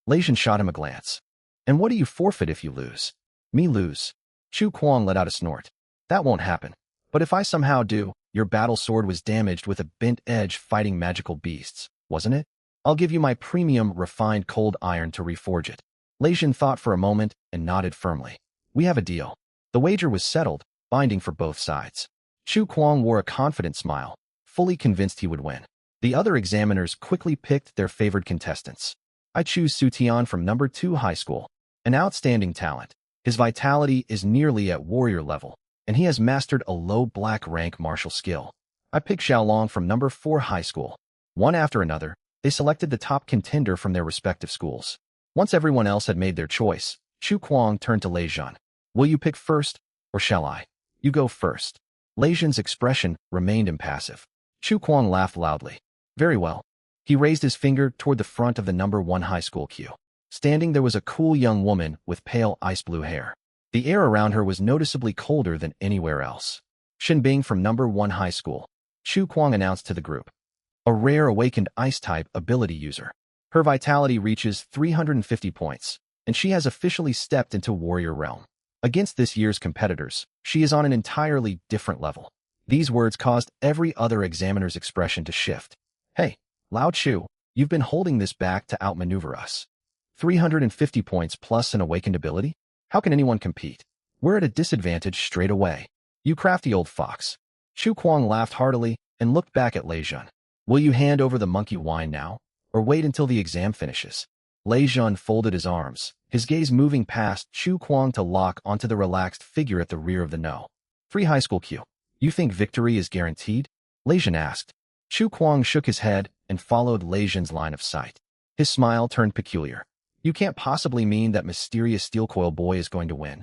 Leijun shot him a glance. And what do you forfeit if you lose? Me lose. Chu Kuang let out a snort. That won't happen. But if I somehow do, your battle sword was damaged with a bent edge fighting magical beasts, wasn't it? I'll give you my premium refined cold iron to reforge it. Leijun thought for a moment and nodded firmly. We have a deal. The wager was settled, binding for both sides. Chu Kuang wore a confident smile, fully convinced he would win. The other examiners quickly picked their favored contestants. I choose Su Tian from number 2 high school. An outstanding talent. His vitality is nearly at warrior level, and he has mastered a low black rank martial skill. I pick Xiaolong from number 4 high school. One after another, they selected the top contender from their respective schools. Once everyone else had made their choice, Chu Kuang turned to Leijun. Will you pick first, or shall I? You go first. Leijun's expression remained impassive. Chu Kuang laughed loudly. Very well. He raised his finger toward the front of the number 1 high school queue. Standing there was a cool young woman with pale ice blue hair. The air around her was noticeably colder than anywhere else. Shinbing from number 1 high school. Chu Kuang announced to the group. A rare awakened ice-type ability user. Her vitality reaches 350 points, and she has officially stepped into warrior realm. Against this year's competitors, she is on an entirely different level. These words caused every other examiner's expression to shift. Hey, Lao Chu, you've been holding this back to outmaneuver us. 350 points plus an awakened ability? How can anyone compete? We're at a disadvantage straight away. You crafty old fox. Chu Kuang laughed heartily and looked back at Leijun. Will you hand over the monkey wine now, or wait until the exam finishes? Leijun folded his arms, his gaze moving past Chu Kuang to lock onto the relaxed figure at the rear of the No. 3 high school queue. You think victory is guaranteed? Leijun asked. Chu Kuang shook his head and followed Leijun's line of sight. His smile turned peculiar. You can't possibly mean that mysterious steel coil boy is going to win.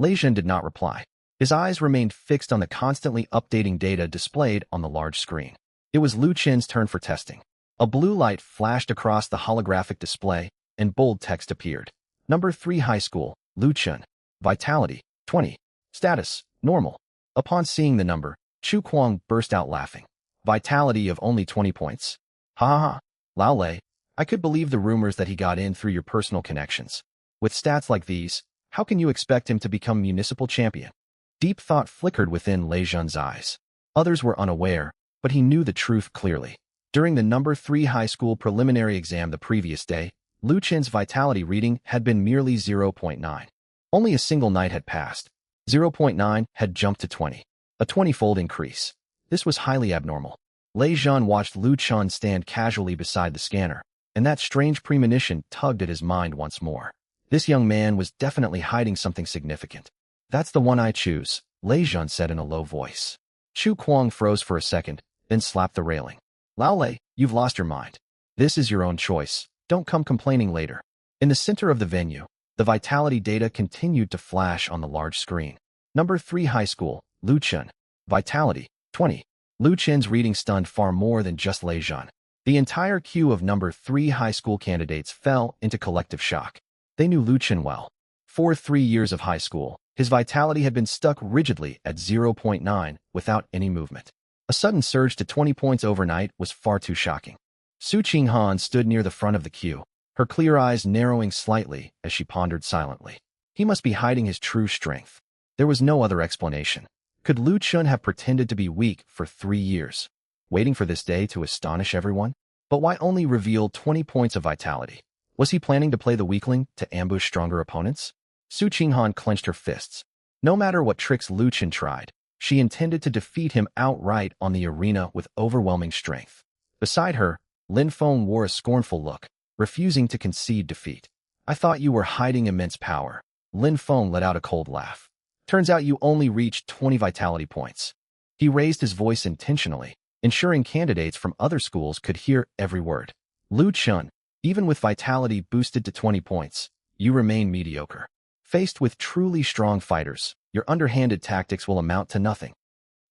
Leijun did not reply. His eyes remained fixed on the constantly updating data displayed on the large screen. It was Lu Chen's turn for testing. A blue light flashed across the holographic display, and bold text appeared. Number 3 High School, Lu Chen. Vitality, 20. Status, normal. Upon seeing the number, Chu Kuang burst out laughing. Vitality of only 20 points? Ha ha ha. Lao Lei, I could believe the rumors that he got in through your personal connections. With stats like these, how can you expect him to become municipal champion? Deep thought flickered within Lei Zhen's eyes. Others were unaware, but he knew the truth clearly. During the number 3 high school preliminary exam the previous day, Lu Chen's vitality reading had been merely 0.9. Only a single night had passed. 0.9 had jumped to 20. A 20-fold increase. This was highly abnormal. Lei Zhen watched Lu Chen stand casually beside the scanner, and that strange premonition tugged at his mind once more. This young man was definitely hiding something significant. That's the one I choose, Lei Zhen said in a low voice. Chu Kuang froze for a second, then slapped the railing. Lao Lei, you've lost your mind. This is your own choice. Don't come complaining later. In the center of the venue, the vitality data continued to flash on the large screen. Number 3 High School, Lu Chen. Vitality, 20. Lu Chen's reading stunned far more than just Lei Zhen. The entire queue of number 3 high school candidates fell into collective shock. They knew Lu Chen well. For 3 years of high school, his vitality had been stuck rigidly at 0.9 without any movement. A sudden surge to 20 points overnight was far too shocking. Su Qinghan stood near the front of the queue, her clear eyes narrowing slightly as she pondered silently. He must be hiding his true strength. There was no other explanation. Could Lu Chen have pretended to be weak for 3 years, waiting for this day to astonish everyone? But why only reveal 20 points of vitality? Was he planning to play the weakling to ambush stronger opponents? Su Qinghan clenched her fists. No matter what tricks Lu Chen tried, she intended to defeat him outright on the arena with overwhelming strength. Beside her, Lin Feng wore a scornful look, refusing to concede defeat. I thought you were hiding immense power. Lin Feng let out a cold laugh. Turns out you only reached 20 vitality points. He raised his voice intentionally, ensuring candidates from other schools could hear every word. Lu Chen, even with vitality boosted to 20 points, you remain mediocre. Faced with truly strong fighters, your underhanded tactics will amount to nothing.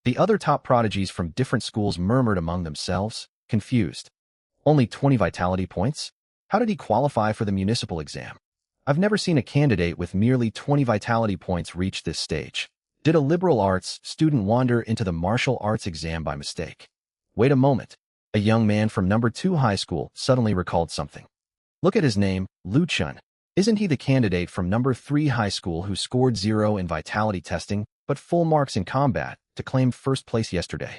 The other top prodigies from different schools murmured among themselves, confused. Only 20 vitality points? How did he qualify for the municipal exam? I've never seen a candidate with merely 20 vitality points reach this stage. Did a liberal arts student wander into the martial arts exam by mistake? Wait a moment. A young man from number 2 high school suddenly recalled something. Look at his name, Lu Chen. Isn't he the candidate from number 3 high school who scored 0 in vitality testing but full marks in combat to claim first place yesterday?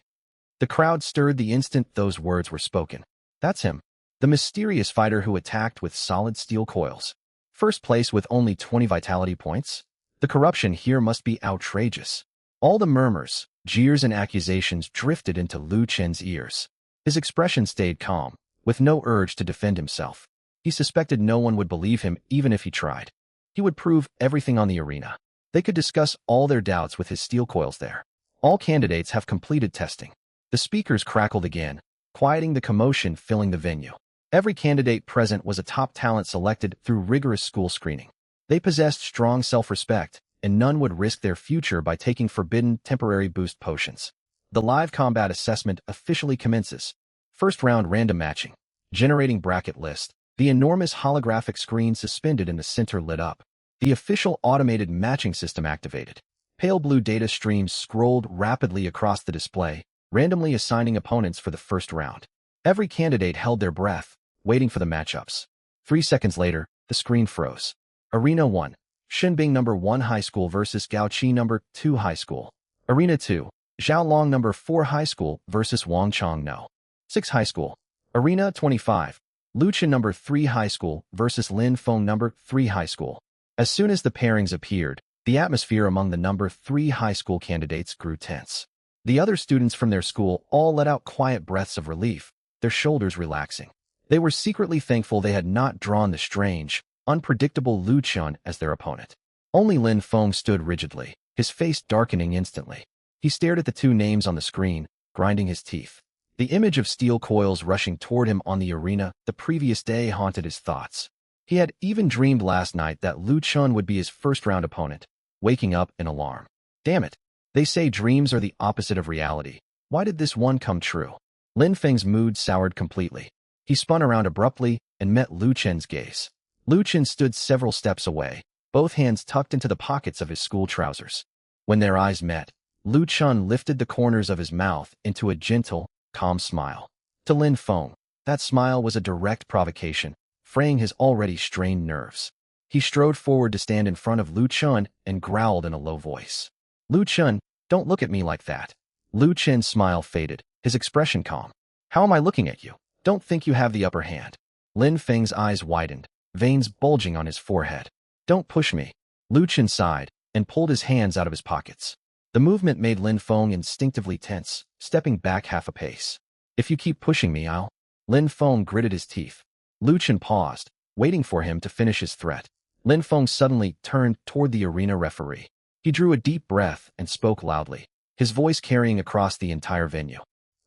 The crowd stirred the instant those words were spoken. That's him. The mysterious fighter who attacked with solid steel coils. First place with only 20 vitality points? The corruption here must be outrageous. All the murmurs, jeers, and accusations drifted into Lu Chen's ears. His expression stayed calm, with no urge to defend himself. He suspected no one would believe him even if he tried. He would prove everything on the arena. They could discuss all their doubts with his steel coils there. All candidates have completed testing. The speakers crackled again, quieting the commotion filling the venue. Every candidate present was a top talent selected through rigorous school screening. They possessed strong self-respect, and none would risk their future by taking forbidden temporary boost potions. The live combat assessment officially commences. First round random matching. Generating bracket list. The enormous holographic screen suspended in the center lit up. The official automated matching system activated. Pale blue data streams scrolled rapidly across the display, randomly assigning opponents for the first round. Every candidate held their breath, waiting for the matchups. 3 seconds later, the screen froze. Arena 1. Shinbing number 1 High School versus Gaoqi number 2 High School. Arena 2. Xiaolong number 4 High School versus Wang Chongno. 6 High School. Arena 25. Lu Chen number 3 High School versus Lin Feng number 3 High School. As soon as the pairings appeared, the atmosphere among the number 3 high school candidates grew tense. The other students from their school all let out quiet breaths of relief, their shoulders relaxing. They were secretly thankful they had not drawn the strange, unpredictable Lu Chen as their opponent. Only Lin Feng stood rigidly, his face darkening instantly. He stared at the 2 names on the screen, grinding his teeth. The image of steel coils rushing toward him on the arena the previous day haunted his thoughts. He had even dreamed last night that Lu Chen would be his first-round opponent, waking up in alarm. Damn it. They say dreams are the opposite of reality. Why did this one come true? Lin Feng's mood soured completely. He spun around abruptly and met Lu Chen's gaze. Lu Chen stood several steps away, both hands tucked into the pockets of his school trousers. When their eyes met, Lu Chen lifted the corners of his mouth into a gentle, calm smile. To Lin Feng, that smile was a direct provocation, fraying his already strained nerves. He strode forward to stand in front of Lu Chen and growled in a low voice. Lu Chen, don't look at me like that. Lu Chen's smile faded, his expression calm. How am I looking at you? Don't think you have the upper hand. Lin Feng's eyes widened, veins bulging on his forehead. Don't push me. Lu Chen sighed and pulled his hands out of his pockets. The movement made Lin Feng instinctively tense, stepping back half a pace. If you keep pushing me, I'll... Lin Feng gritted his teeth. Lu Chen paused, waiting for him to finish his threat. Lin Feng suddenly turned toward the arena referee. He drew a deep breath and spoke loudly, his voice carrying across the entire venue.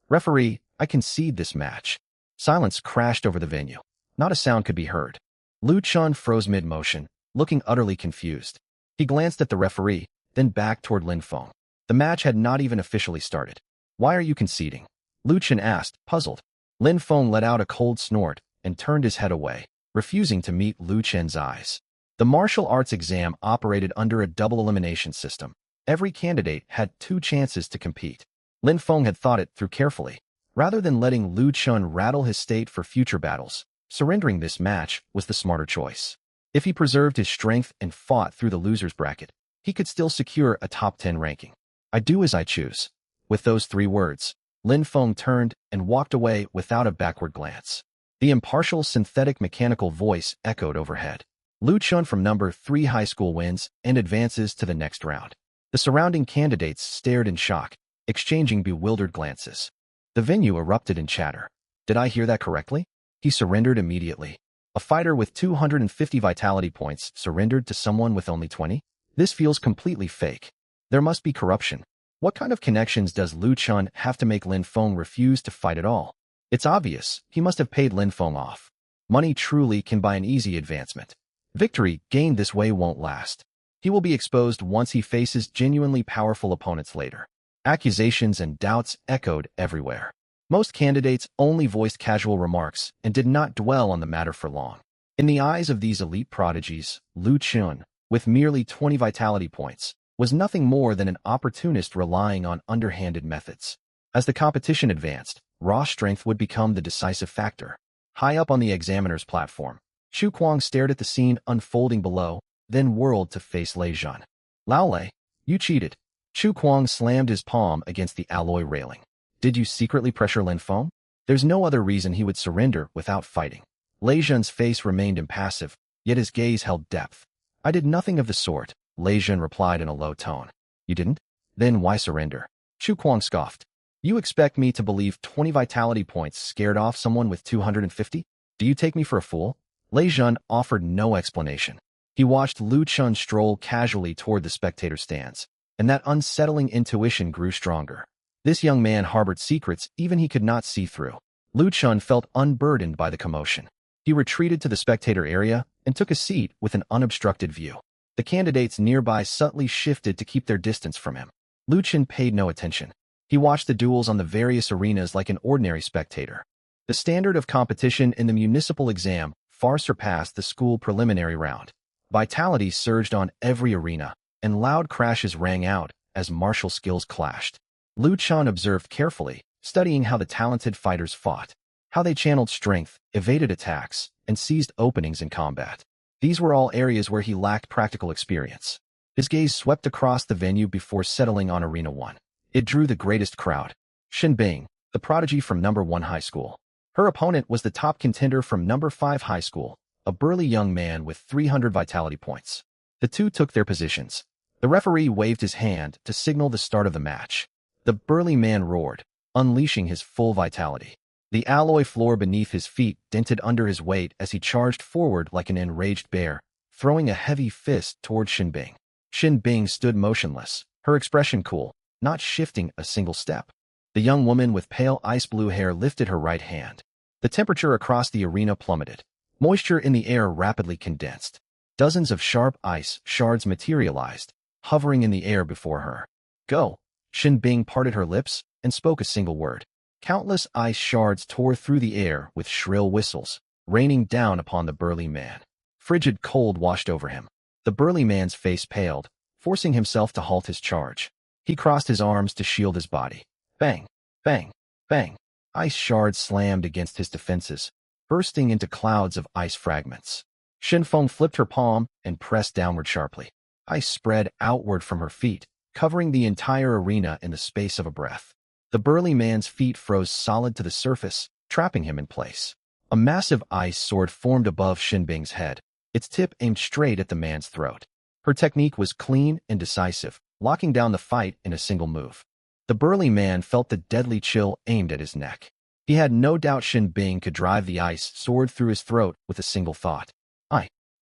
Referee, I concede this match. Silence crashed over the venue. Not a sound could be heard. Lu Chen froze mid-motion, looking utterly confused. He glanced at the referee, then back toward Lin Feng. The match had not even officially started. Why are you conceding? Lu Chen asked, puzzled. Lin Feng let out a cold snort and turned his head away, refusing to meet Lu Chen's eyes. The martial arts exam operated under a double elimination system. Every candidate had 2 chances to compete. Lin Feng had thought it through carefully. Rather than letting Lu Chen rattle his state for future battles, surrendering this match was the smarter choice. If he preserved his strength and fought through the loser's bracket, he could still secure a top 10 ranking. I do as I choose. With those 3 words, Lin Feng turned and walked away without a backward glance. The impartial synthetic mechanical voice echoed overhead. Lu Chen from number 3 high school wins and advances to the next round. The surrounding candidates stared in shock, exchanging bewildered glances. The venue erupted in chatter. Did I hear that correctly? He surrendered immediately. A fighter with 250 vitality points surrendered to someone with only 20? This feels completely fake. There must be corruption. What kind of connections does Lu Chen have to make Lin Feng refuse to fight at all? It's obvious, he must have paid Lin Feng off. Money truly can buy an easy advancement. Victory gained this way won't last. He will be exposed once he faces genuinely powerful opponents later. Accusations and doubts echoed everywhere. Most candidates only voiced casual remarks and did not dwell on the matter for long. In the eyes of these elite prodigies, Lu Chen, with merely 20 vitality points, was nothing more than an opportunist relying on underhanded methods. As the competition advanced, raw strength would become the decisive factor. High up on the examiner's platform, Chu Kuang stared at the scene unfolding below, then whirled to face Lei Zhan. Lao Lei, you cheated. Chu Kuang slammed his palm against the alloy railing. Did you secretly pressure Lin Feng? There's no other reason he would surrender without fighting. Lei Zhan's face remained impassive, yet his gaze held depth. I did nothing of the sort, Lei Zhan replied in a low tone. You didn't? Then why surrender? Chu Kuang scoffed. You expect me to believe 20 vitality points scared off someone with 250? Do you take me for a fool? Lei Zhan offered no explanation. He watched Lu Chen stroll casually toward the spectator stands, and that unsettling intuition grew stronger. This young man harbored secrets even he could not see through. Lu Chen felt unburdened by the commotion. He retreated to the spectator area and took a seat with an unobstructed view. The candidates nearby subtly shifted to keep their distance from him. Lu Chen paid no attention. He watched the duels on the various arenas like an ordinary spectator. The standard of competition in the municipal exam far surpassed the school preliminary round. Vitality surged on every arena, and loud crashes rang out as martial skills clashed. Lu Chen observed carefully, studying how the talented fighters fought, how they channeled strength, evaded attacks, and seized openings in combat. These were all areas where he lacked practical experience. His gaze swept across the venue before settling on Arena 1. It drew the greatest crowd. Xin Bing, the prodigy from number 1 high school. Her opponent was the top contender from number 5 high school, a burly young man with 300 vitality points. The two took their positions. The referee waved his hand to signal the start of the match. The burly man roared, unleashing his full vitality. The alloy floor beneath his feet dented under his weight as he charged forward like an enraged bear, throwing a heavy fist toward Xin Bing. Xin Bing stood motionless, her expression cool, not shifting a single step. The young woman with pale ice blue hair lifted her right hand. The temperature across the arena plummeted. Moisture in the air rapidly condensed. Dozens of sharp ice shards materialized, hovering in the air before her. Go! Xin Bing parted her lips and spoke a single word. Countless ice shards tore through the air with shrill whistles, raining down upon the burly man. Frigid cold washed over him. The burly man's face paled, forcing himself to halt his charge. He crossed his arms to shield his body. Bang! Bang! Bang! Ice shards slammed against his defenses, bursting into clouds of ice fragments. Shinfeng flipped her palm and pressed downward sharply. Ice spread outward from her feet, covering the entire arena in the space of a breath. The burly man's feet froze solid to the surface, trapping him in place. A massive ice sword formed above Shinbing's head, its tip aimed straight at the man's throat. Her technique was clean and decisive, locking down the fight in a single move. The burly man felt the deadly chill aimed at his neck. He had no doubt Shinbing could drive the ice sword through his throat with a single thought.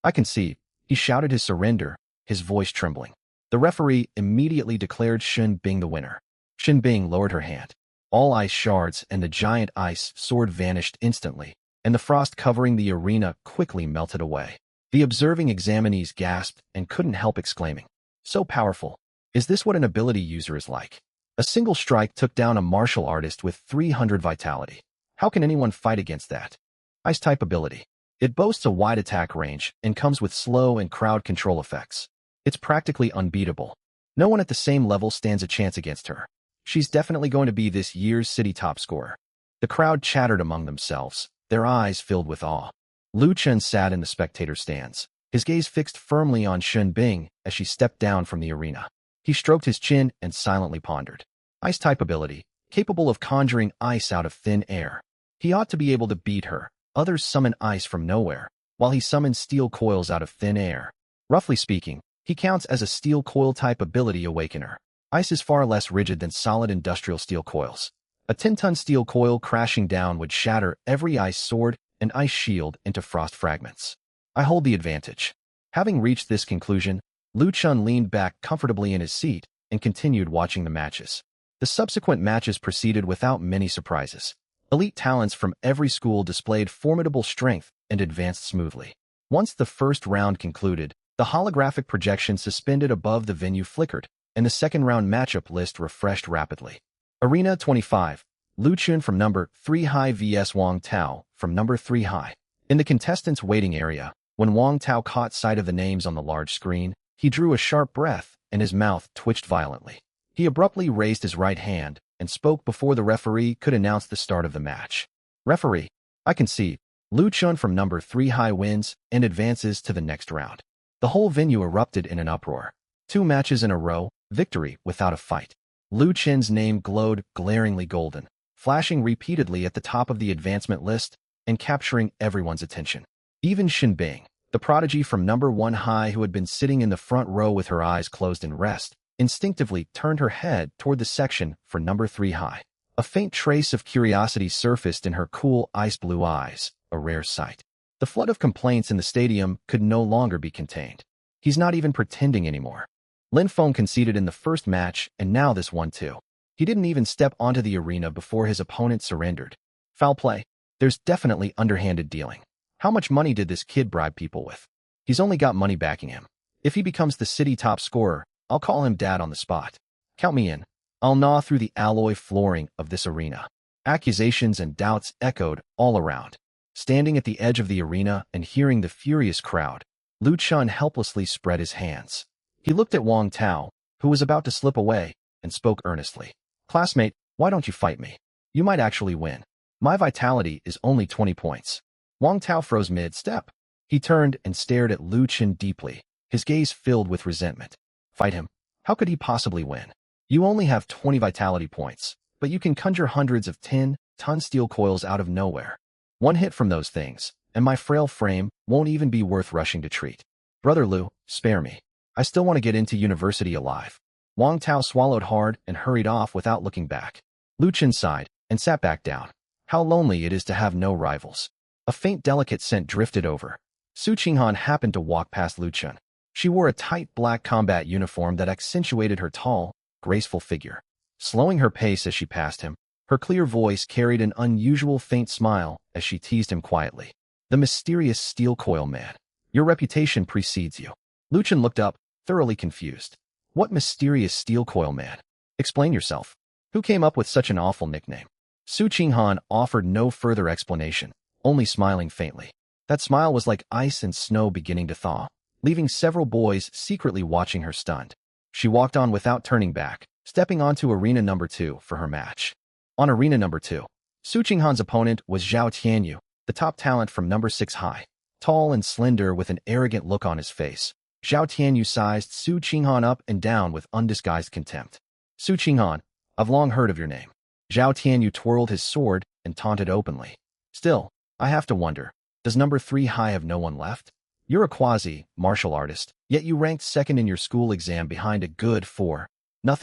I concede. He shouted his surrender, his voice trembling. The referee immediately declared Shinbing the winner. Shinbing lowered her hand. All ice shards and the giant ice sword vanished instantly, and the frost covering the arena quickly melted away. The observing examinees gasped and couldn't help exclaiming, "So powerful! Is this what an ability user is like?" A single strike took down a martial artist with 300 vitality. How can anyone fight against that? Ice-type ability. It boasts a wide attack range and comes with slow and crowd control effects. It's practically unbeatable. No one at the same level stands a chance against her. She's definitely going to be this year's city top scorer. The crowd chattered among themselves, their eyes filled with awe. Lu Chen sat in the spectator stands, his gaze fixed firmly on Shinbing as she stepped down from the arena. He stroked his chin and silently pondered. Ice-type ability, capable of conjuring ice out of thin air. He ought to be able to beat her. Others summon ice from nowhere, while he summons steel coils out of thin air. Roughly speaking, he counts as a steel coil-type ability awakener. Ice is far less rigid than solid industrial steel coils. A 10-ton steel coil crashing down would shatter every ice sword and ice shield into frost fragments. I hold the advantage. Having reached this conclusion, Lu Chun leaned back comfortably in his seat and continued watching the matches. The subsequent matches proceeded without many surprises. Elite talents from every school displayed formidable strength and advanced smoothly. Once the first round concluded, the holographic projection suspended above the venue flickered, and the second-round matchup list refreshed rapidly. Arena 25, Lu Chun from number 3 high vs Wang Tao from number 3 high. In the contestants' waiting area, when Wang Tao caught sight of the names on the large screen, he drew a sharp breath and his mouth twitched violently. He abruptly raised his right hand and spoke before the referee could announce the start of the match. "Referee, I concede. Lu Chun from number 3 high wins and advances to the next round." The whole venue erupted in an uproar. 2 matches in a row, victory without a fight. Lu Chen's name glowed glaringly golden, flashing repeatedly at the top of the advancement list and capturing everyone's attention. Even Shinbing, the prodigy from number 1 high who had been sitting in the front row with her eyes closed in rest, instinctively turned her head toward the section for number 3 high. A faint trace of curiosity surfaced in her cool ice-blue eyes, a rare sight. The flood of complaints in the stadium could no longer be contained. He's not even pretending anymore. Lin Feng conceded in the first match, and now this one too. He didn't even step onto the arena before his opponent surrendered. Foul play. There's definitely underhanded dealing. How much money did this kid bribe people with? He's only got money backing him. If he becomes the city top scorer, I'll call him dad on the spot. Count me in. I'll gnaw through the alloy flooring of this arena. Accusations and doubts echoed all around. Standing at the edge of the arena and hearing the furious crowd, Lu Chun helplessly spread his hands. He looked at Wang Tao, who was about to slip away, and spoke earnestly. "Classmate, why don't you fight me? You might actually win. My vitality is only 20 points. Wang Tao froze mid-step. He turned and stared at Lu Chun deeply, his gaze filled with resentment. Fight him? How could he possibly win? You only have 20 vitality points, but you can conjure hundreds of 10-ton steel coils out of nowhere. One hit from those things, and my frail frame won't even be worth rushing to treat. Brother Lu, spare me. I still want to get into university alive." Wang Tao swallowed hard and hurried off without looking back. Lu Chun sighed and sat back down. How lonely it is to have no rivals. A faint delicate scent drifted over. Su Qinghan happened to walk past Lu Chun. She wore a tight black combat uniform that accentuated her tall, graceful figure. Slowing her pace as she passed him, her clear voice carried an unusual faint smile as she teased him quietly. "The mysterious steel coil man. Your reputation precedes you." Lu Chun looked up, thoroughly confused. "What mysterious steel coil man? Explain yourself. Who came up with such an awful nickname?" Su Qinghan offered no further explanation, only smiling faintly. That smile was like ice and snow beginning to thaw, leaving several boys secretly watching her stunned. She walked on without turning back, stepping onto arena number 2 for her match. On arena number 2, Su Qinghan's opponent was Zhao Tianyu, the top talent from number 6 high. Tall and slender with an arrogant look on his face, Zhao Tianyu sized Su Qinghan up and down with undisguised contempt. Su Qinghan, I've long heard of your name. Zhao Tianyu twirled his sword and taunted openly. Still, I have to wonder, does number 3 high have no one left? You're a quasi-martial artist, yet you ranked second in your school exam behind a good 4-0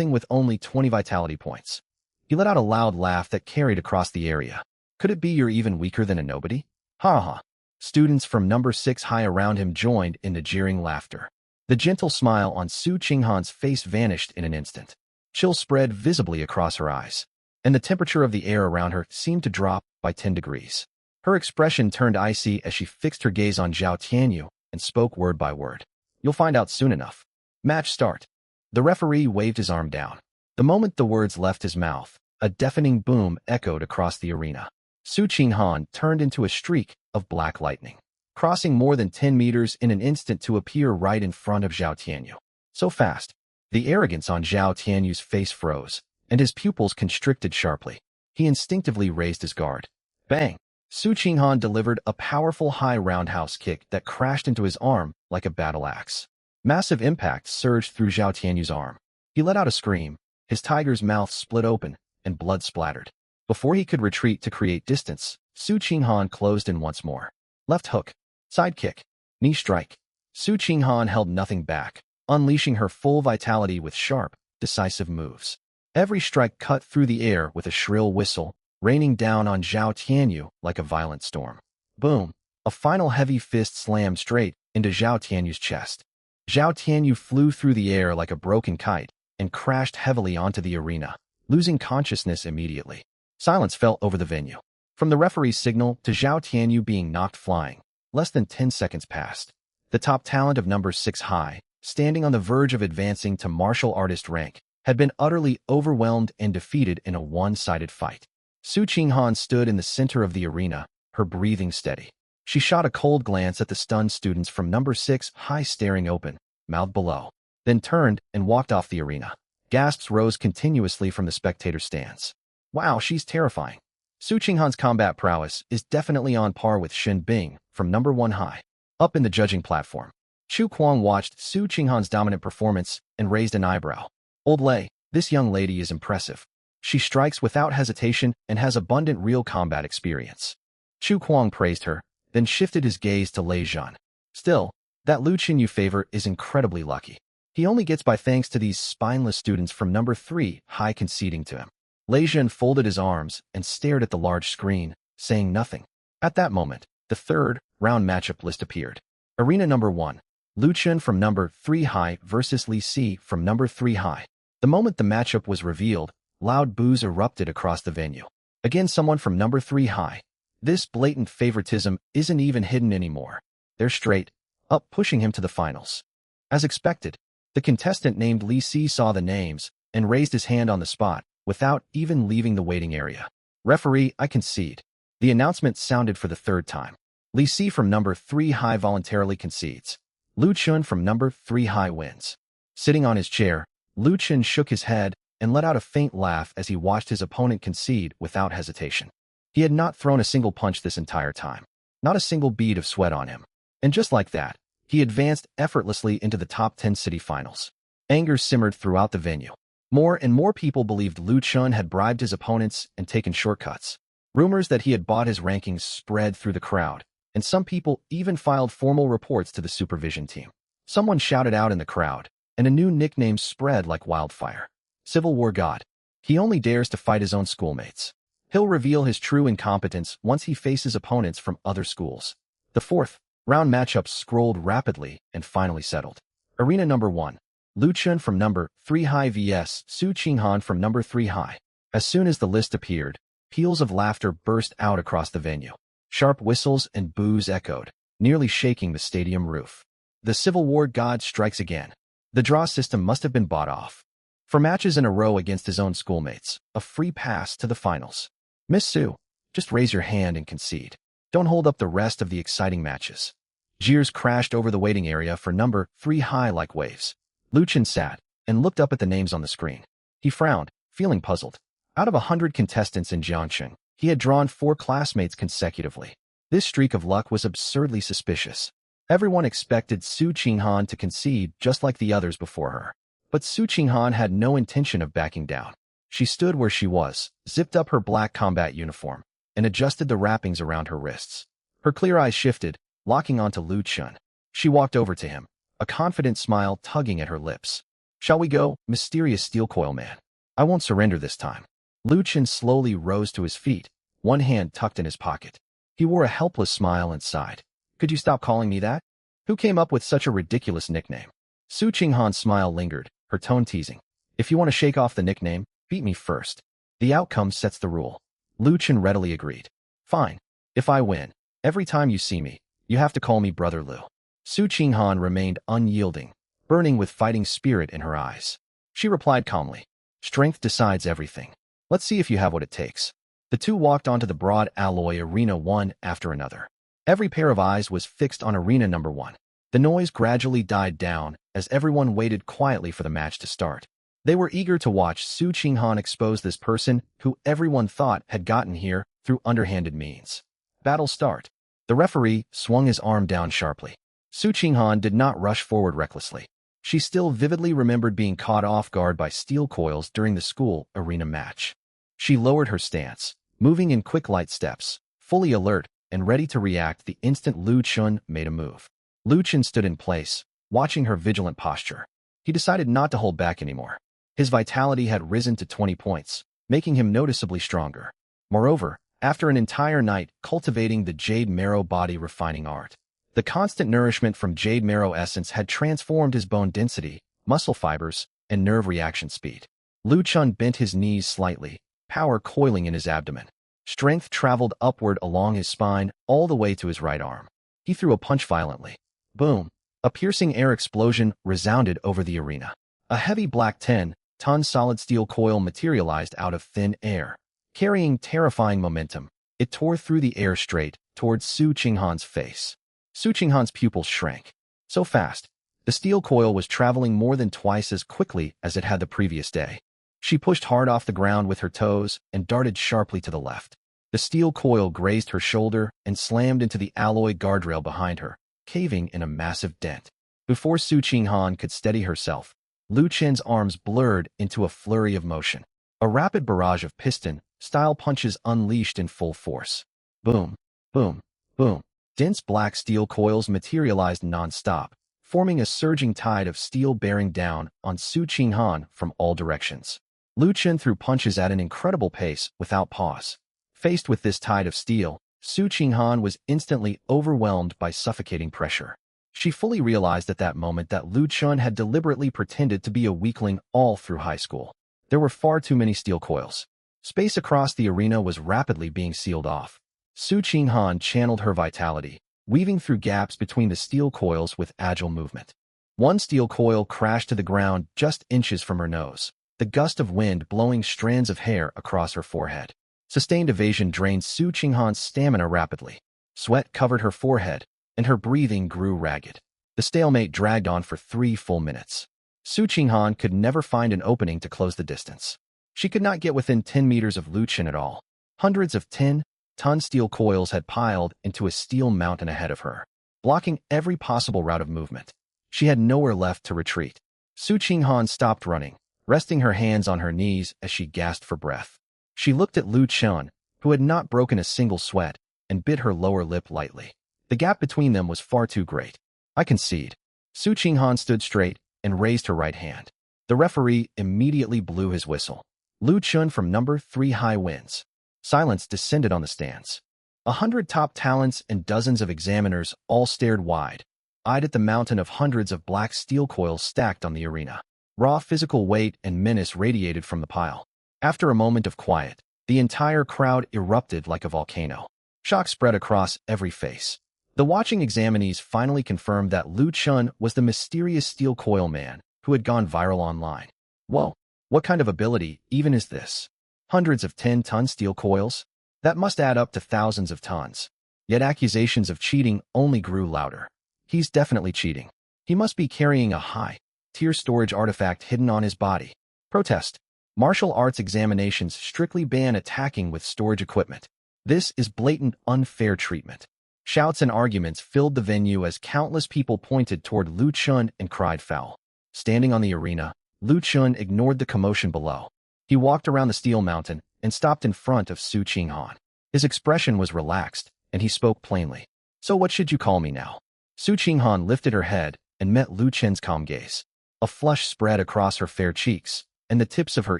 with only 20 vitality points. He let out a loud laugh that carried across the area. Could it be you're even weaker than a nobody? Ha ha. Students from number 6 high around him joined in the jeering laughter. The gentle smile on Su Qinghan's face vanished in an instant. Chill spread visibly across her eyes, and the temperature of the air around her seemed to drop by 10 degrees. Her expression turned icy as she fixed her gaze on Zhao Tianyu and spoke word by word. You'll find out soon enough. Match start. The referee waved his arm down. The moment the words left his mouth, a deafening boom echoed across the arena. Su Qinghan turned into a streak of black lightning, crossing more than 10 meters in an instant to appear right in front of Zhao Tianyu. So fast, the arrogance on Zhao Tianyu's face froze, and his pupils constricted sharply. He instinctively raised his guard. Bang! Su Qinghan delivered a powerful high roundhouse kick that crashed into his arm like a battle axe. Massive impact surged through Zhao Tianyu's arm. He let out a scream, his tiger's mouth split open, and blood splattered. Before he could retreat to create distance, Su Qinghan closed in once more. Left hook, side kick, knee strike. Su Qinghan held nothing back, unleashing her full vitality with sharp, decisive moves. Every strike cut through the air with a shrill whistle, raining down on Zhao Tianyu like a violent storm. Boom! A final heavy fist slammed straight into Zhao Tianyu's chest. Zhao Tianyu flew through the air like a broken kite and crashed heavily onto the arena, losing consciousness immediately. Silence fell over the venue. From the referee's signal to Zhao Tianyu being knocked flying, less than 10 seconds passed. The top talent of number 6 high, standing on the verge of advancing to martial artist rank, had been utterly overwhelmed and defeated in a one-sided fight. Su Qinghan stood in the center of the arena, her breathing steady. She shot a cold glance at the stunned students from number 6 high staring open, mouth below, then turned and walked off the arena. Gasps rose continuously from the spectator stands. Wow, she's terrifying. Su Qinghan's combat prowess is definitely on par with Shen Bing from number 1 high. Up in the judging platform, Chu Kuang watched Su Qinghan's dominant performance and raised an eyebrow. Old Lei, this young lady is impressive. She strikes without hesitation and has abundant real combat experience. Chu Kuang praised her, then shifted his gaze to Lei Zhan. Still, that Lu Qin you favor is incredibly lucky. He only gets by thanks to these spineless students from number 3 high conceding to him. Lei Zhan folded his arms and stared at the large screen, saying nothing. At that moment, the third round matchup list appeared. Arena number 1, Lu Qin from number 3 high versus Li Si from number 3 high. The moment the matchup was revealed, loud boos erupted across the venue. Again, someone from number 3 high. This blatant favoritism isn't even hidden anymore. They're straight up pushing him to the finals. As expected, the contestant named Li Si saw the names and raised his hand on the spot without even leaving the waiting area. Referee, I concede. The announcement sounded for the third time. Li Si from number 3 high voluntarily concedes. Lu Qin from number 3 high wins. Sitting on his chair, Lu Qin shook his head and let out a faint laugh as he watched his opponent concede without hesitation. He had not thrown a single punch this entire time. Not a single bead of sweat on him. And just like that, he advanced effortlessly into the top 10 city finals. Anger simmered throughout the venue. More and more people believed Lu Qin had bribed his opponents and taken shortcuts. Rumors that he had bought his rankings spread through the crowd, and some people even filed formal reports to the supervision team. Someone shouted out in the crowd, and a new nickname spread like wildfire. Civil War God. He only dares to fight his own schoolmates. He'll reveal his true incompetence once he faces opponents from other schools. The fourth round matchup scrolled rapidly and finally settled. Arena number 1. Lu Qin from number 3 high vs Su Qinghan from number 3 high. As soon as the list appeared, peals of laughter burst out across the venue. Sharp whistles and boos echoed, nearly shaking the stadium roof. The Civil War God strikes again. The draw system must have been bought off. For matches in a row against his own schoolmates, a free pass to the finals. Miss Sue, just raise your hand and concede. Don't hold up the rest of the exciting matches. Jeers crashed over the waiting area for number 3 high like waves. Luchin sat and looked up at the names on the screen. He frowned, feeling puzzled. Out of 100 contestants in Jiangcheng, he had drawn 4 classmates consecutively. This streak of luck was absurdly suspicious. Everyone expected Su Qinghan to concede just like the others before her. But Su Qinghan had no intention of backing down. She stood where she was, zipped up her black combat uniform, and adjusted the wrappings around her wrists. Her clear eyes shifted, locking onto Lu Chun. She walked over to him, a confident smile tugging at her lips. "Shall we go, mysterious steel coil man? I won't surrender this time." Lu Chun slowly rose to his feet, one hand tucked in his pocket. He wore a helpless smile and sighed. "Could you stop calling me that? Who came up with such a ridiculous nickname?" Su Qinghan's smile lingered, her tone teasing. "If you want to shake off the nickname, beat me first. The outcome sets the rule." Lu Chun readily agreed. "Fine. If I win, every time you see me, you have to call me Brother Lu." Su Qinghan remained unyielding, burning with fighting spirit in her eyes. She replied calmly, "Strength decides everything. Let's see if you have what it takes." The two walked onto the broad alloy arena one after another. Every pair of eyes was fixed on arena number 1. The noise gradually died down as everyone waited quietly for the match to start. They were eager to watch Su Qinghan expose this person who everyone thought had gotten here through underhanded means. Battle start. The referee swung his arm down sharply. Su Qinghan did not rush forward recklessly. She still vividly remembered being caught off guard by steel coils during the school arena match. She lowered her stance, moving in quick light steps, fully alert and ready to react the instant Lu Chun made a move. Lu Chun stood in place, watching her vigilant posture. He decided not to hold back anymore. His vitality had risen to 20 points, making him noticeably stronger. Moreover, after an entire night cultivating the jade marrow body refining art, the constant nourishment from jade marrow essence had transformed his bone density, muscle fibers, and nerve reaction speed. Lu Chun bent his knees slightly, power coiling in his abdomen. Strength traveled upward along his spine all the way to his right arm. He threw a punch violently. Boom! A piercing air explosion resounded over the arena. A heavy black 10-ton solid steel coil materialized out of thin air. Carrying terrifying momentum, it tore through the air straight towards Su Qinghan's face. Su Qinghan's pupils shrank. So fast, the steel coil was traveling more than twice as quickly as it had the previous day. She pushed hard off the ground with her toes and darted sharply to the left. The steel coil grazed her shoulder and slammed into the alloy guardrail behind her, caving in a massive dent. Before Su Qinghan could steady herself, Lu Chen's arms blurred into a flurry of motion. A rapid barrage of piston-style punches unleashed in full force. Boom, boom, boom. Dense black steel coils materialized non-stop, forming a surging tide of steel bearing down on Su Qinghan from all directions. Lu Chen threw punches at an incredible pace without pause. Faced with this tide of steel, Su Qinghan was instantly overwhelmed by suffocating pressure. She fully realized at that moment that Lu Chun had deliberately pretended to be a weakling all through high school. There were far too many steel coils. Space across the arena was rapidly being sealed off. Su Qinghan channeled her vitality, weaving through gaps between the steel coils with agile movement. One steel coil crashed to the ground just inches from her nose, the gust of wind blowing strands of hair across her forehead. Sustained evasion drained Su Qinghan's stamina rapidly. Sweat covered her forehead, and her breathing grew ragged. The stalemate dragged on for 3 full minutes. Su Qinghan could never find an opening to close the distance. She could not get within 10 meters of Lu Chen at all. Hundreds of 10-ton steel coils had piled into a steel mountain ahead of her, blocking every possible route of movement. She had nowhere left to retreat. Su Qinghan stopped running, resting her hands on her knees as she gasped for breath. She looked at Lu Chun, who had not broken a single sweat, and bit her lower lip lightly. The gap between them was far too great. "I concede." Su Qinghan stood straight and raised her right hand. The referee immediately blew his whistle. Lu Chun from number 3 high wins. Silence descended on the stands. 100 top talents and dozens of examiners all stared wide-eyed at the mountain of hundreds of black steel coils stacked on the arena. Raw physical weight and menace radiated from the pile. After a moment of quiet, the entire crowd erupted like a volcano. Shock spread across every face. The watching examinees finally confirmed that Lu Chun was the mysterious steel coil man who had gone viral online. Whoa, what kind of ability even is this? Hundreds of 10-ton steel coils? That must add up to thousands of tons. Yet accusations of cheating only grew louder. He's definitely cheating. He must be carrying a high-tier storage artifact hidden on his body. Protest. Martial arts examinations strictly ban attacking with storage equipment. This is blatant unfair treatment. Shouts and arguments filled the venue as countless people pointed toward Lu Chun and cried foul. Standing on the arena, Lu Chun ignored the commotion below. He walked around the steel mountain and stopped in front of Su Qinghan. His expression was relaxed, and he spoke plainly. So what should you call me now? Su Qinghan lifted her head and met Lu Chen's calm gaze. A flush spread across her fair cheeks, and the tips of her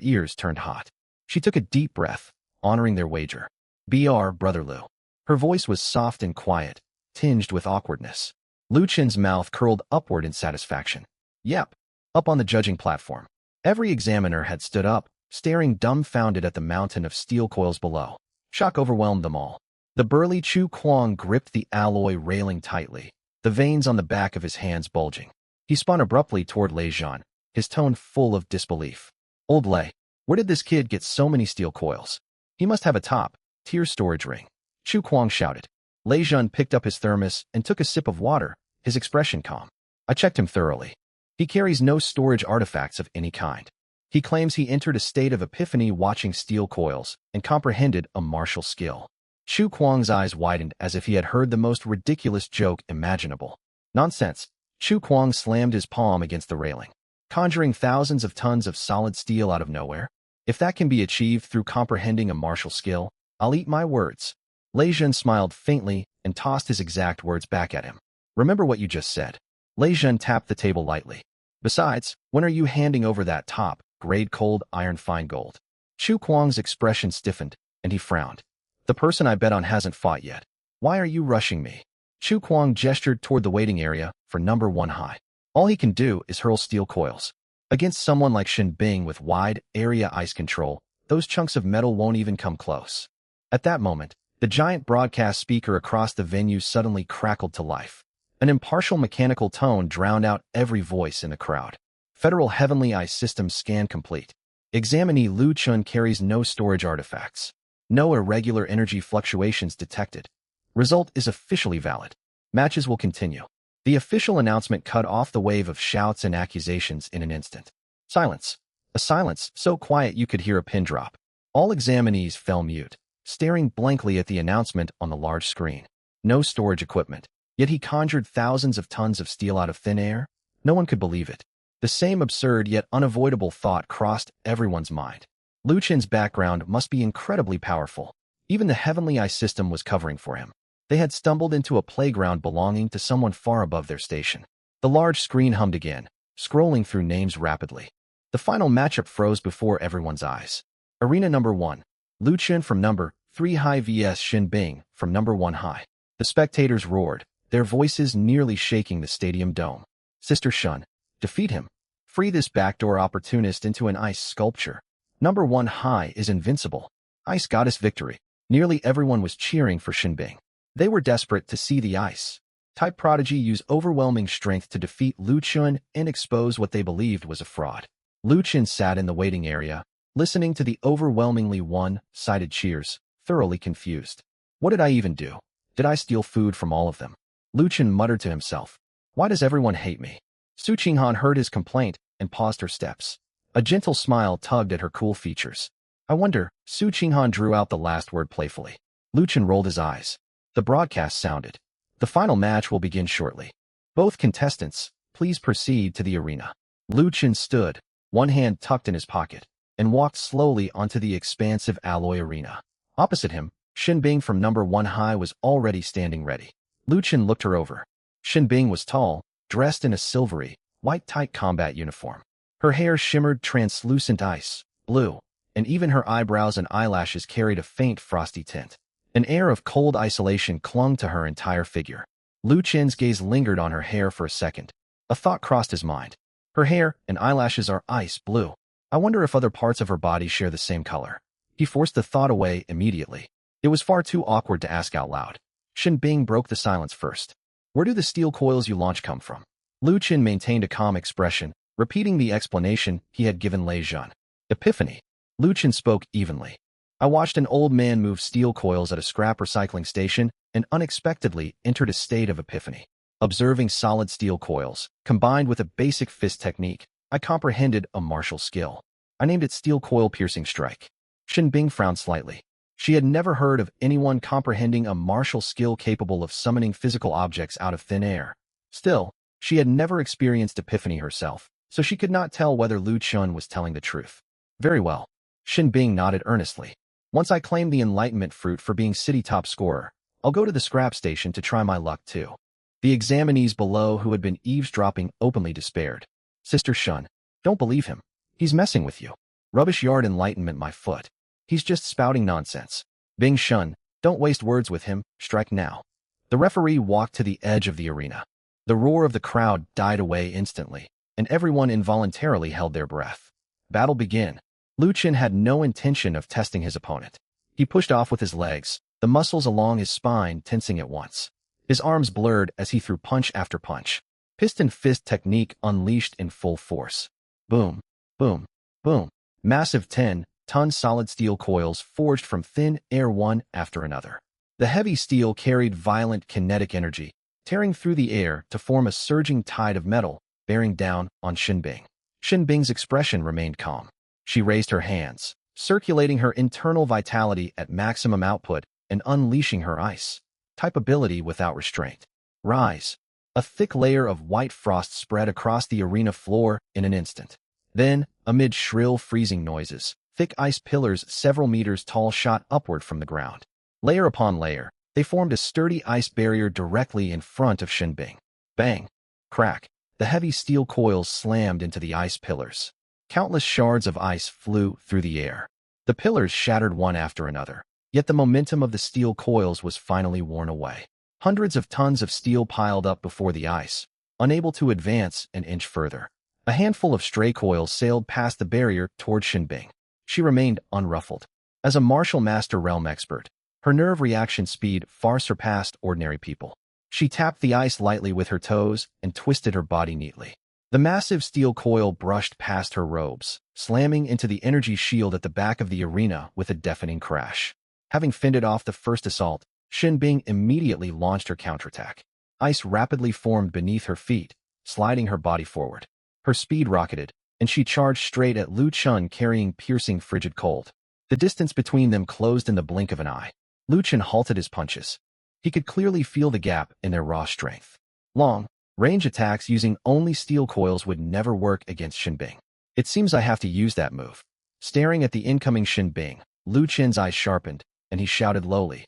ears turned hot. She took a deep breath, honoring their wager. "Br, Brother Lu." Her voice was soft and quiet, tinged with awkwardness. Lu Chen's mouth curled upward in satisfaction. Yep. Up on the judging platform. Every examiner had stood up, staring dumbfounded at the mountain of steel coils below. Shock overwhelmed them all. The burly Chu Kuang gripped the alloy railing tightly, the veins on the back of his hands bulging. He spun abruptly toward Lei Zhan, his tone full of disbelief. "Old Lei, where did this kid get so many steel coils? He must have a top-tier storage ring." Chu Kuang shouted. Lei Zhan picked up his thermos and took a sip of water, his expression calm. "I checked him thoroughly. He carries no storage artifacts of any kind. He claims he entered a state of epiphany watching steel coils and comprehended a martial skill." Chu Kuang's eyes widened as if he had heard the most ridiculous joke imaginable. "Nonsense." Chu Kuang slammed his palm against the railing. "Conjuring thousands of tons of solid steel out of nowhere? If that can be achieved through comprehending a martial skill, I'll eat my words." Lei Zhan smiled faintly and tossed his exact words back at him. "Remember what you just said." Lei Zhan tapped the table lightly. "Besides, when are you handing over that top-grade cold iron fine gold?" Chu Kuang's expression stiffened, and he frowned. "The person I bet on hasn't fought yet. Why are you rushing me?" Chu Kuang gestured toward the waiting area for number 1 high. "All he can do is hurl steel coils. Against someone like Shin Bing with wide-area ice control, those chunks of metal won't even come close." At that moment, the giant broadcast speaker across the venue suddenly crackled to life. An impartial mechanical tone drowned out every voice in the crowd. "Federal Heavenly Ice System scan complete. Examinee Lu Chun carries no storage artifacts. No irregular energy fluctuations detected. Result is officially valid. Matches will continue." The official announcement cut off the wave of shouts and accusations in an instant. Silence. A silence so quiet you could hear a pin drop. All examinees fell mute, staring blankly at the announcement on the large screen. No storage equipment. Yet he conjured thousands of tons of steel out of thin air? No one could believe it. The same absurd yet unavoidable thought crossed everyone's mind. Lu Chen's background must be incredibly powerful. Even the Heavenly Eye system was covering for him. They had stumbled into a playground belonging to someone far above their station. The large screen hummed again, scrolling through names rapidly. The final matchup froze before everyone's eyes. Arena number 1. Lu Chen from number 3 high vs Shin Bing from number 1 high. The spectators roared, their voices nearly shaking the stadium dome. "Sister Shun, defeat him. Free this backdoor opportunist into an ice sculpture. Number 1 high is invincible. Ice goddess victory." Nearly everyone was cheering for Shin Bing. They were desperate to see the ice-type prodigy use overwhelming strength to defeat Lu Chun and expose what they believed was a fraud. Lu Chun sat in the waiting area, listening to the overwhelmingly one-sided cheers, thoroughly confused. "What did I even do? Did I steal food from all of them?" Lu Chun muttered to himself. "Why does everyone hate me?" Su Qinghan heard his complaint and paused her steps. A gentle smile tugged at her cool features. "I wonder." Su Qinghan drew out the last word playfully. Lu Chun rolled his eyes. The broadcast sounded. "The final match will begin shortly. Both contestants, please proceed to the arena." Lu Chun stood, one hand tucked in his pocket, and walked slowly onto the expansive alloy arena. Opposite him, Shin Bing from number 1 high was already standing ready. Lu Chun looked her over. Shin Bing was tall, dressed in a silvery, white-tight combat uniform. Her hair shimmered translucent ice blue, and even her eyebrows and eyelashes carried a faint frosty tint. An air of cold isolation clung to her entire figure. Lu Chen's gaze lingered on her hair for a second. A thought crossed his mind. Her hair and eyelashes are ice blue. I wonder if other parts of her body share the same color. He forced the thought away immediately. It was far too awkward to ask out loud. Shin Bing broke the silence first. "Where do the steel coils you launch come from?" Lu Chen maintained a calm expression, repeating the explanation he had given Lei Zhan. "Epiphany." Lu Chen spoke evenly. "I I watched an old man move steel coils at a scrap recycling station and unexpectedly entered a state of epiphany. Observing solid steel coils, combined with a basic fist technique, I comprehended a martial skill. I named it Steel Coil Piercing Strike. Shin Bing frowned slightly. She had never heard of anyone comprehending a martial skill capable of summoning physical objects out of thin air. Still, she had never experienced epiphany herself, so she could not tell whether Lu Chun was telling the truth. Very well. Shin Bing nodded earnestly. Once I claim the enlightenment fruit for being city top scorer, I'll go to the scrap station to try my luck too. The examinees below who had been eavesdropping openly despaired. Sister Shun, don't believe him. He's messing with you. Rubbish yard enlightenment my foot. He's just spouting nonsense. Bing Shun, don't waste words with him, strike now. The referee walked to the edge of the arena. The roar of the crowd died away instantly, and everyone involuntarily held their breath. Battle began. Lu Chen had no intention of testing his opponent. He pushed off with his legs, the muscles along his spine tensing at once. His arms blurred as he threw punch after punch. Piston fist technique unleashed in full force. Boom, boom, boom. Massive 10-ton solid steel coils forged from thin air one after another. The heavy steel carried violent kinetic energy, tearing through the air to form a surging tide of metal, bearing down on Shin Bing. Shin Bing's expression remained calm. She raised her hands, circulating her internal vitality at maximum output and unleashing her ice-type ability without restraint. Rise. A thick layer of white frost spread across the arena floor in an instant. Then, amid shrill freezing noises, thick ice pillars several meters tall shot upward from the ground. Layer upon layer, they formed a sturdy ice barrier directly in front of Shin Bing. Bang! Crack! The heavy steel coils slammed into the ice pillars. Countless shards of ice flew through the air. The pillars shattered one after another, yet the momentum of the steel coils was finally worn away. Hundreds of tons of steel piled up before the ice, unable to advance an inch further. A handful of stray coils sailed past the barrier toward Shin Bing. She remained unruffled. As a martial master realm expert, her nerve reaction speed far surpassed ordinary people. She tapped the ice lightly with her toes and twisted her body neatly. The massive steel coil brushed past her robes, slamming into the energy shield at the back of the arena with a deafening crash. Having fended off the first assault, Shin Bing immediately launched her counterattack. Ice rapidly formed beneath her feet, sliding her body forward. Her speed rocketed, and she charged straight at Lu Chun carrying piercing frigid cold. The distance between them closed in the blink of an eye. Lu Chun halted his punches. He could clearly feel the gap in their raw strength. Long-range attacks using only steel coils would never work against Shin Bing. It seems I have to use that move. Staring at the incoming Shin Bing, Lu Chen's eyes sharpened, and he shouted lowly,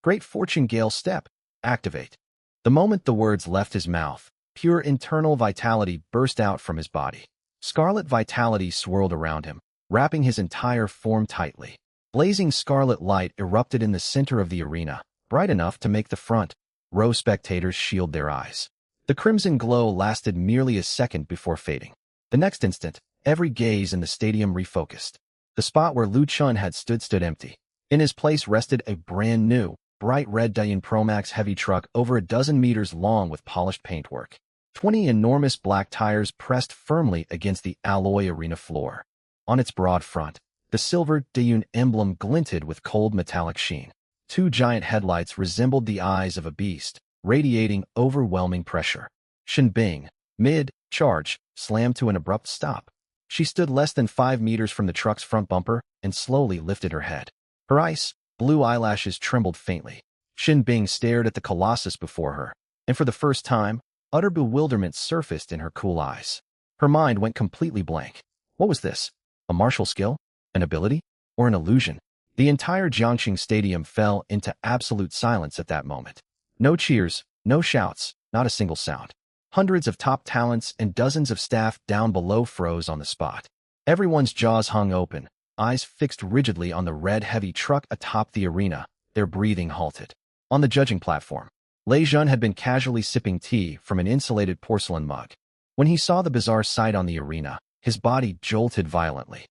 "Great Fortune Gale Step, activate." The moment the words left his mouth, pure internal vitality burst out from his body. Scarlet vitality swirled around him, wrapping his entire form tightly. Blazing scarlet light erupted in the center of the arena, bright enough to make the front row spectators shield their eyes. The crimson glow lasted merely a second before fading. The next instant, every gaze in the stadium refocused. The spot where Lu Chun had stood empty. In his place rested a brand new, bright red Dian Promax heavy truck over a dozen meters long with polished paintwork. 20 enormous black tires pressed firmly against the alloy arena floor. On its broad front, the silver Dian emblem glinted with cold metallic sheen. Two giant headlights resembled the eyes of a beast, radiating overwhelming pressure. Shin Bing, mid-charge, slammed to an abrupt stop. She stood less than 5 meters from the truck's front bumper and slowly lifted her head. Her ice-blue eyelashes trembled faintly. Shin Bing stared at the colossus before her, and for the first time, utter bewilderment surfaced in her cool eyes. Her mind went completely blank. What was this? A martial skill? An ability? Or an illusion? The entire Jiangxing Stadium fell into absolute silence at that moment. No cheers, no shouts, not a single sound. Hundreds of top talents and dozens of staff down below froze on the spot. Everyone's jaws hung open, eyes fixed rigidly on the red heavy truck atop the arena, their breathing halted. On the judging platform, Lei Jun had been casually sipping tea from an insulated porcelain mug. When he saw the bizarre sight on the arena, his body jolted violently.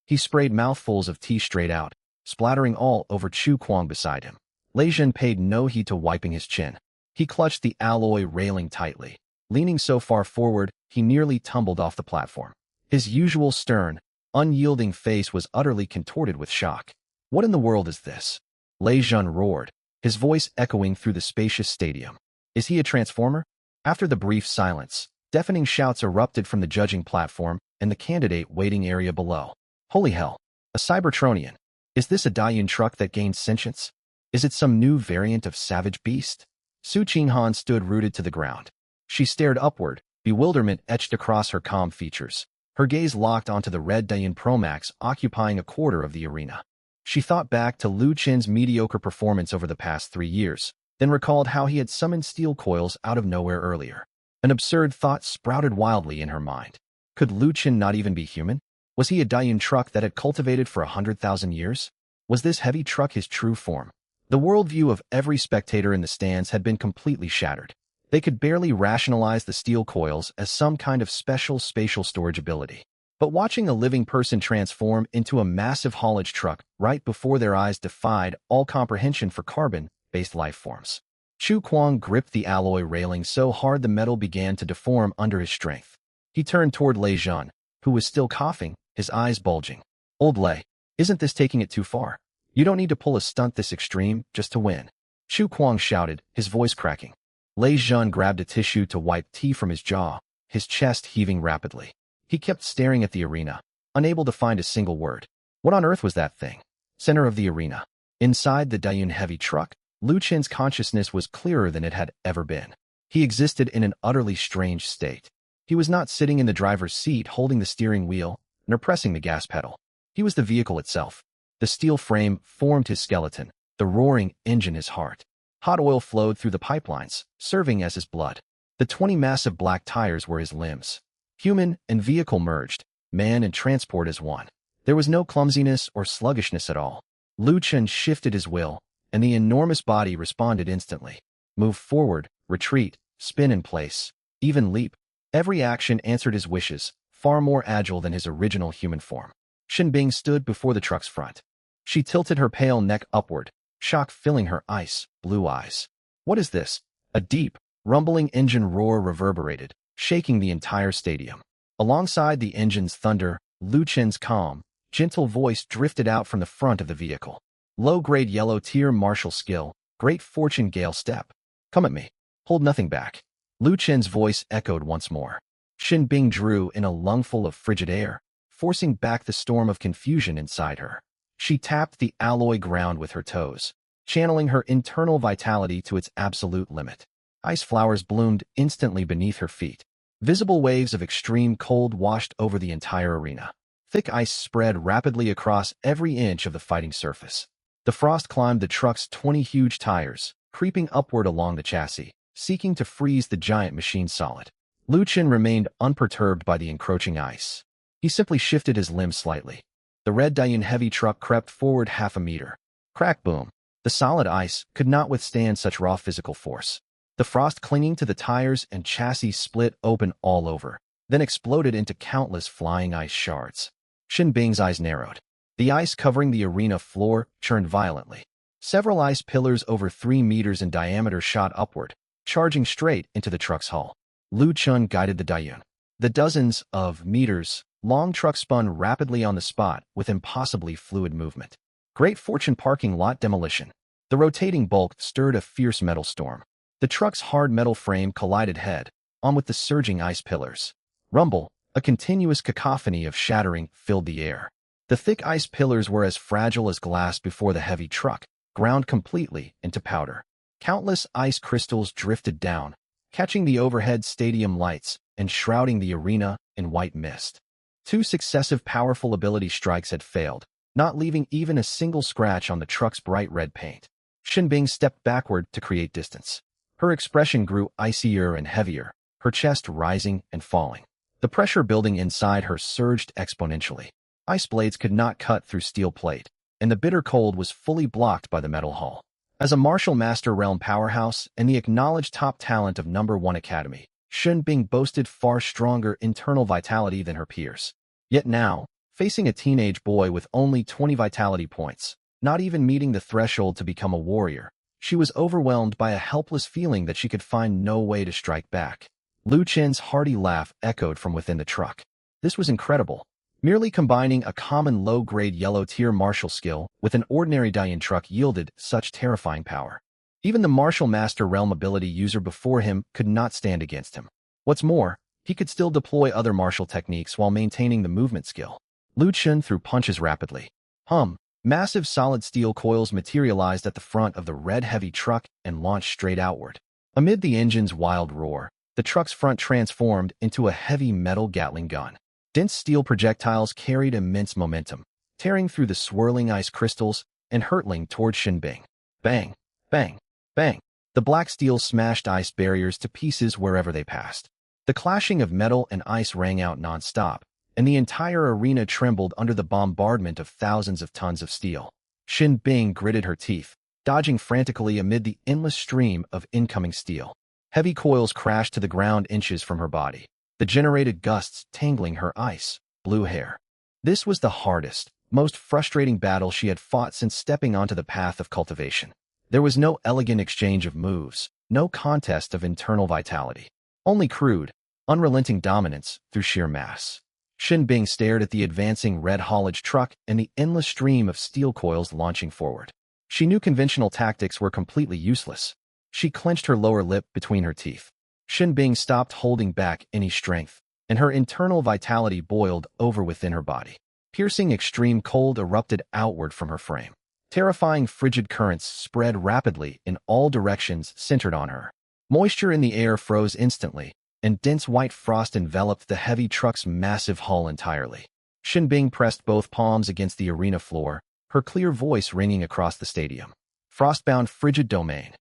He sprayed mouthfuls of tea straight out, splattering all over Chu Kuang beside him. Lei Jun paid no heed to wiping his chin. He clutched the alloy railing tightly. Leaning so far forward, he nearly tumbled off the platform. His usual stern, unyielding face was utterly contorted with shock. What in the world is this? Lei Jun roared, his voice echoing through the spacious stadium. Is he a transformer? After the brief silence, deafening shouts erupted from the judging platform and the candidate waiting area below. Holy hell! A Cybertronian! Is this a Daiyun truck that gains sentience? Is it some new variant of Savage Beast? Su Qinghan stood rooted to the ground. She stared upward, bewilderment etched across her calm features. Her gaze locked onto the red Daiyun Pro Max occupying a quarter of the arena. She thought back to Lu Qin's mediocre performance over the past 3 years, then recalled how he had summoned steel coils out of nowhere earlier. An absurd thought sprouted wildly in her mind. Could Lu Qin not even be human? Was he a Daiyun truck that had cultivated for 100,000 years? Was this heavy truck his true form? The worldview of every spectator in the stands had been completely shattered. They could barely rationalize the steel coils as some kind of special spatial storage ability. But watching a living person transform into a massive haulage truck right before their eyes defied all comprehension for carbon-based life forms. Chu Kuang gripped the alloy railing so hard the metal began to deform under his strength. He turned toward Lei Jun, who was still coughing, his eyes bulging. Old Lei, isn't this taking it too far? You don't need to pull a stunt this extreme just to win. Chu Kuang shouted, his voice cracking. Lei Jun grabbed a tissue to wipe tea from his jaw, his chest heaving rapidly. He kept staring at the arena, unable to find a single word. What on earth was that thing? Center of the arena. Inside the Daiyun heavy truck, Lu Qin's consciousness was clearer than it had ever been. He existed in an utterly strange state. He was not sitting in the driver's seat holding the steering wheel, nor pressing the gas pedal. He was the vehicle itself. The steel frame formed his skeleton, the roaring engine his heart. Hot oil flowed through the pipelines, serving as his blood. The 20 massive black tires were his limbs. Human and vehicle merged, man and transport as one. There was no clumsiness or sluggishness at all. Lu Qin shifted his will, and the enormous body responded instantly. Move forward, retreat, spin in place, even leap. Every action answered his wishes, far more agile than his original human form. Shinbing stood before the truck's front. She tilted her pale neck upward, shock filling her ice-blue eyes. What is this? A deep, rumbling engine roar reverberated, shaking the entire stadium. Alongside the engine's thunder, Lu Qin's calm, gentle voice drifted out from the front of the vehicle. Low-grade yellow-tier martial skill, great fortune gale step. Come at me. Hold nothing back. Lu Qin's voice echoed once more. Shinbing drew in a lungful of frigid air, forcing back the storm of confusion inside her. She tapped the alloy ground with her toes, channeling her internal vitality to its absolute limit. Ice flowers bloomed instantly beneath her feet. Visible waves of extreme cold washed over the entire arena. Thick ice spread rapidly across every inch of the fighting surface. The frost climbed the truck's 20 huge tires, creeping upward along the chassis, seeking to freeze the giant machine solid. Lu Qin remained unperturbed by the encroaching ice. He simply shifted his limbs slightly. The red Daiyun heavy truck crept forward half a meter. Crack boom. The solid ice could not withstand such raw physical force. The frost clinging to the tires and chassis split open all over, then exploded into countless flying ice shards. Shinbing's eyes narrowed. The ice covering the arena floor churned violently. Several ice pillars over 3 meters in diameter shot upward, charging straight into the truck's hull. Lu Qin guided the Daiyun. The dozens of meters long truck spun rapidly on the spot with impossibly fluid movement. Great fortune parking lot demolition. The rotating bulk stirred a fierce metal storm. The truck's hard metal frame collided head-on with the surging ice pillars. Rumble, a continuous cacophony of shattering, filled the air. The thick ice pillars were as fragile as glass before the heavy truck, ground completely into powder. Countless ice crystals drifted down, catching the overhead stadium lights and shrouding the arena in white mist. 2 successive powerful ability strikes had failed, not leaving even a single scratch on the truck's bright red paint. Shinbing stepped backward to create distance. Her expression grew icier and heavier, her chest rising and falling. The pressure building inside her surged exponentially. Ice blades could not cut through steel plate, and the bitter cold was fully blocked by the metal hull. As a martial master realm powerhouse and the acknowledged top talent of No. 1 Academy, Shinbing boasted far stronger internal vitality than her peers. Yet now, facing a teenage boy with only 20 vitality points, not even meeting the threshold to become a warrior, she was overwhelmed by a helpless feeling that she could find no way to strike back. Lu Qin's hearty laugh echoed from within the truck. This was incredible. Merely combining a common low-grade yellow-tier martial skill with an ordinary Dian truck yielded such terrifying power. Even the martial master realm ability user before him could not stand against him. What's more, he could still deploy other martial techniques while maintaining the movement skill. Lu Chen threw punches rapidly. Massive solid steel coils materialized at the front of the red heavy truck and launched straight outward. Amid the engine's wild roar, the truck's front transformed into a heavy metal Gatling gun. Dense steel projectiles carried immense momentum, tearing through the swirling ice crystals and hurtling toward Shinbing. Bang, bang, bang. The black steel smashed ice barriers to pieces wherever they passed. The clashing of metal and ice rang out non-stop, and the entire arena trembled under the bombardment of thousands of tons of steel. Shinbing gritted her teeth, dodging frantically amid the endless stream of incoming steel. Heavy coils crashed to the ground inches from her body, the generated gusts tangling her ice-blue hair. This was the hardest, most frustrating battle she had fought since stepping onto the path of cultivation. There was no elegant exchange of moves, no contest of internal vitality. Only crude, unrelenting dominance through sheer mass. Shinbing stared at the advancing red haulage truck and the endless stream of steel coils launching forward. She knew conventional tactics were completely useless. She clenched her lower lip between her teeth. Shinbing stopped holding back any strength, and her internal vitality boiled over within her body. Piercing extreme cold erupted outward from her frame. Terrifying frigid currents spread rapidly in all directions centered on her. Moisture in the air froze instantly, and dense white frost enveloped the heavy truck's massive hull entirely. Shinbing pressed both palms against the arena floor, her clear voice ringing across the stadium. Frostbound frigid domain.